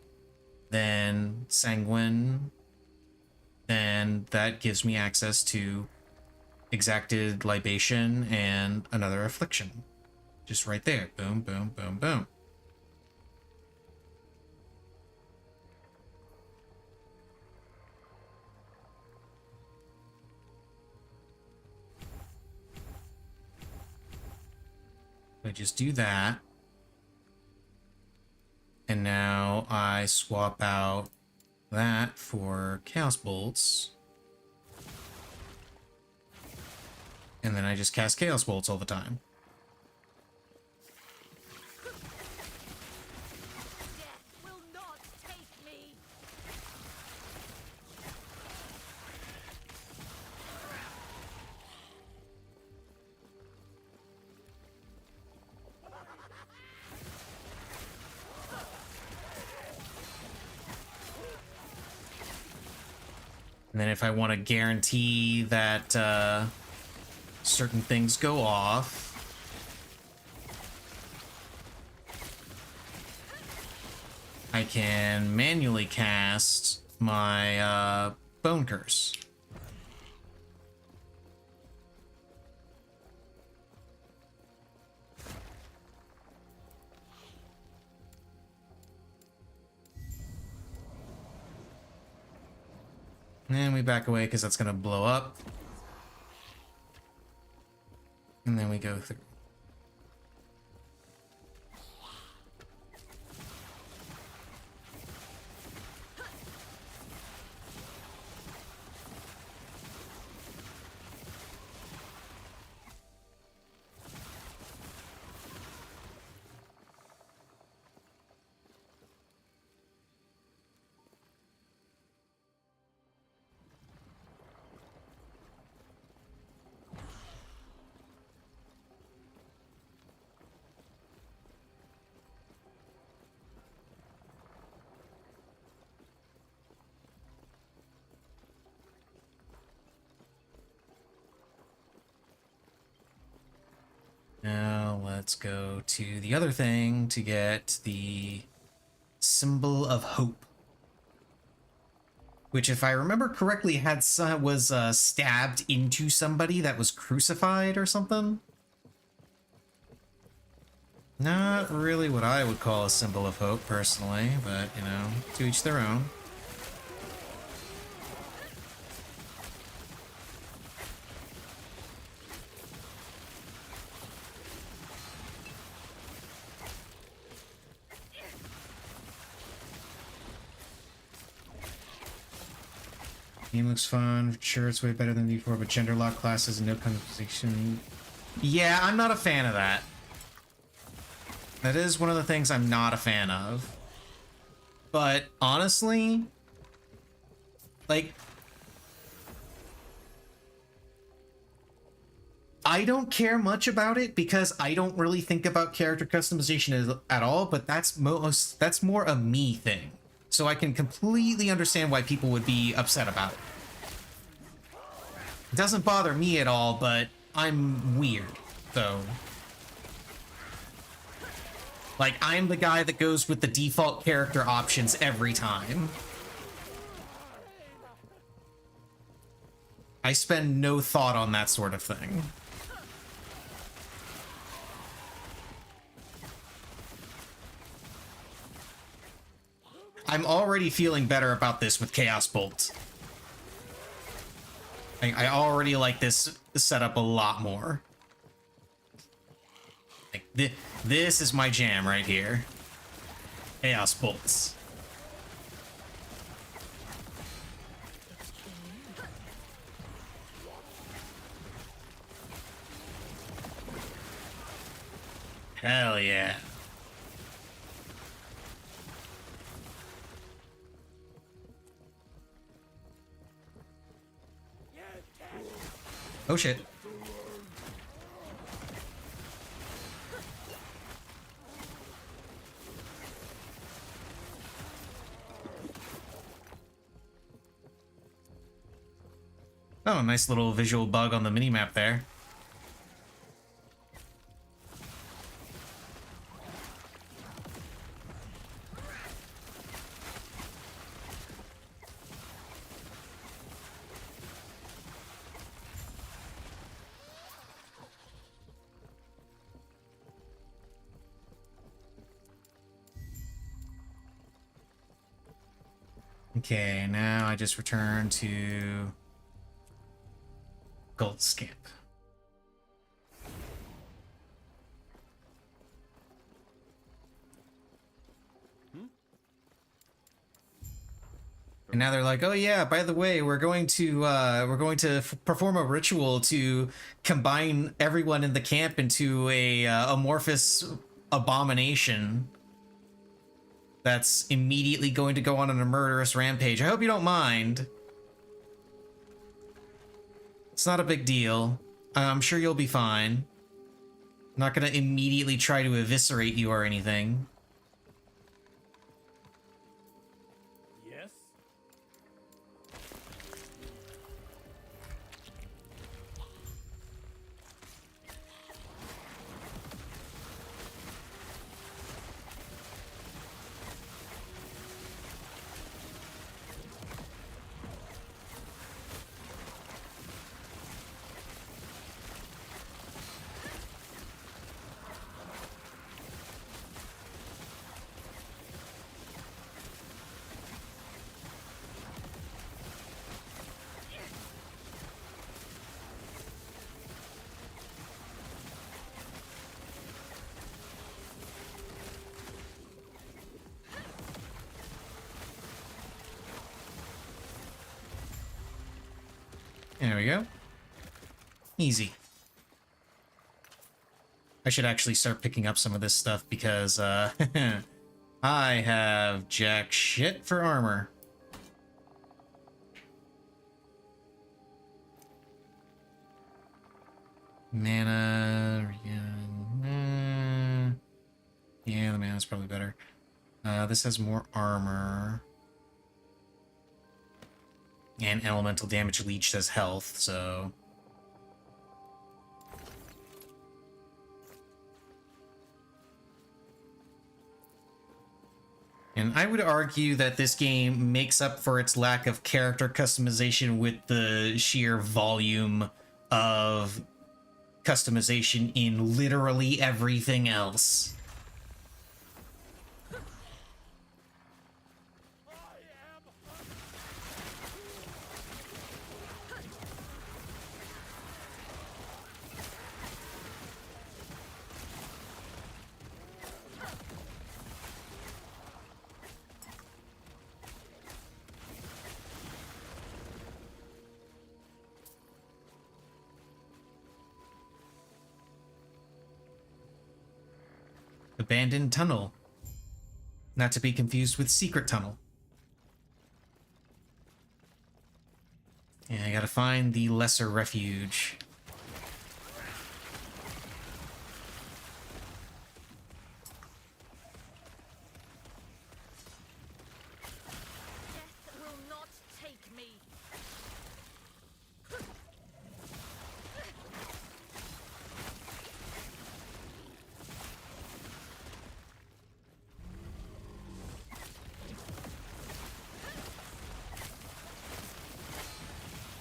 Then Sanguine. Then that gives me access to Exacted Libation and another Affliction. Just right there. Boom, boom, boom, boom. I just do that. And now I swap out that for Chaos Bolts. And then I just cast Chaos Bolts all the time. Death will not take me. And then if I want to guarantee that certain things go off, I can manually cast my Bone Curse. And we back away because that's going to blow up. And then we go through. Now let's go to the other thing to get the Symbol of Hope, which, if I remember correctly, was stabbed into somebody that was crucified or something. Not really what I would call a symbol of hope, personally, but, you know, to each their own. Game looks fun. Sure, it's way better than before, but gender lock classes and no conversation. Yeah, I'm not a fan of that. That is one of the things I'm not a fan of. But honestly, like, I don't care much about it because I don't really think about character customization at all, but that's more a me thing. So I can completely understand why people would be upset about it. It doesn't bother me at all, but I'm weird, so. Like, I'm the guy that goes with the default character options every time. I spend no thought on that sort of thing. I'm already feeling better about this with Chaos Bolt. I already like this setup a lot more. Like, this is my jam right here. Chaos Bolts. Hell yeah. Oh shit. Oh, nice little visual bug on the minimap there. Okay, now I just return to Gold Skip. And now they're like, oh yeah, by the way, we're going to perform a ritual to combine everyone in the camp into a amorphous abomination that's immediately going to go on a murderous rampage. I hope you don't mind. It's not a big deal. I'm sure you'll be fine. I'm not gonna immediately try to eviscerate you or anything. Yes? There we go. Easy. I should actually start picking up some of this stuff because I have jack shit for armor. Mana, yeah, the mana's probably better. This has more armor. And elemental damage leech does health, so... And I would argue that this game makes up for its lack of character customization with the sheer volume of customization in literally everything else. Abandoned tunnel. Not to be confused with secret tunnel. Yeah, I gotta find the lesser refuge. Death will not take me.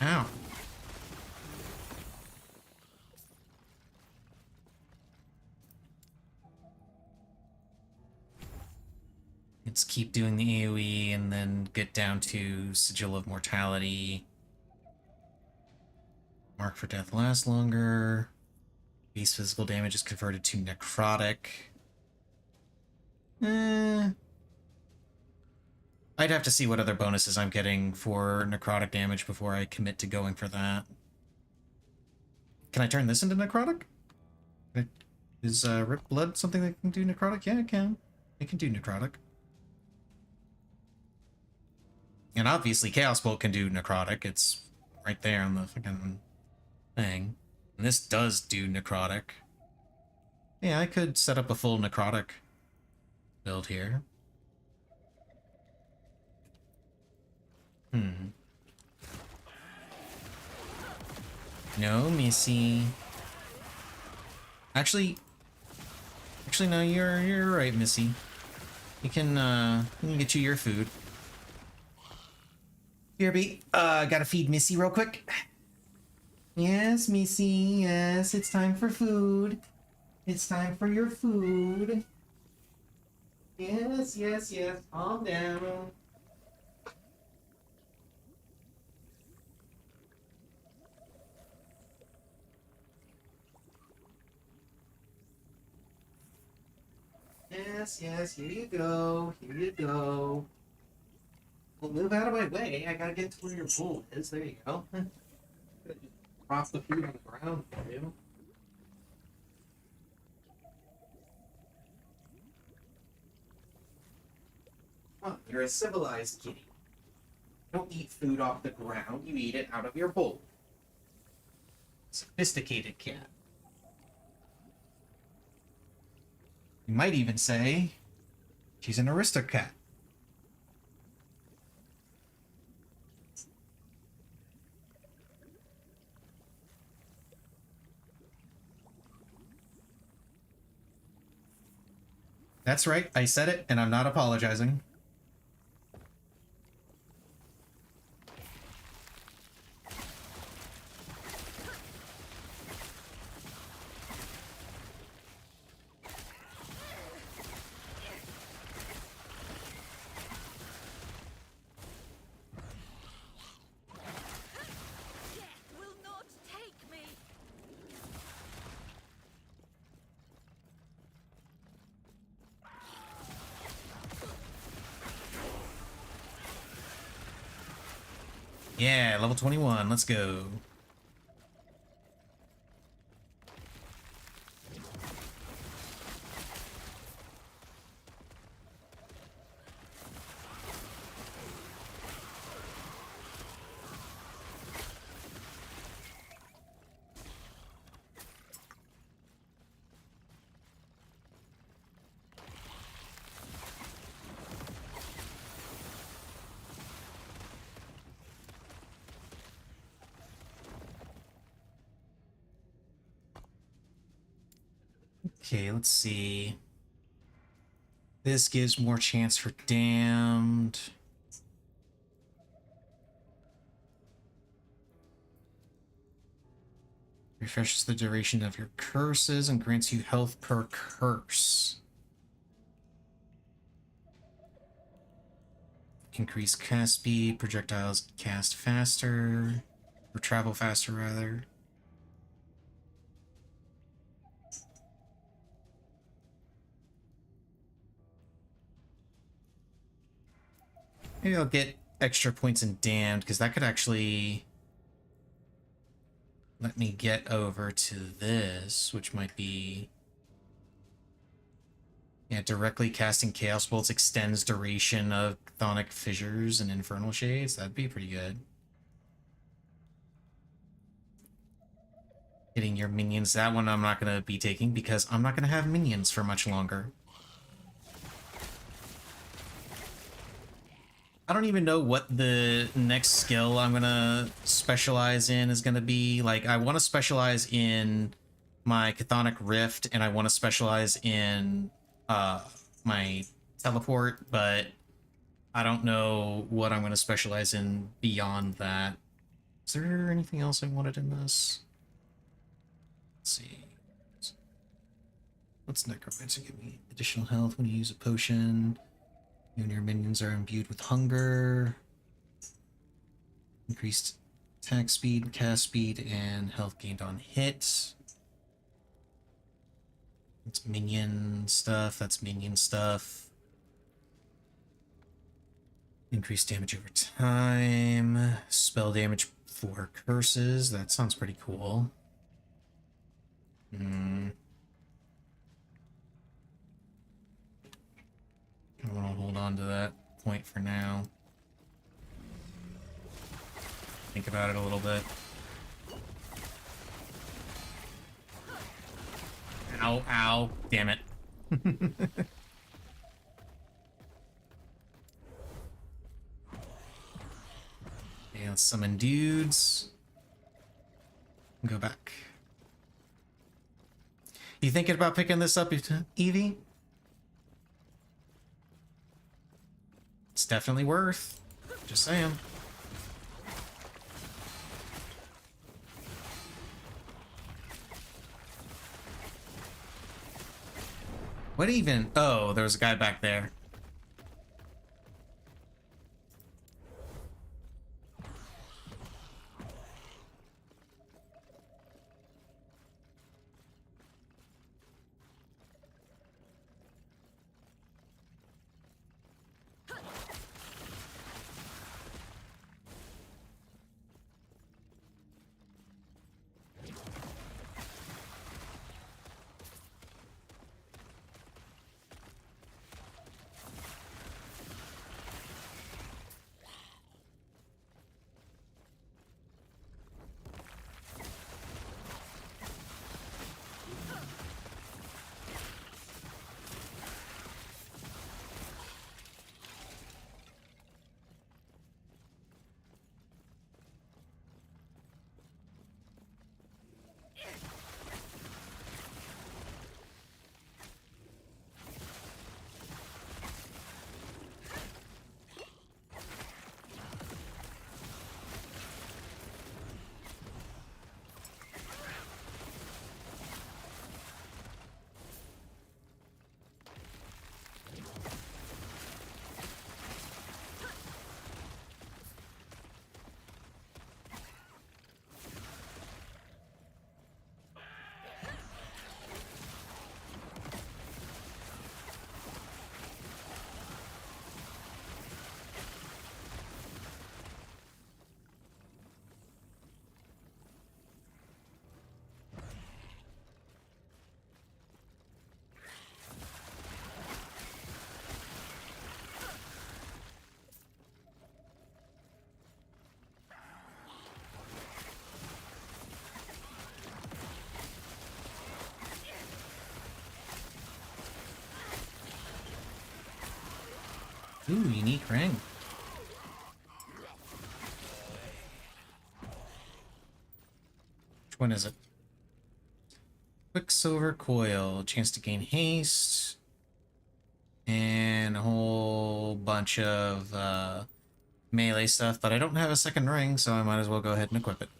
Ow. Let's keep doing the AoE and then get down to Sigil of Mortality. Mark for death lasts longer. Base physical damage is converted to necrotic. I'd have to see what other bonuses I'm getting for necrotic damage before I commit to going for that. Can I turn this into necrotic? Is Rip Blood something that can do necrotic? Yeah, it can. It can do necrotic. And obviously Chaos Bolt can do necrotic. It's right there on the fucking thing. And this does do necrotic. Yeah, I could set up a full necrotic build here. No, Missy. Actually, no, you're right, Missy. We can get you your food. Here, gotta feed Missy real quick. Yes, Missy, yes, it's time for food. It's time for your food. Yes, calm down. Yes, here you go. Well, move out of my way. I gotta get to where your bowl is. There you go. Drop the food on the ground for you. Well, you're a civilized kitty. You don't eat food off the ground. You eat it out of your bowl. Sophisticated cat. You might even say she's an aristocrat. That's right, I said it, and I'm not apologizing. Yeah, level 21, let's go. Okay, let's see. This gives more chance for damned. Refreshes the duration of your curses and grants you health per curse. Increase cast speed, projectiles cast faster, or travel faster rather. Maybe I'll get extra points in damned, because that could actually let me get over to this, which might be... Yeah, directly casting Chaos Bolts extends duration of Chthonic Fissures and Infernal Shades. That'd be pretty good. Hitting your minions. That one I'm not going to be taking because I'm not going to have minions for much longer. I don't even know what the next skill I'm going to specialize in is going to be. Like, I want to specialize in my Chthonic Rift, and I want to specialize in my teleport, but I don't know what I'm going to specialize in beyond that. Is there anything else I wanted in this? Let's see. What's Necromancer give me? Additional health when you use a potion. You and your minions are imbued with hunger. Increased attack speed, cast speed, and health gained on hit. That's minion stuff. That's minion stuff. Increased damage over time. Spell damage for curses. That sounds pretty cool. I want to hold on to that point for now. Think about it a little bit. Ow, ow, damn it. Okay, let's summon dudes. Go back. You thinking about picking this up, Evie? It's definitely worth. Just saying. What even? Oh, there was a guy back there. Ooh, unique ring. Which one is it? Quicksilver Coil, chance to gain haste, and a whole bunch of melee stuff, but I don't have a second ring, so I might as well go ahead and equip it.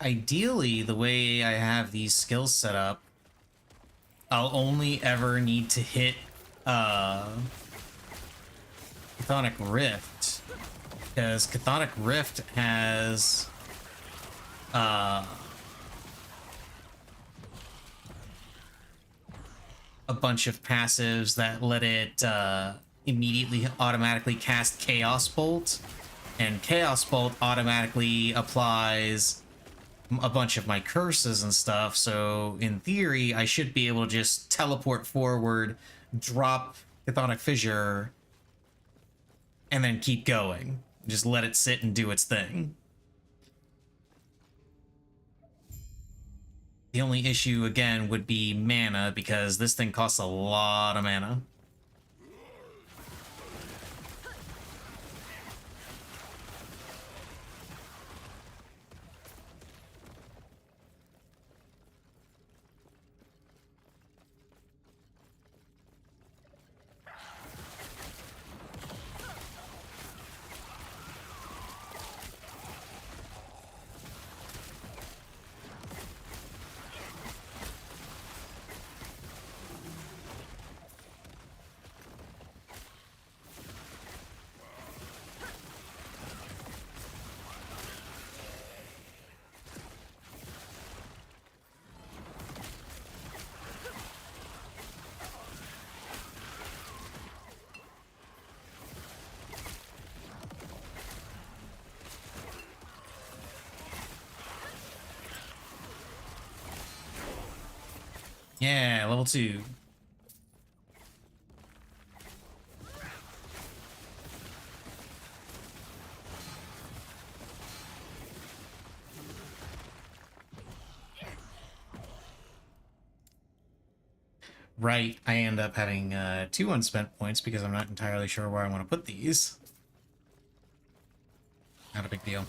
Ideally, the way I have these skills set up, I'll only ever need to hit Chthonic Rift, because Chthonic Rift has a bunch of passives that let it immediately automatically cast Chaos Bolt, and Chaos Bolt automatically applies a bunch of my curses and stuff, so in theory I should be able to just teleport forward, drop Chthonic Fissure, and then keep going. Just let it sit and do its thing. The only issue, again, would be mana, because this thing costs a lot of mana. Yeah, level 2. Right, I end up having 2 unspent points because I'm not entirely sure where I want to put these. Not a big deal.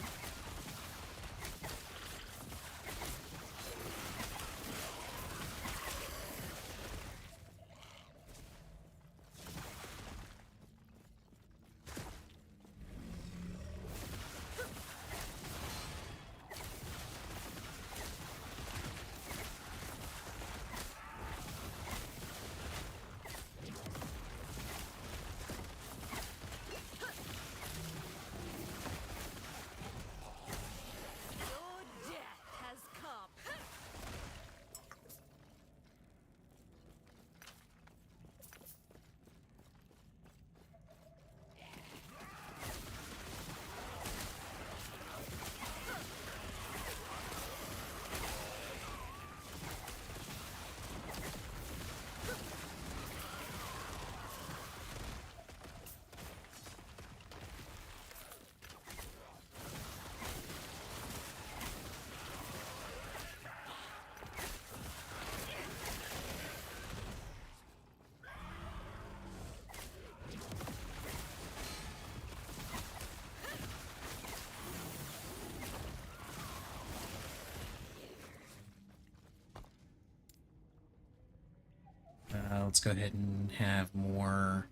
Let's go ahead and have more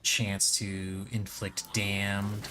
chance to inflict damned.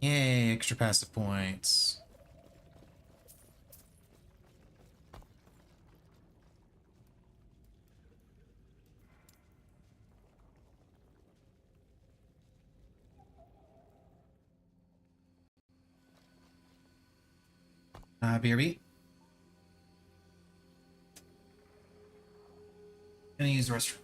Yay, extra passive points. BRB. Gonna use the restroom.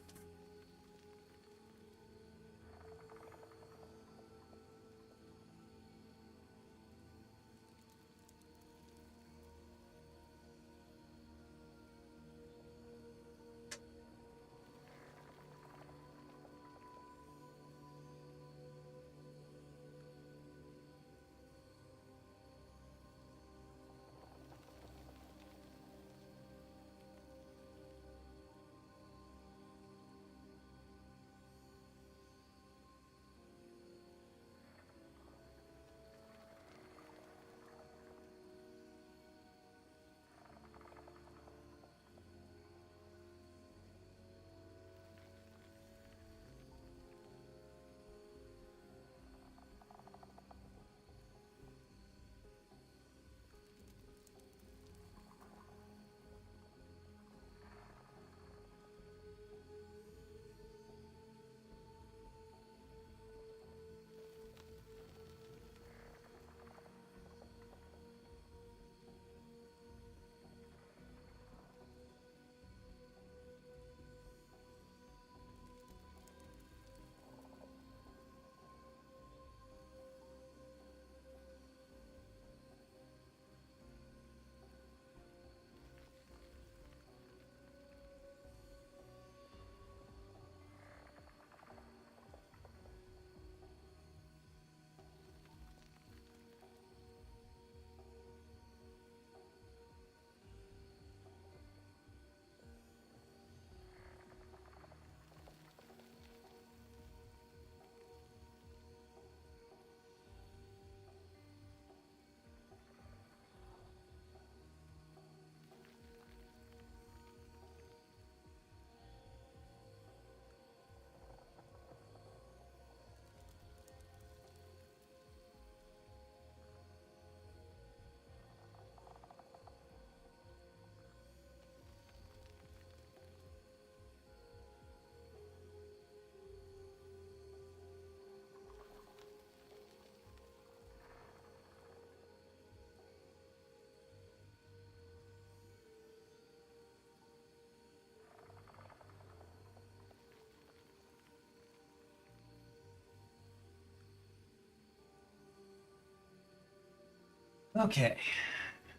Okay,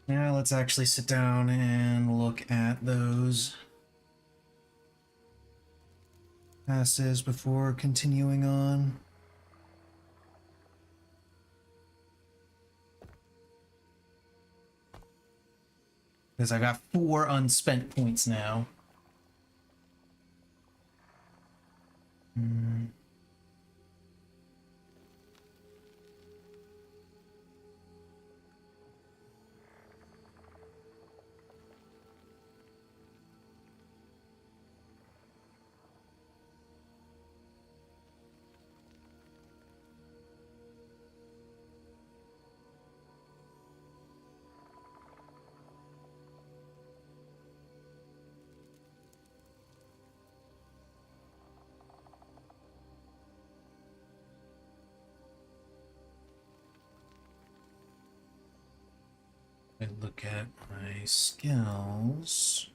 now let's actually sit down and look at those passes before continuing on. Because I got 4 unspent points now. I look at my skills.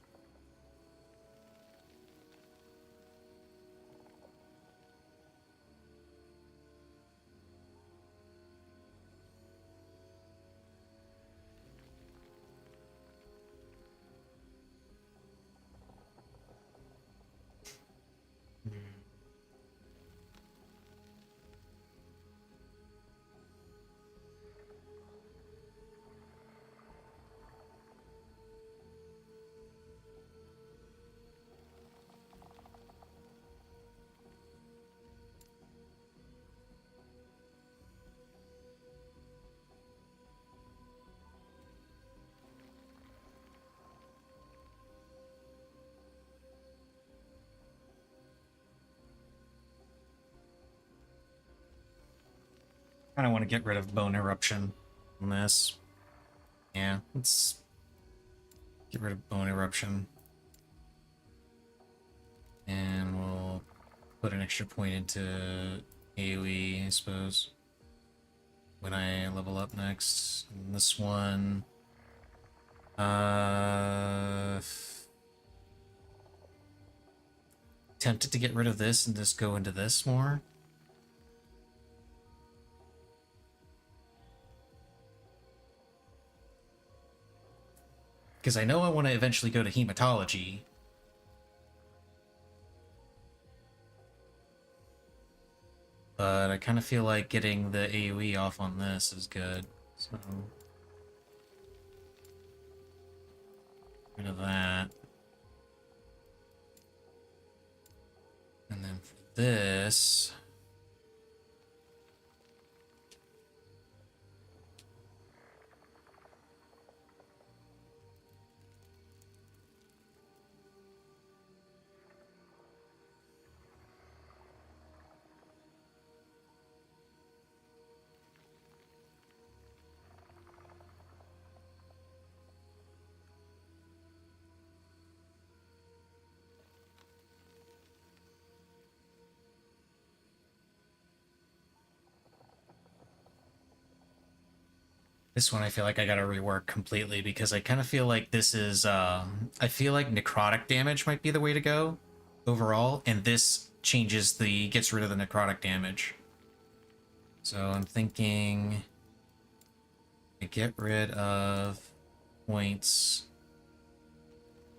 I don't want to get rid of bone eruption on this. Yeah, let's get rid of bone eruption. And we'll put an extra point into AoE, I suppose, when I level up next. And this one... tempted to get rid of this and just go into this more. Because I know I want to eventually go to hematology. But I kind of feel like getting the AoE off on this is good. So... rid of that. And then for this... this one I feel like I gotta rework completely because I kind of feel like this is, I feel like necrotic damage might be the way to go overall, and this changes the, gets rid of the necrotic damage. So I'm thinking I get rid of points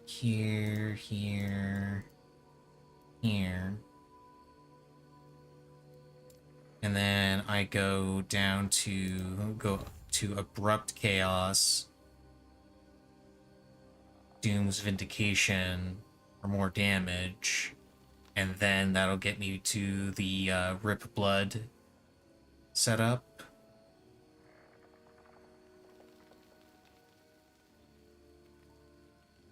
here, here, here. And then I go down to, Abrupt Chaos, Doom's Vindication for more damage, and then that'll get me to the Rip Blood setup.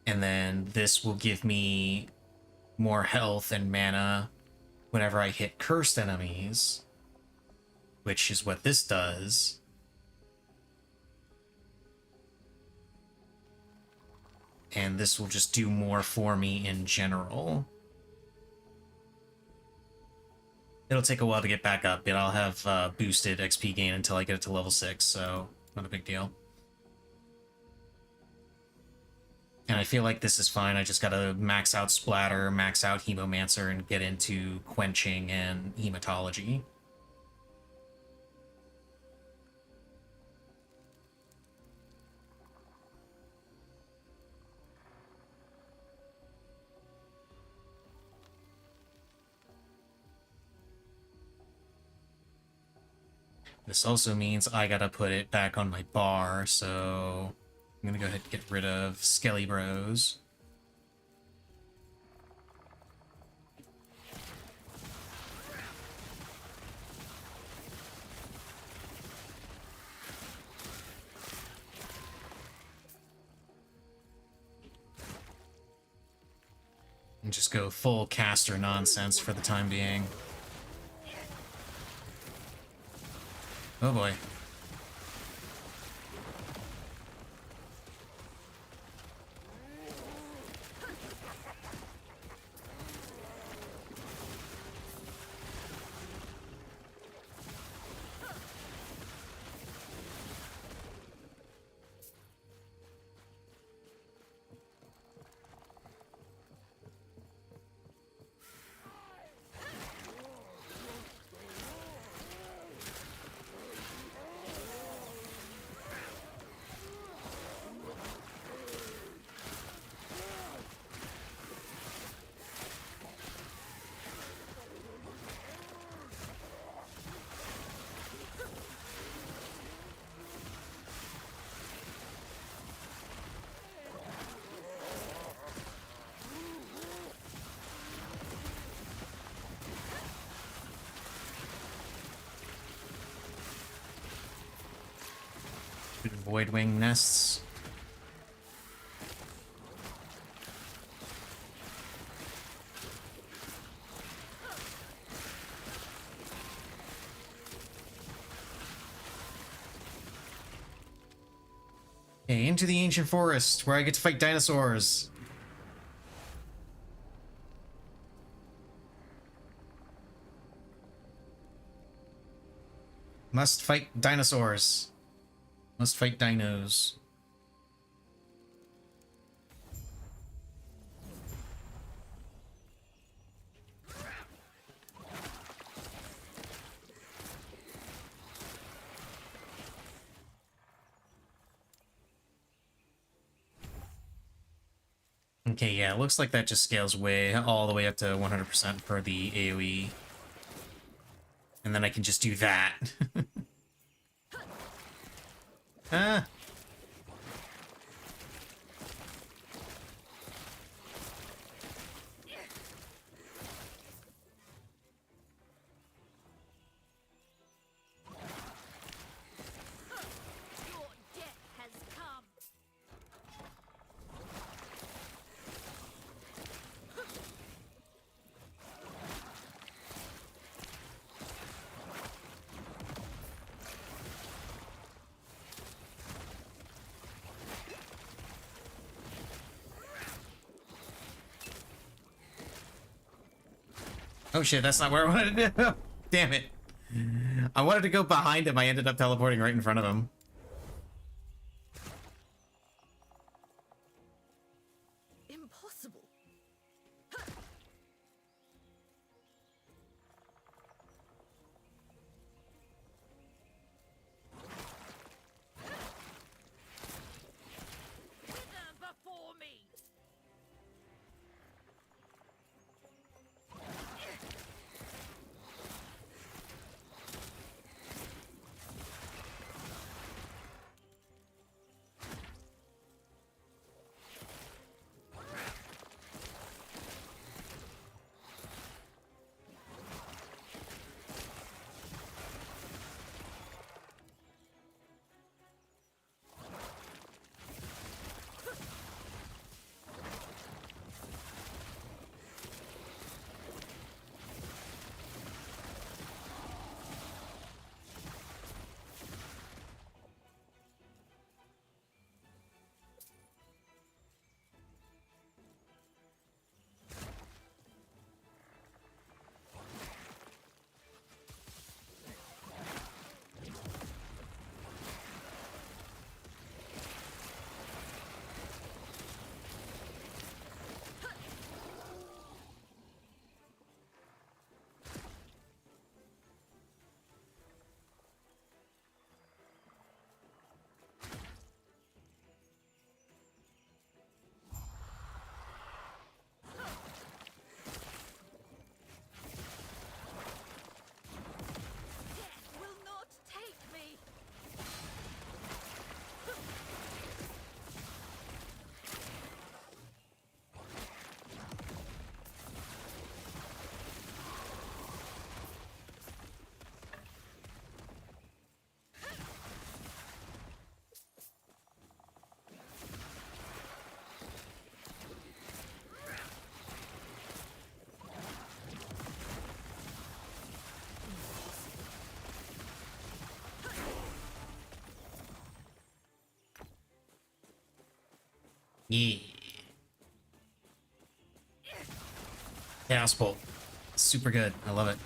And then this will give me more health and mana whenever I hit cursed enemies, which is what this does. And this will just do more for me in general. It'll take a while to get back up, but I'll have boosted XP gain until I get it to level 6, so not a big deal. And I feel like this is fine. I just gotta max out Splatter, max out Hemomancer, and get into Quenching and Hematology. This also means I gotta put it back on my bar, so I'm gonna go ahead and get rid of Skelly Bros. And just go full caster nonsense for the time being. Oh boy. Voidwing nests. Okay, into the ancient forest where I get to fight dinosaurs. Must fight dinosaurs. Must fight dinos. Okay, yeah, it looks like that just scales way all the way up to 100% for the AoE. And then I can just do that. Ah. Your death has come. Oh shit, that's not where I wanted to go. Damn it. I wanted to go behind him. I ended up teleporting right in front of him. Impossible. Wither before me. Death will not take me. Yeah. Chaos Bolt. Super good. I love it.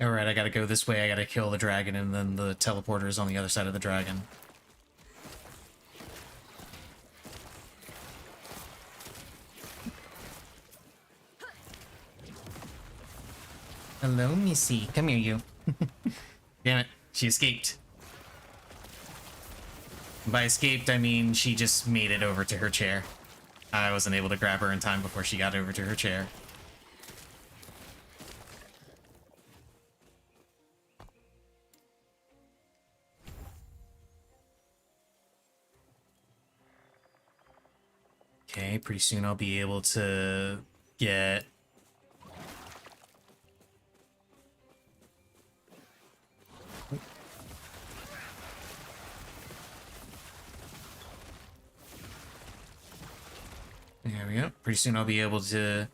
Alright, I gotta go this way. I gotta kill the dragon, and then the teleporter is on the other side of the dragon. Hello, Missy. Come here, you. Damn it. She escaped. By escaped, I mean she just made it over to her chair. I wasn't able to grab her in time before she got over to her chair. Okay, pretty soon I'll be able to get... There we go. Pretty soon I'll be able to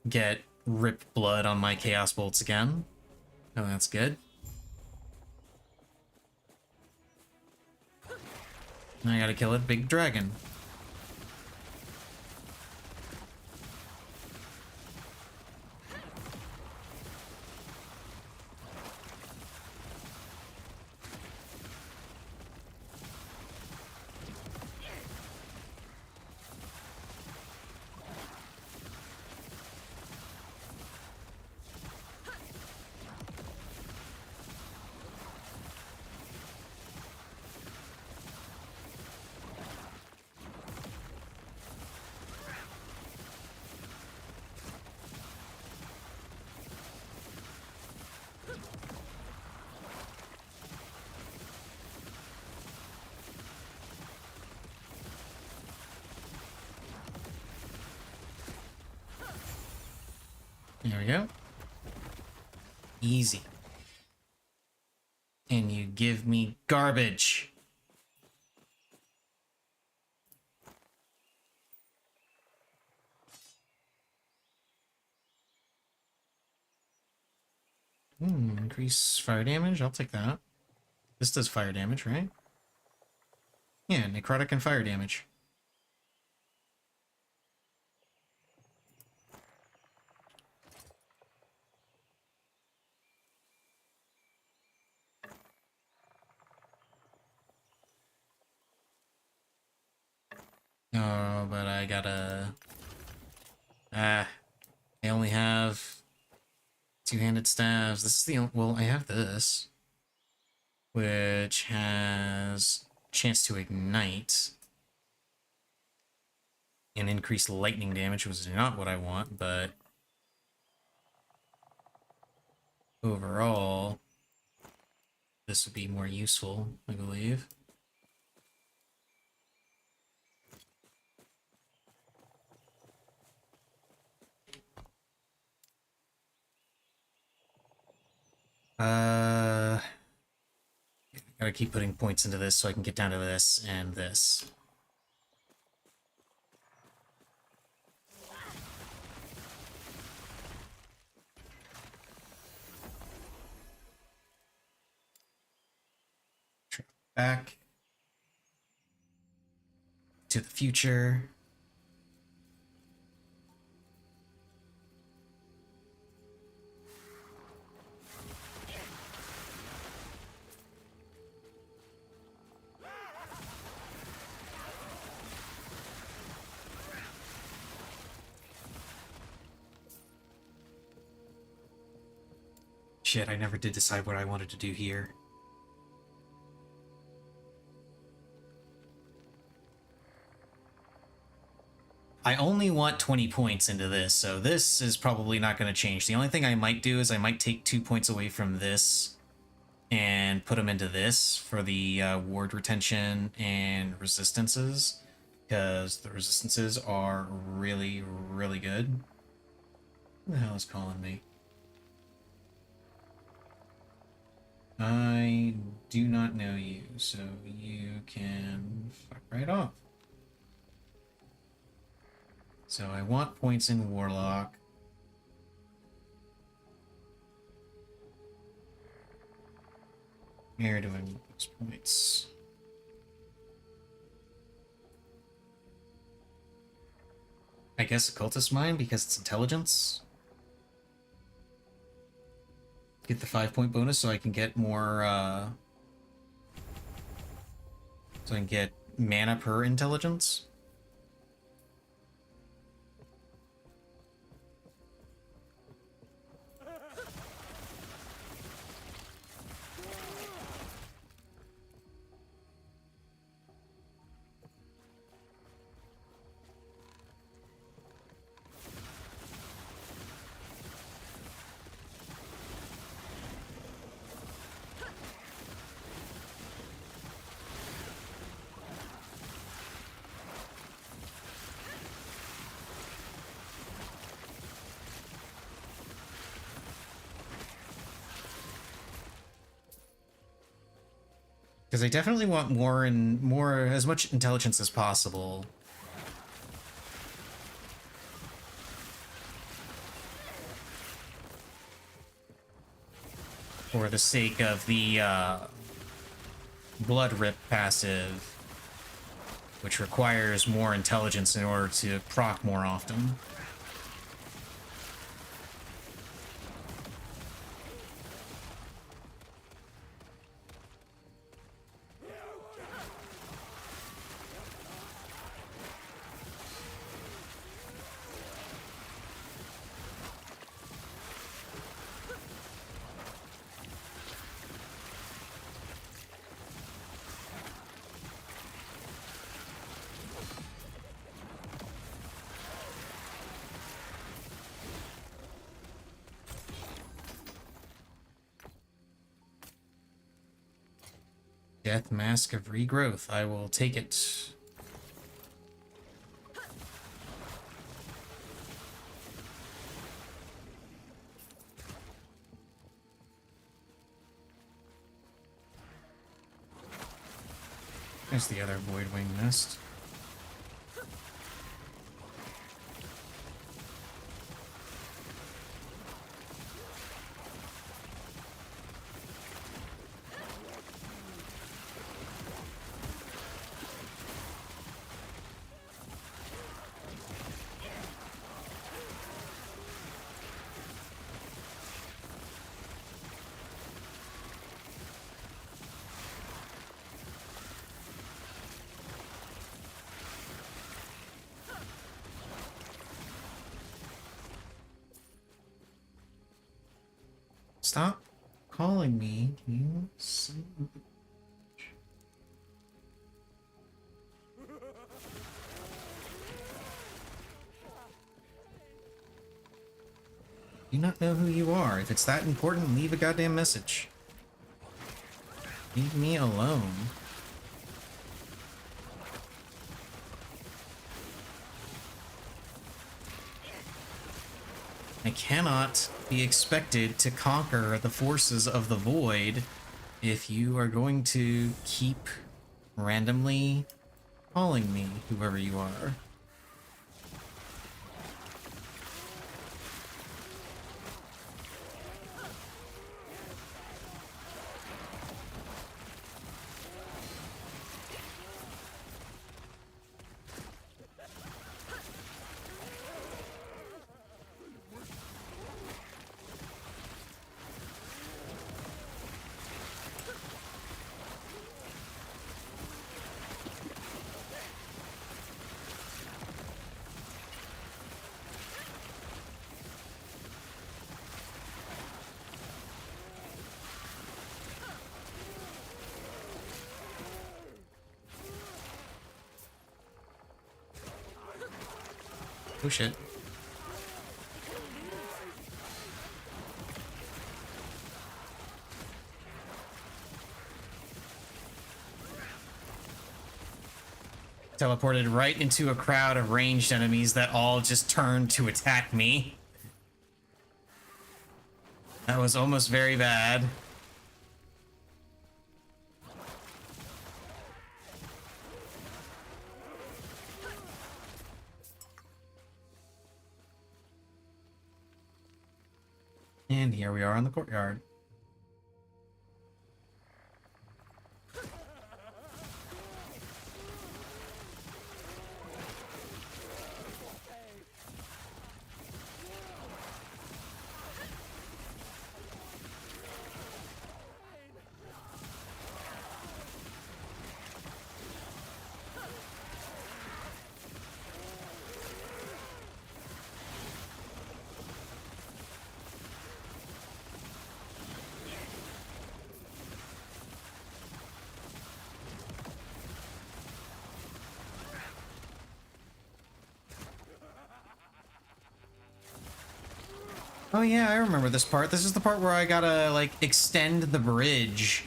get Rip Blood on my Chaos Bolts again. Oh, that's good. I gotta kill a big dragon. There we go. Easy. And you give me garbage. Increase fire damage. I'll take that. This does fire damage, right? Yeah, necrotic and fire damage. Oh, but I gotta... I only have two-handed staves. This is the only... Well, I have this, which has chance to ignite and increase lightning damage, which is not what I want, but overall, this would be more useful, I believe. Gotta keep putting points into this so I can get down to this and this. Back to the future. Shit, I never did decide what I wanted to do here. I only want 20 points into this, so this is probably not going to change. The only thing I might do is I might take 2 points away from this and put them into this for the ward retention and resistances, because the resistances are really, really good. Who the hell is calling me? I do not know you, so you can fuck right off. So I want points in Warlock. Where do I want those points? I guess Occultist Mind, because it's intelligence. Get the 5-point bonus so I can get more, so I can get mana per intelligence. Because I definitely want more and more, as much intelligence as possible. For the sake of the Blood Rip passive, which requires more intelligence in order to proc more often. Death Mask of Regrowth. I will take it. There's the other Voidwing Nest. Stop calling me, you son of a bitch. Do you not know who you are? If it's that important, leave a goddamn message. Leave me alone. I cannot be expected to conquer the forces of the void if you are going to keep randomly calling me, whoever you are. Oh shit. Teleported right into a crowd of ranged enemies that all just turned to attack me. That was almost very bad. And here we are in the courtyard. Oh yeah, I remember this part. This is the part where I gotta, like, extend the bridge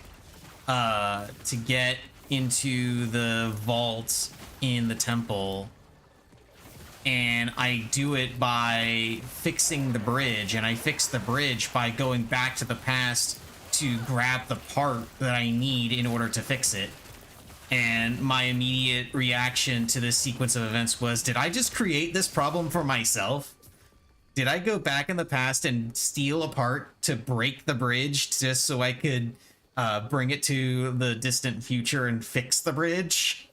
to get into the vault in the temple. And I do it by fixing the bridge, and I fix the bridge by going back to the past to grab the part that I need in order to fix it. And my immediate reaction to this sequence of events was, did I just create this problem for myself? Did I go back in the past and steal a part to break the bridge just so I could bring it to the distant future and fix the bridge?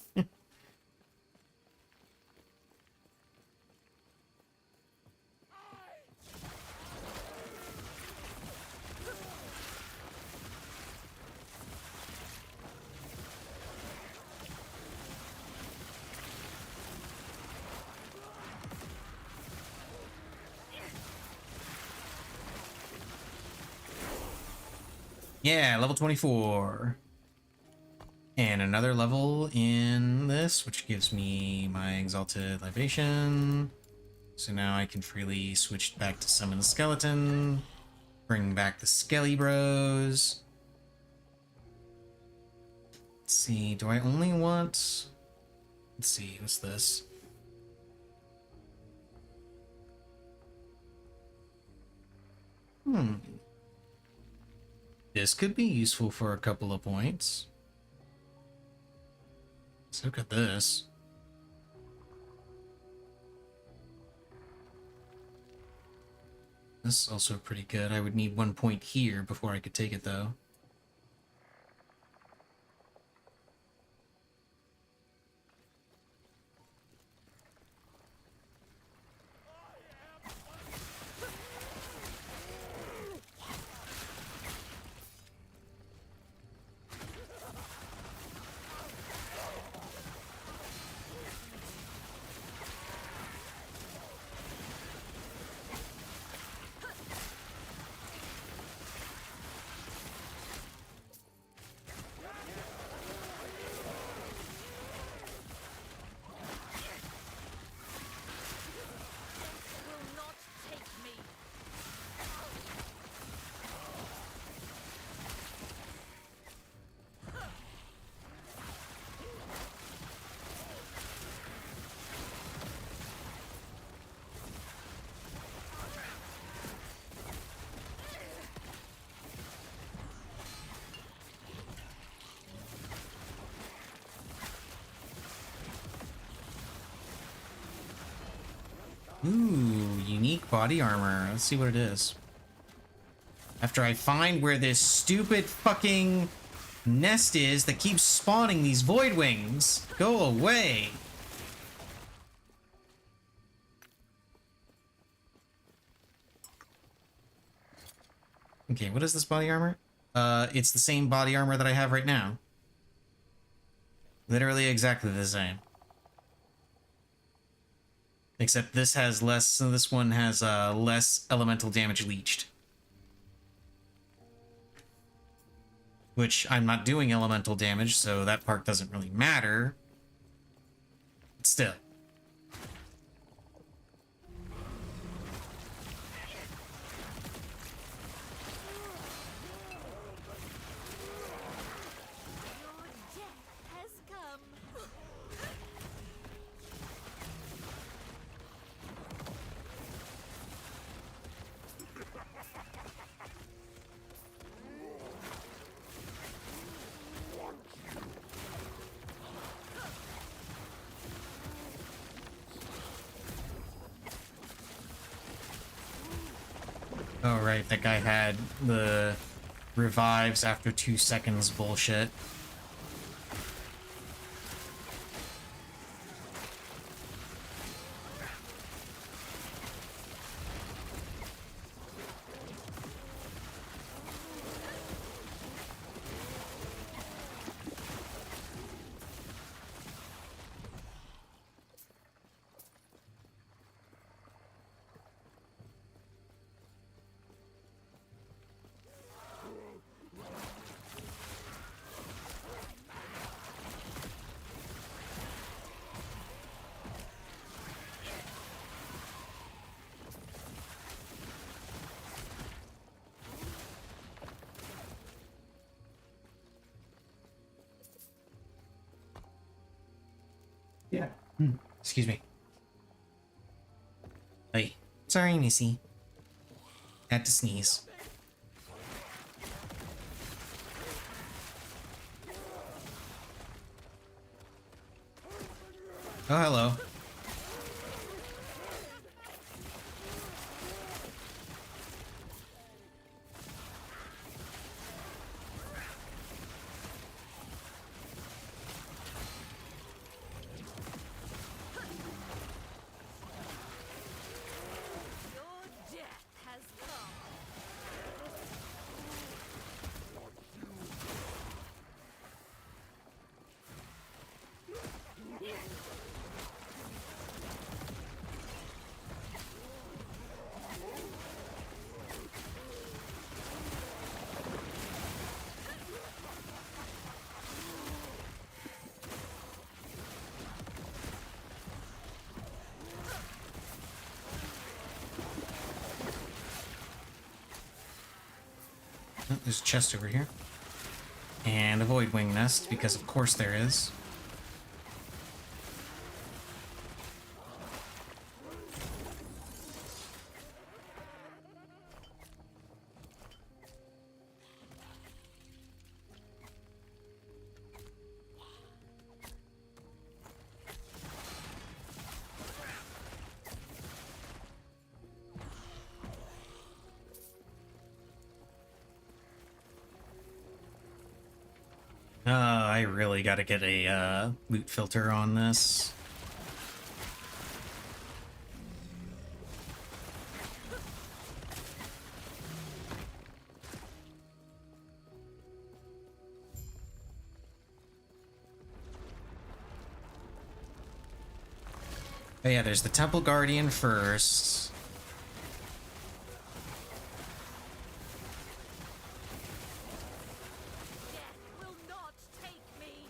Yeah, level 24. And another level in this, which gives me my Exalted Libation. So now I can freely switch back to Summon the Skeleton. Bring back the Skelly Bros. Let's see, do I only want... Let's see, what's this? This could be useful for a couple of points. Let's look at this. This is also pretty good. I would need 1 point here before I could take it, though. Ooh, unique body armor. Let's see what it is. After I find where this stupid fucking nest is that keeps spawning these void wings. Go away. Okay, what is this body armor? It's the same body armor that I have right now. Literally exactly the same. Except this has less, so this one has less elemental damage leached. Which I'm not doing elemental damage, so that part doesn't really matter. But still. Oh, right, that guy had the revives after 2 seconds bullshit. Yeah. Excuse me. Hey. Sorry, Missy. Had to sneeze. Oh, hello. Your death has come. Oh, there's a chest over here. And a void wing nest, because of course there is. I really gotta get a loot filter on this. Oh yeah, there's the Temple Guardian first. Death will not take me.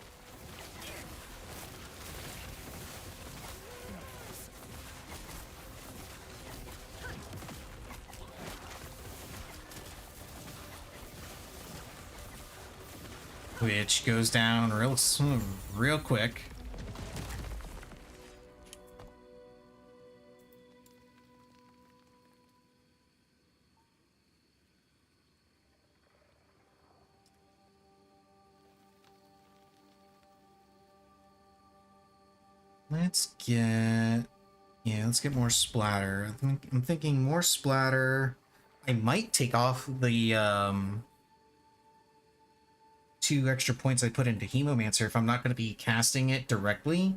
Which goes down real quick. Let's get more splatter. I'm thinking more splatter. I might take off the 2 extra points I put into Hemomancer if I'm not going to be casting it directly.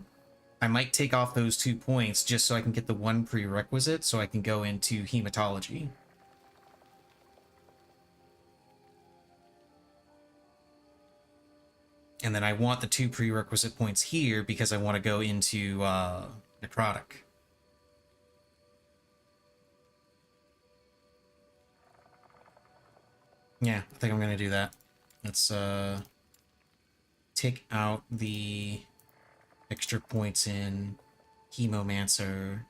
I might take off those 2 points just so I can get the 1 prerequisite so I can go into Hematology. And then I want the 2 prerequisite points here because I want to go into Necrotic. Yeah, I think I'm going to do that. Let's take out the extra points in Chemomancer.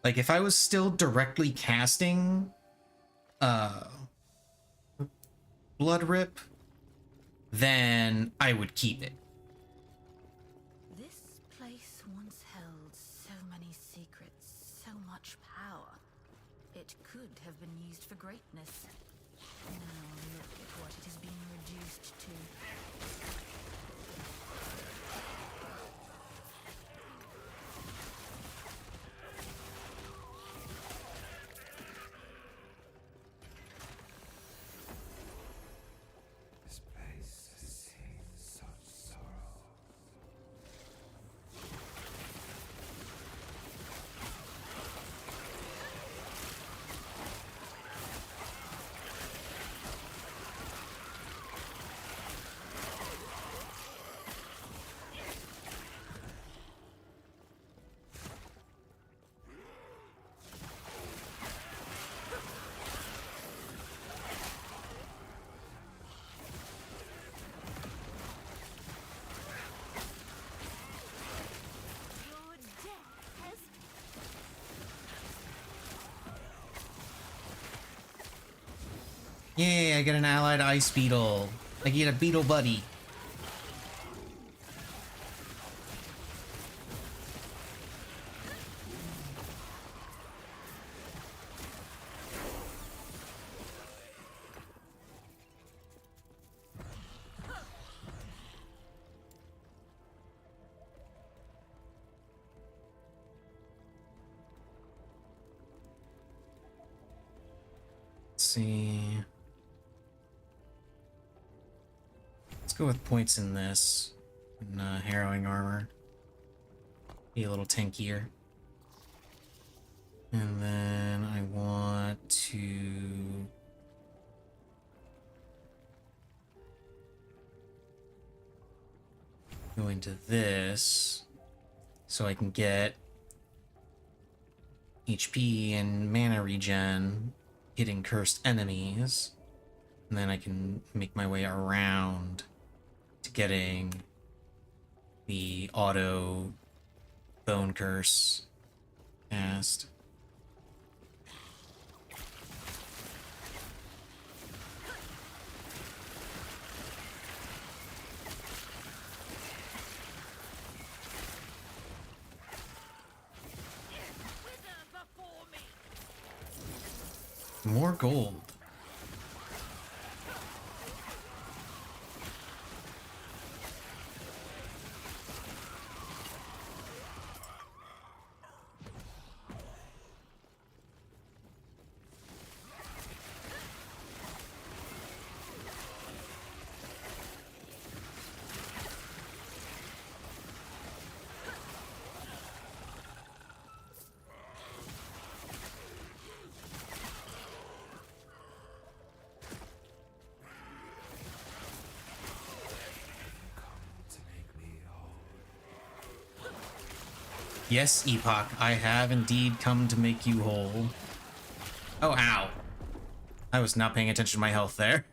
Like, if I was still directly casting Blood Rip, then I would keep it. This place once held so many secrets, so much power. It could have been used for greatness. Now look at what it has been reduced to. This place has seen such sorrow. Your death has Yay, I get an allied ice beetle. I get a beetle buddy. see. Let's go with points in this. And, harrowing armor. Be a little tankier. And then I want to... go into this so I can get HP and mana regen hitting cursed enemies, and then I can make my way around to getting the auto bone curse cast. More gold. Yes, Epoch, I have indeed come to make you whole. Oh, ow. I was not paying attention to my health there.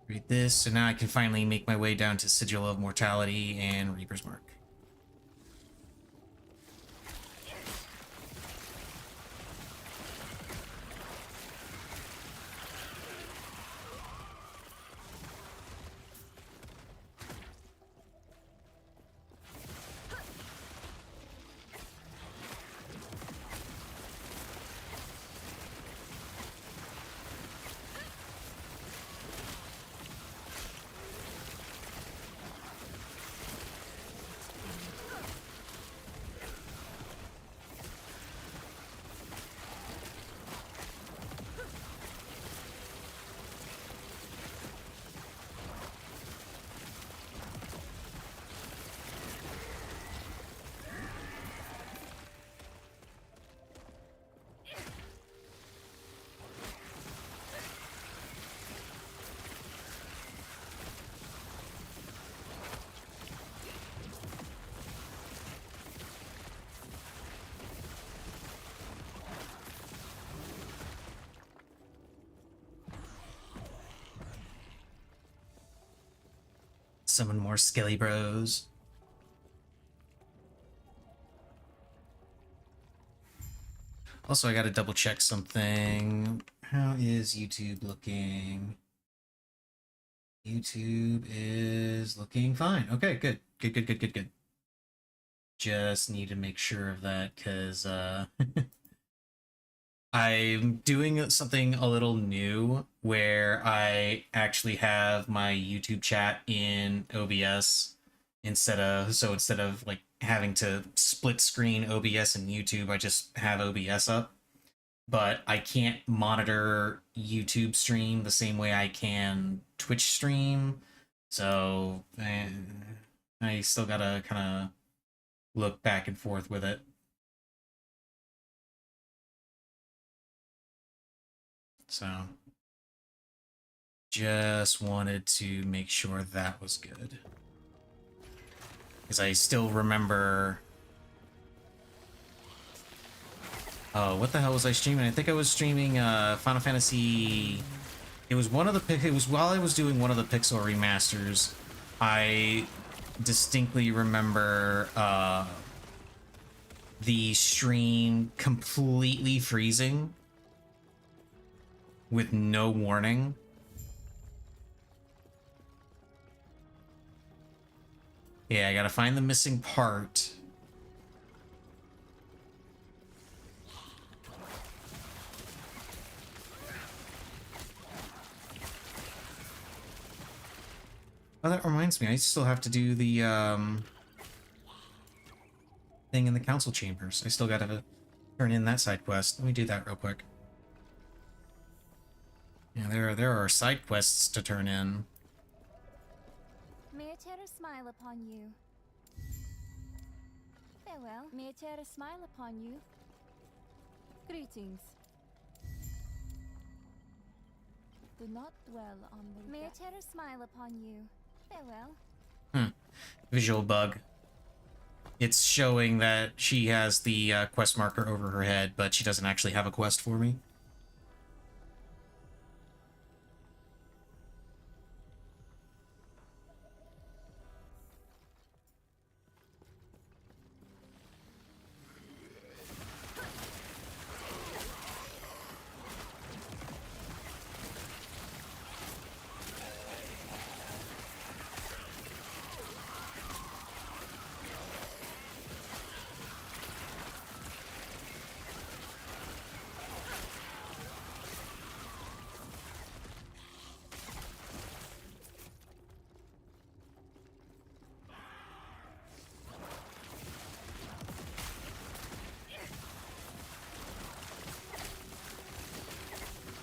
Read this, so now I can finally make my way down to Sigil of Mortality and Reaper's Mark. Summon more Skelly Bros. Also, I gotta double check something. How is YouTube looking? YouTube is looking fine. Okay, good. Good. Just need to make sure of that, because, I'm doing something a little new where I actually have my YouTube chat in OBS instead of like having to split screen OBS and YouTube, I just have OBS up. But I can't monitor YouTube stream the same way I can Twitch stream. So I still gotta kind of look back and forth with it. So, just wanted to make sure that was good. Because I still remember... Oh, what the hell was I streaming? I think I was streaming Final Fantasy... It was while I was doing one of the Pixel remasters. I distinctly remember the stream completely freezing. with no warning. Yeah, I gotta find the missing part. Oh, that reminds me, I still have to do the thing in the council chambers. I still gotta turn in that side quest. Let me do that real quick. Yeah, there are side quests to turn in. May a terror smile upon you. Farewell. May a terror smile upon you. Greetings. Do not dwell on the... May a terror smile upon you. Farewell. Visual bug. It's showing that she has the quest marker over her head, but she doesn't actually have a quest for me.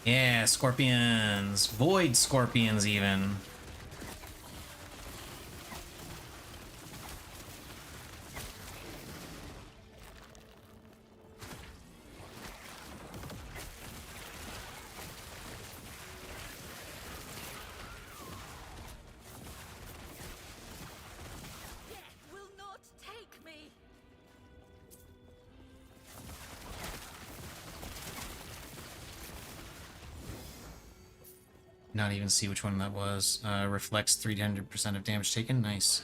Yeah, scorpions. Void scorpions, even. Will not take me. Not even see which one that was. Reflects 300% of damage taken. Nice.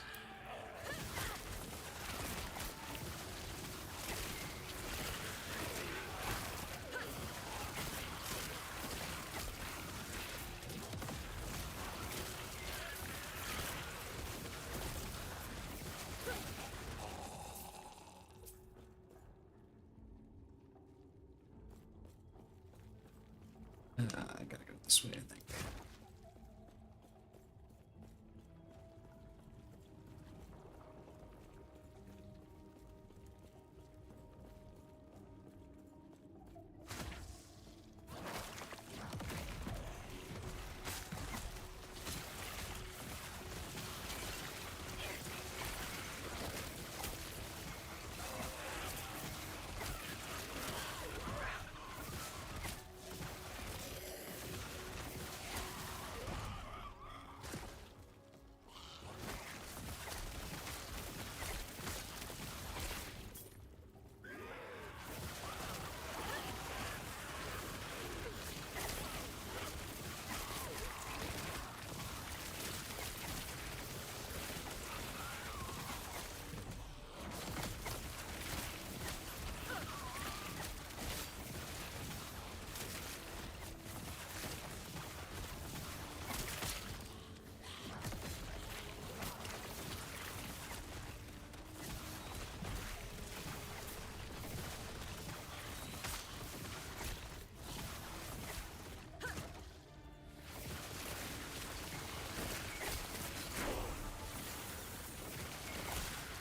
I gotta go this way, I think.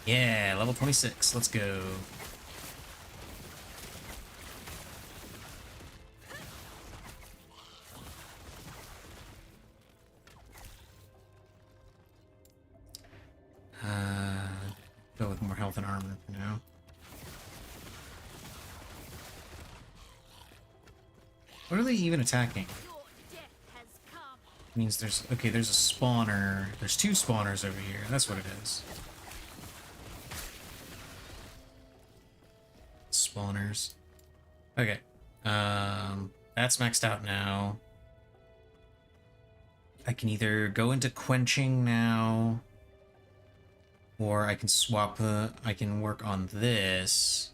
Yeah, level 26. Let's go. Go with more health and armor for now. What are they even attacking? Your death has come. Means there's... Okay, there's a spawner. There's two spawners over here. That's what it is. Spawners. Okay. That's maxed out now. I can either go into quenching now, or I can swap the... I can work on this.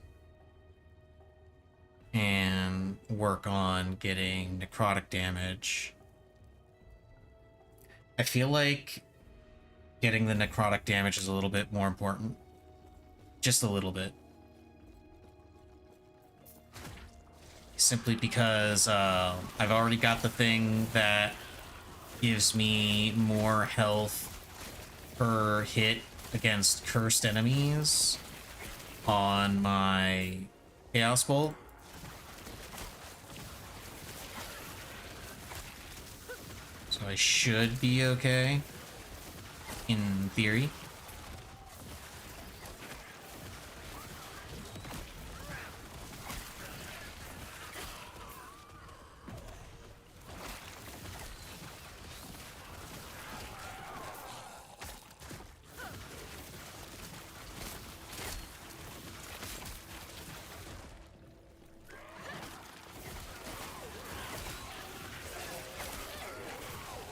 and work on getting necrotic damage. I feel like getting the necrotic damage is a little bit more important. Just a little bit. Simply because I've already got the thing that gives me more health per hit against cursed enemies on my Chaos Bolt. So I should be okay, in theory.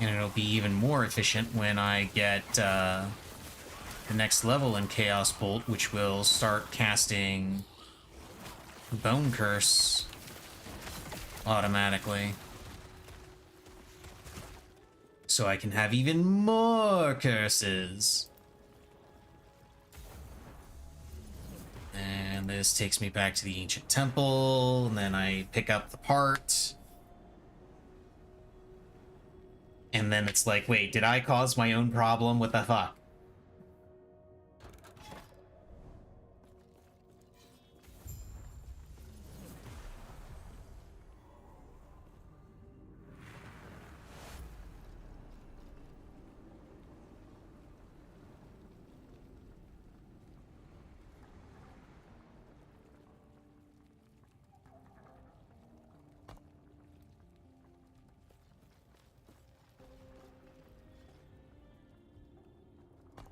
And it'll be even more efficient when I get the next level in Chaos Bolt, which will start casting Bone Curse automatically. So I can have even more curses. And this takes me back to the Ancient Temple, and then I pick up the part. And then it's like, wait, did I cause my own problem? What the fuck?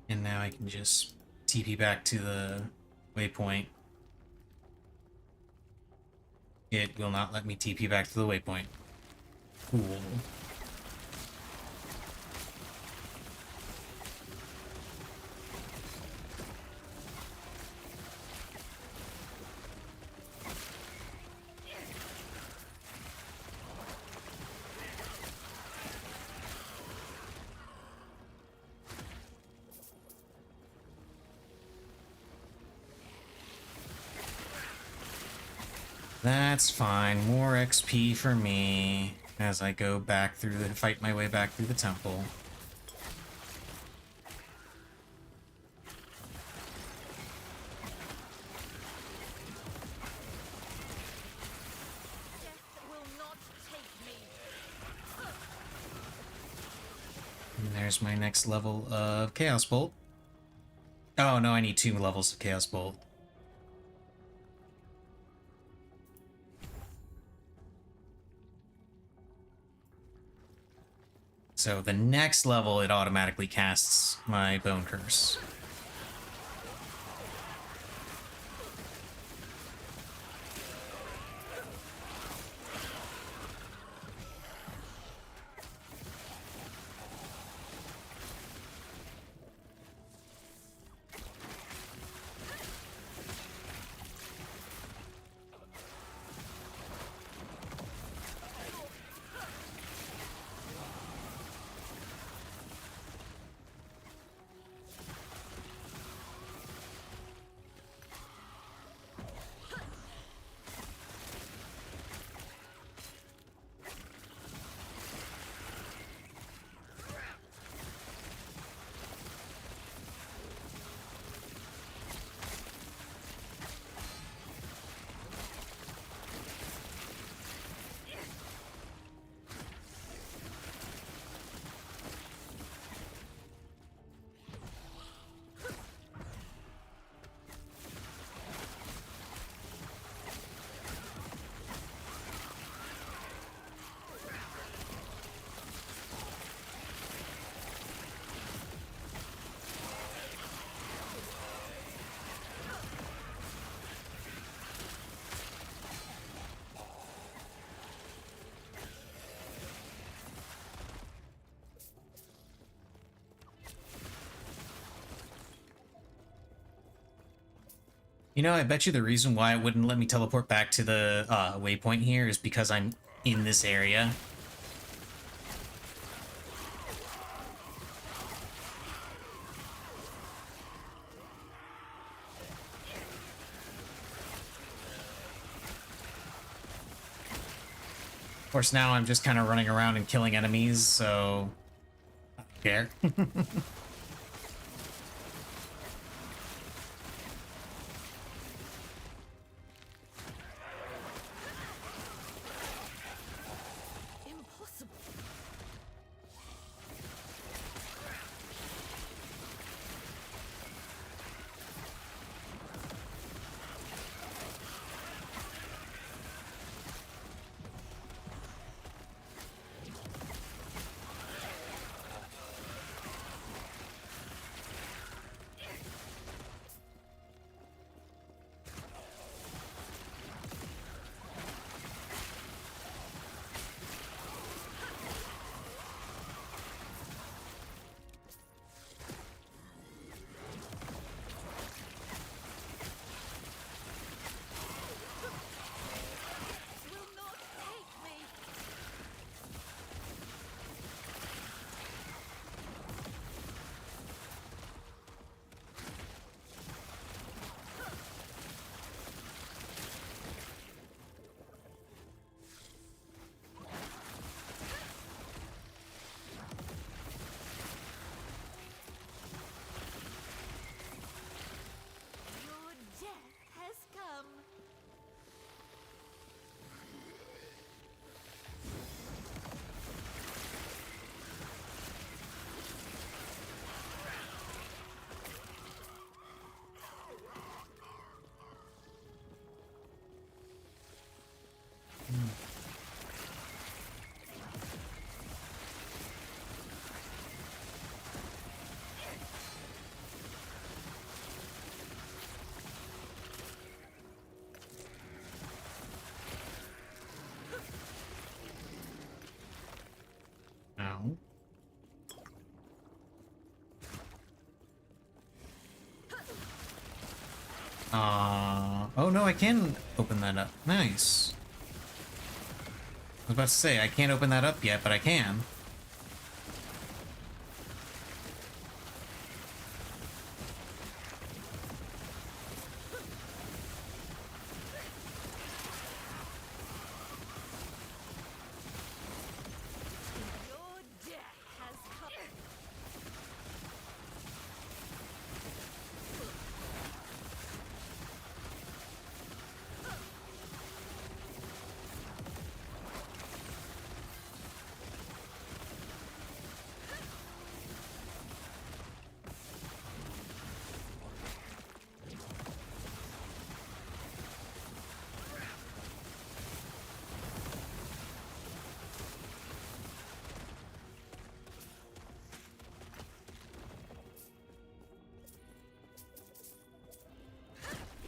And now I can just TP back to the waypoint. It will not let me TP back to the waypoint. Cool. That's fine. More XP for me as I go back through the fight my way back through the temple. And there's my next level of Chaos Bolt. Oh no, I need 2 levels of Chaos Bolt. So the next level, it automatically casts my Bone Curse. You know, I bet you the reason why it wouldn't let me teleport back to the waypoint here is because I'm in this area. Of course, now I'm just kind of running around and killing enemies, so I don't care. Impossible. Will not take me. Your death has come. Ow. Oh no, I can open that up. Nice. I was about to say, I can't open that up yet, but I can. Your death has come.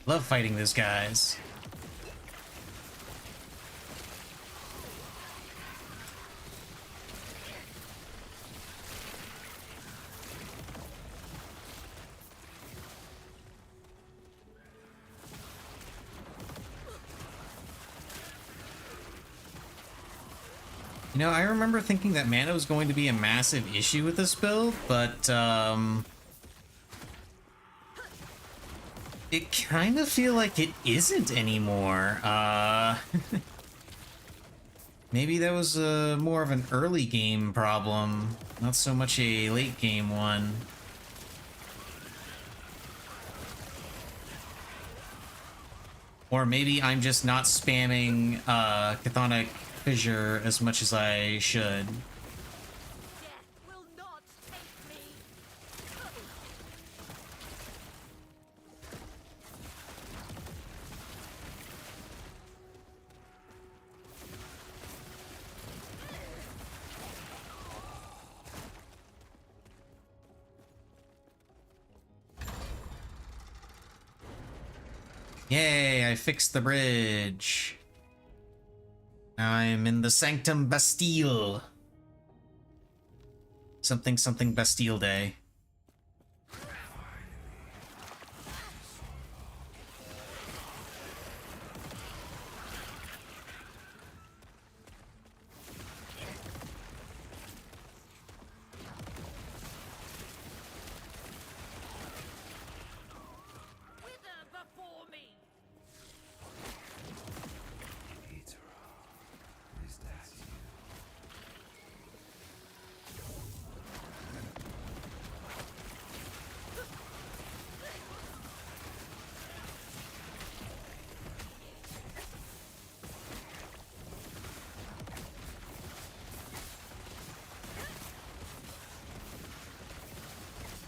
Love fighting those guys. You know, I remember thinking that mana was going to be a massive issue with this build, but, it kind of feel like it isn't anymore. Maybe that was more of an early game problem, not so much a late game one. Or maybe I'm just not spamming Chthonic Fissure as much as I should. Death will not take me. Yay, I fixed the bridge. I'm in the Sanctum Bastille. Something something Bastille Day.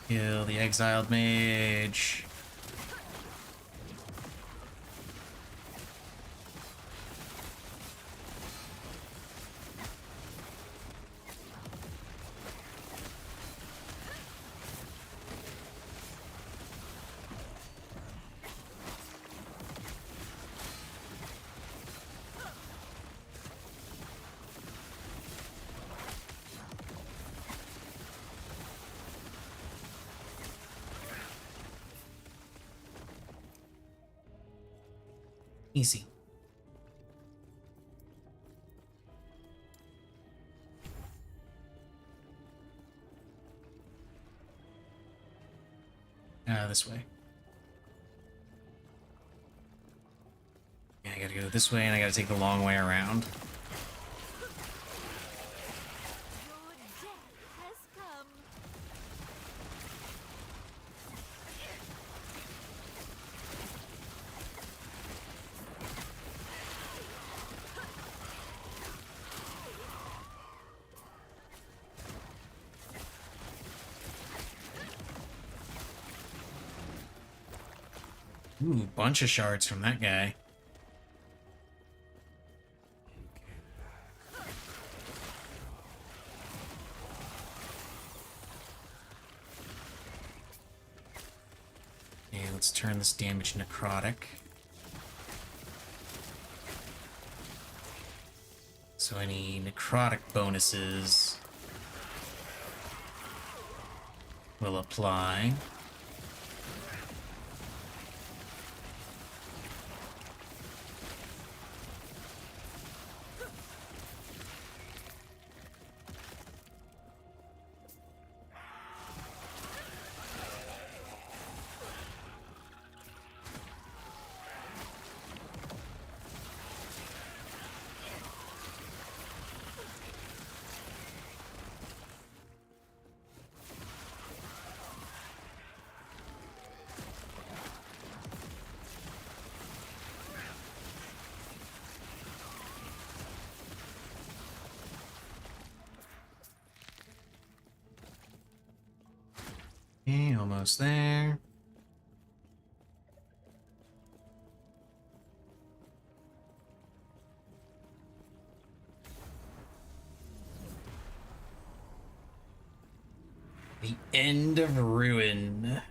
Kill the exiled mage. Easy. This way. Yeah, I gotta go this way, and I gotta take the long way around. Your death has come. Ooh, bunch of shards from that guy. Okay, let's turn this damage necrotic. So any necrotic bonuses will apply. Okay, almost there. The end of ruin.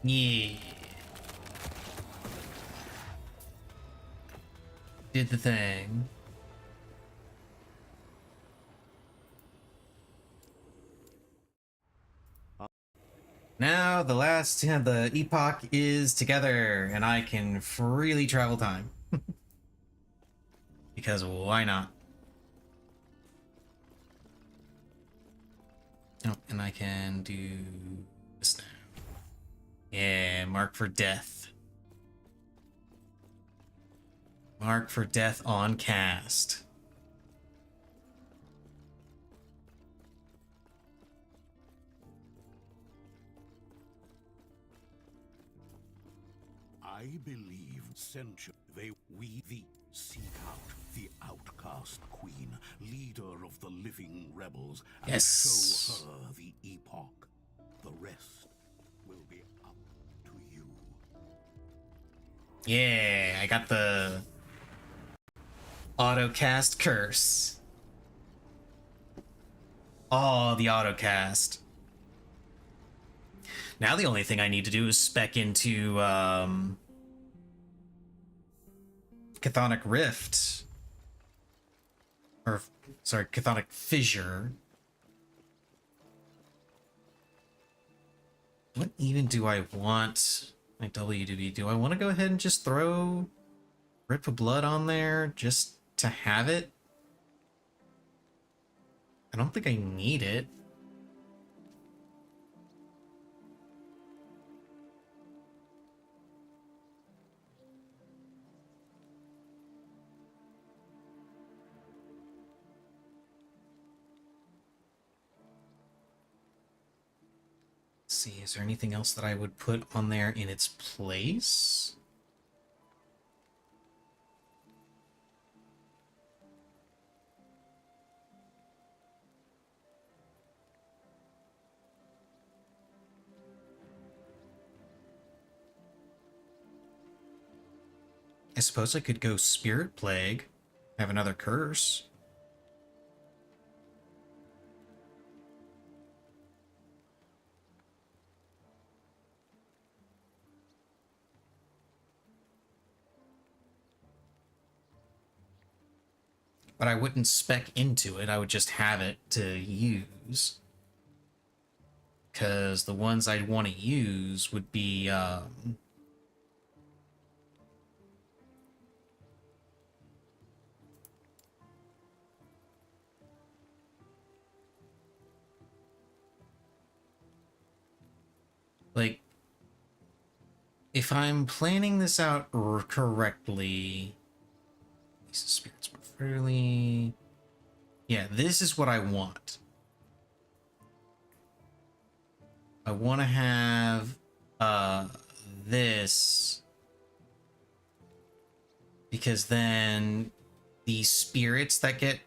Yeah. Did the thing. Now the last, the Epoch is together, and I can freely travel time. Because why not? Oh, and I can do this now. Yeah, mark for death. Mark for death on cast. I believe we seek out the outcast queen, leader of the living rebels, and Yes. show her the Epoch. The rest will be up to you. Yeah, I got the autocast curse. Oh, the autocast. Now the only thing I need to do is spec into Chthonic Rift. Or, sorry, Chthonic Fissure. What even do I want my W to be? Do I want to go ahead and just throw Rip of Blood on there just to have it? I don't think I need it. Let's see, is there anything else that I would put on there in its place? I suppose I could go Spirit Plague, have another curse. But I wouldn't spec into it, I would just have it to use. Because the ones I'd want to use would be, like, if I'm planning this out correctly, these spirits more fairly. Yeah, this is what I want. I want to have this, because then the spirits that get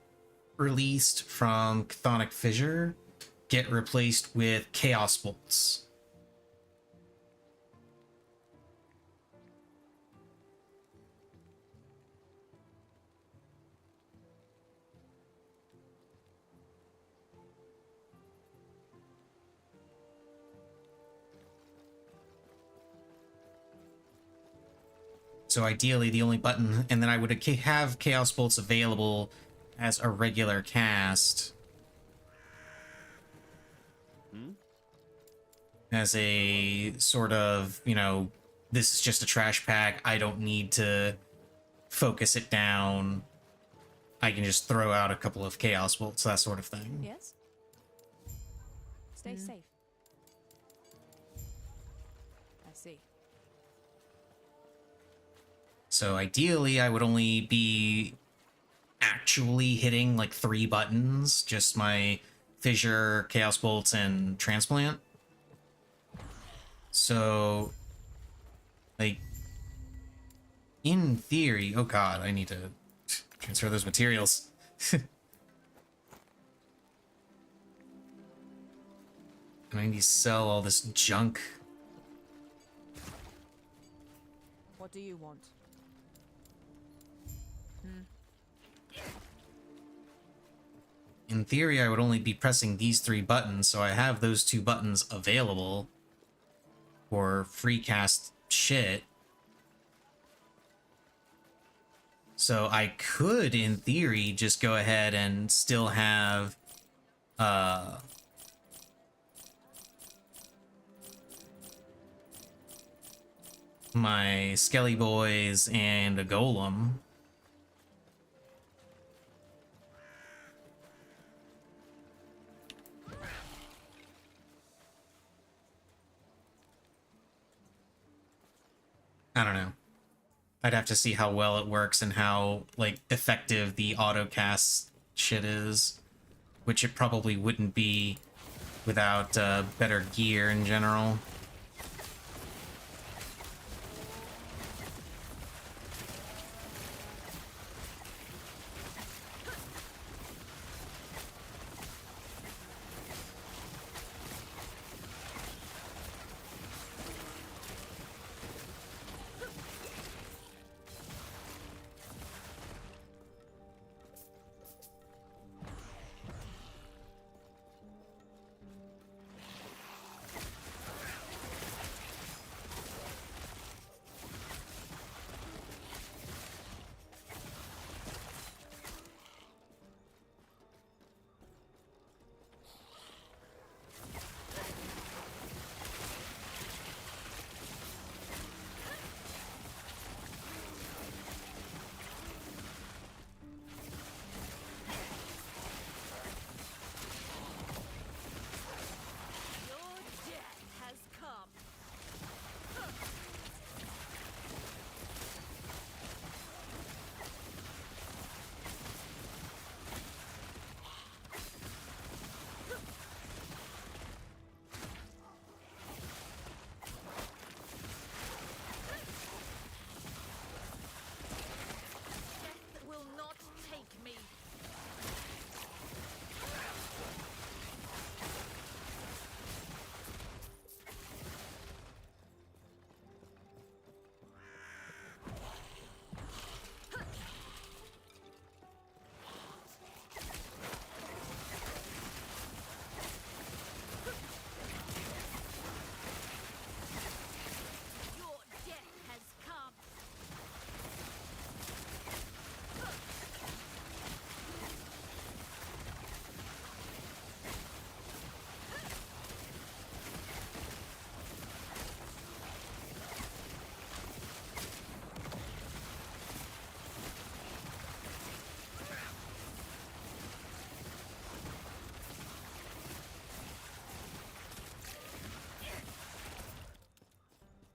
released from Chthonic Fissure get replaced with Chaos Bolts. So ideally, the only button, and then I would have Chaos Bolts available as a regular cast. As a sort of, you know, this is just a trash pack. I don't need to focus it down. I can just throw out a couple of Chaos Bolts, that sort of thing. Yes? Stay safe. I see. So ideally, I would only be actually hitting like 3 buttons, just my Fissure, Chaos Bolts, and Transplant. So, like, in theory, oh god, I need to transfer those materials. And I need to sell all this junk. What do you want? In theory, I would only be pressing these 3 buttons, so I have those 2 buttons available for free cast shit. So I could, in theory, just go ahead and still have my Skelly Boys and a Golem. I don't know. I'd have to see how well it works and how, like, effective the autocast shit is. Which it probably wouldn't be without better gear in general.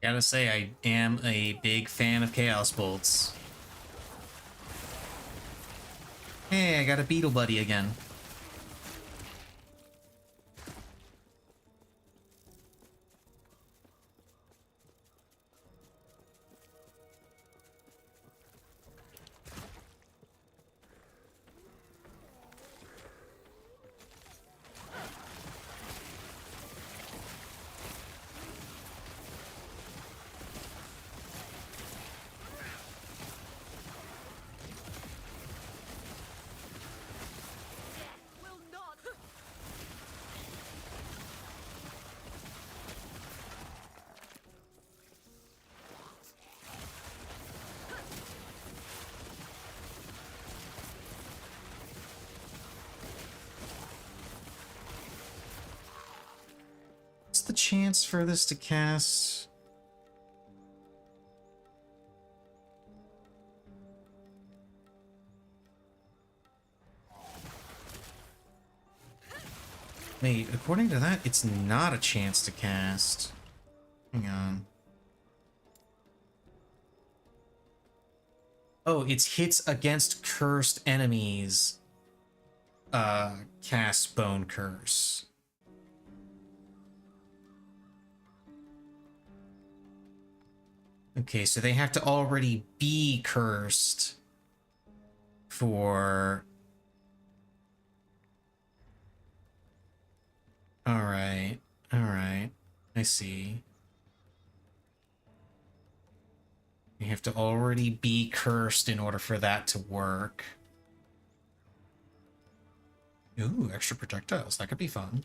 Gotta say, I am a big fan of Chaos Bolts. Hey, I got a beetle buddy again. What's the chance for this to cast? Wait, according to that, it's not a chance to cast. Hang on. Oh, it's hits against cursed enemies. Cast Bone Curse. Okay, so they have to already be cursed for... Alright, alright. I see. You have to already be cursed in order for that to work. Ooh, extra projectiles. That could be fun.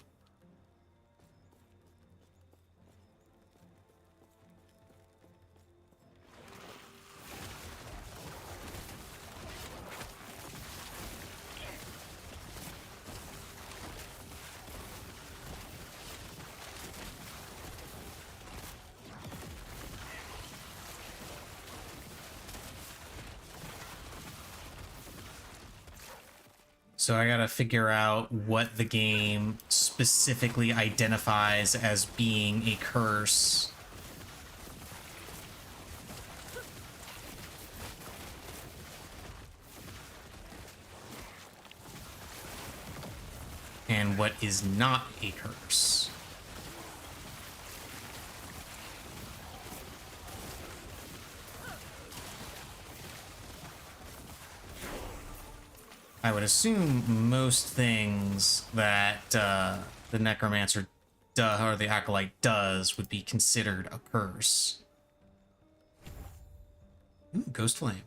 So I gotta figure out what the game specifically identifies as being a curse. And what is not a curse. I would assume most things that the Necromancer or the Acolyte does would be considered a curse. Ooh, Ghost Flame.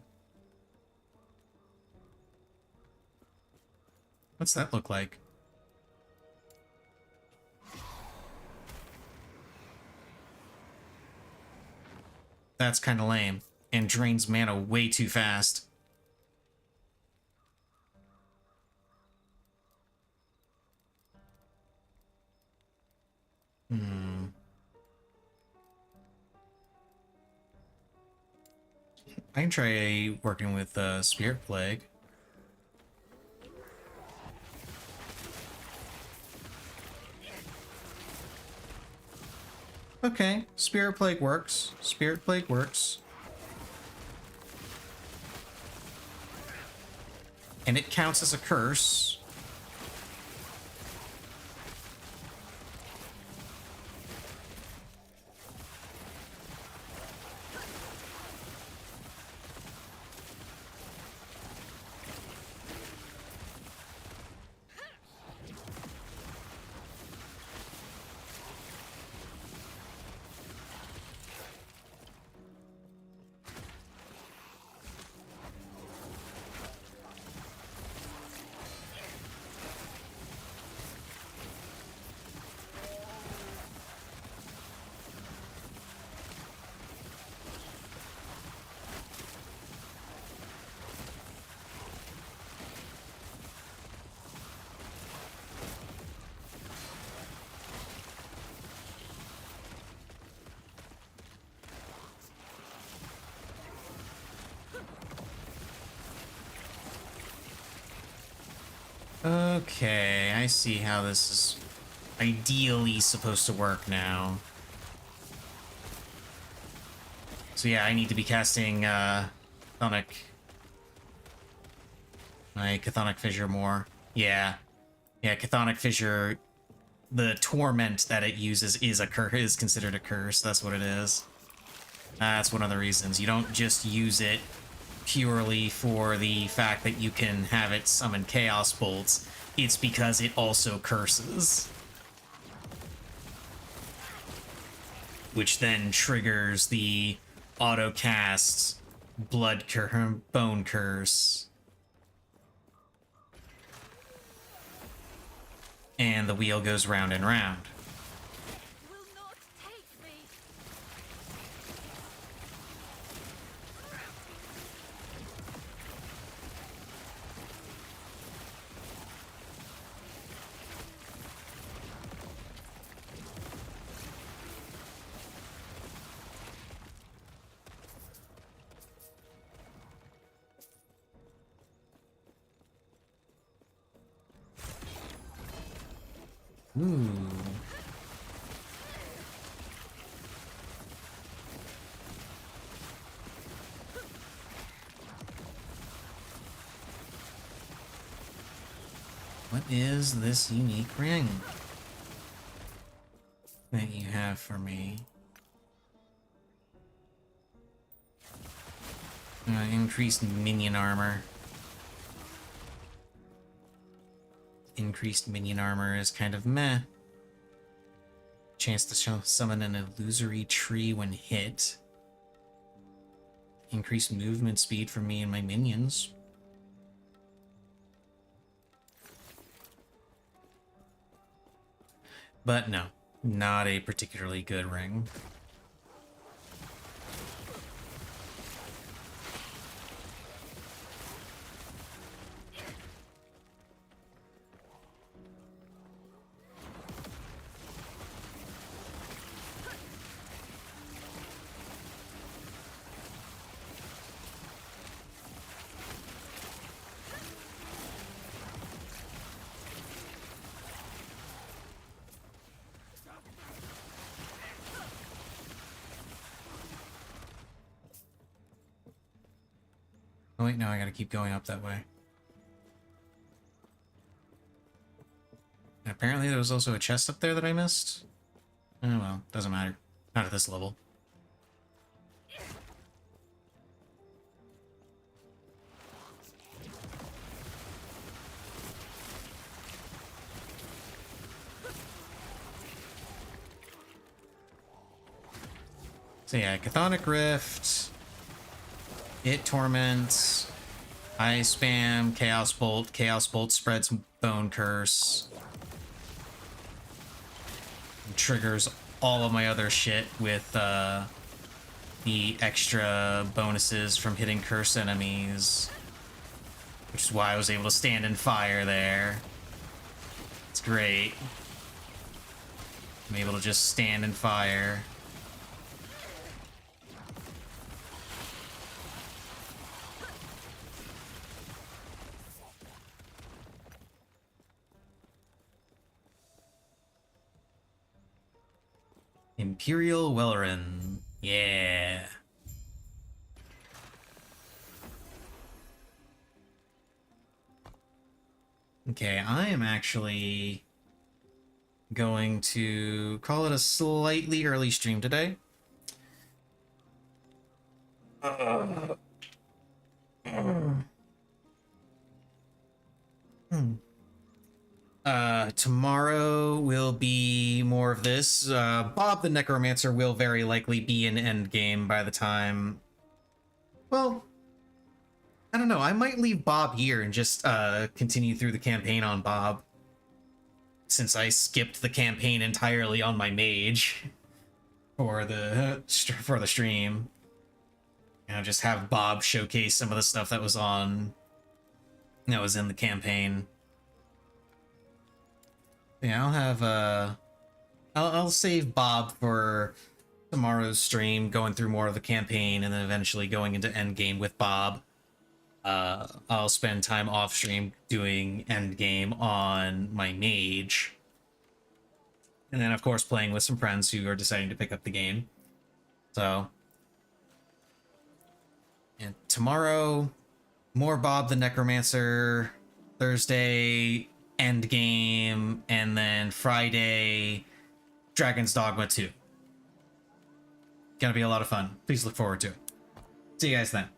What's that look like? That's kind of lame and drains mana way too fast. I can try working with Spirit Plague. Okay, Spirit Plague works. Spirit Plague works. And it counts as a curse. Okay, I see how this is ideally supposed to work now. So yeah, I need to be casting Chthonic. My Chthonic Fissure more. Yeah. Yeah, Chthonic Fissure, the torment that it uses is is considered a curse. That's what it is. That's one of the reasons. You don't just use it purely for the fact that you can have it summon Chaos Bolts. It's because it also curses. Which then triggers the auto-cast Bone Curse. And the wheel goes round and round. Will not take me. Ooh. What is this unique ring that you have for me? Increased minion armor. Increased minion armor is kind of meh. Chance to summon an illusory tree when hit. Increased movement speed for me and my minions. But no, not a particularly good ring. Oh wait, no, I gotta keep going up that way. And apparently there was also a chest up there that I missed. Oh well, doesn't matter. Not at this level. So yeah, Chthonic Rift. It torments. I spam Chaos Bolt. Chaos Bolt spreads Bone Curse. And triggers all of my other shit with the extra bonuses from hitting cursed enemies. Which is why I was able to stand in fire there. It's great. I'm able to just stand in fire. Imperial Wellerin. Yeah. Okay, I am actually going to call it a slightly early stream today. Tomorrow will be more of this. Bob the Necromancer will very likely be in endgame by the time... Well, I don't know. I might leave Bob here and just continue through the campaign on Bob. Since I skipped the campaign entirely on my mage for the stream. You know, just have Bob showcase some of the stuff that was in the campaign. Yeah, I'll have I'll save Bob for tomorrow's stream, going through more of the campaign, and then eventually going into endgame with Bob. I'll spend time off stream doing endgame on my mage, and then of course playing with some friends who are deciding to pick up the game. So And tomorrow, more Bob the Necromancer. Thursday, Endgame. And then Friday, Dragon's Dogma 2. Gonna be a lot of fun. Please look forward to it. See you guys then.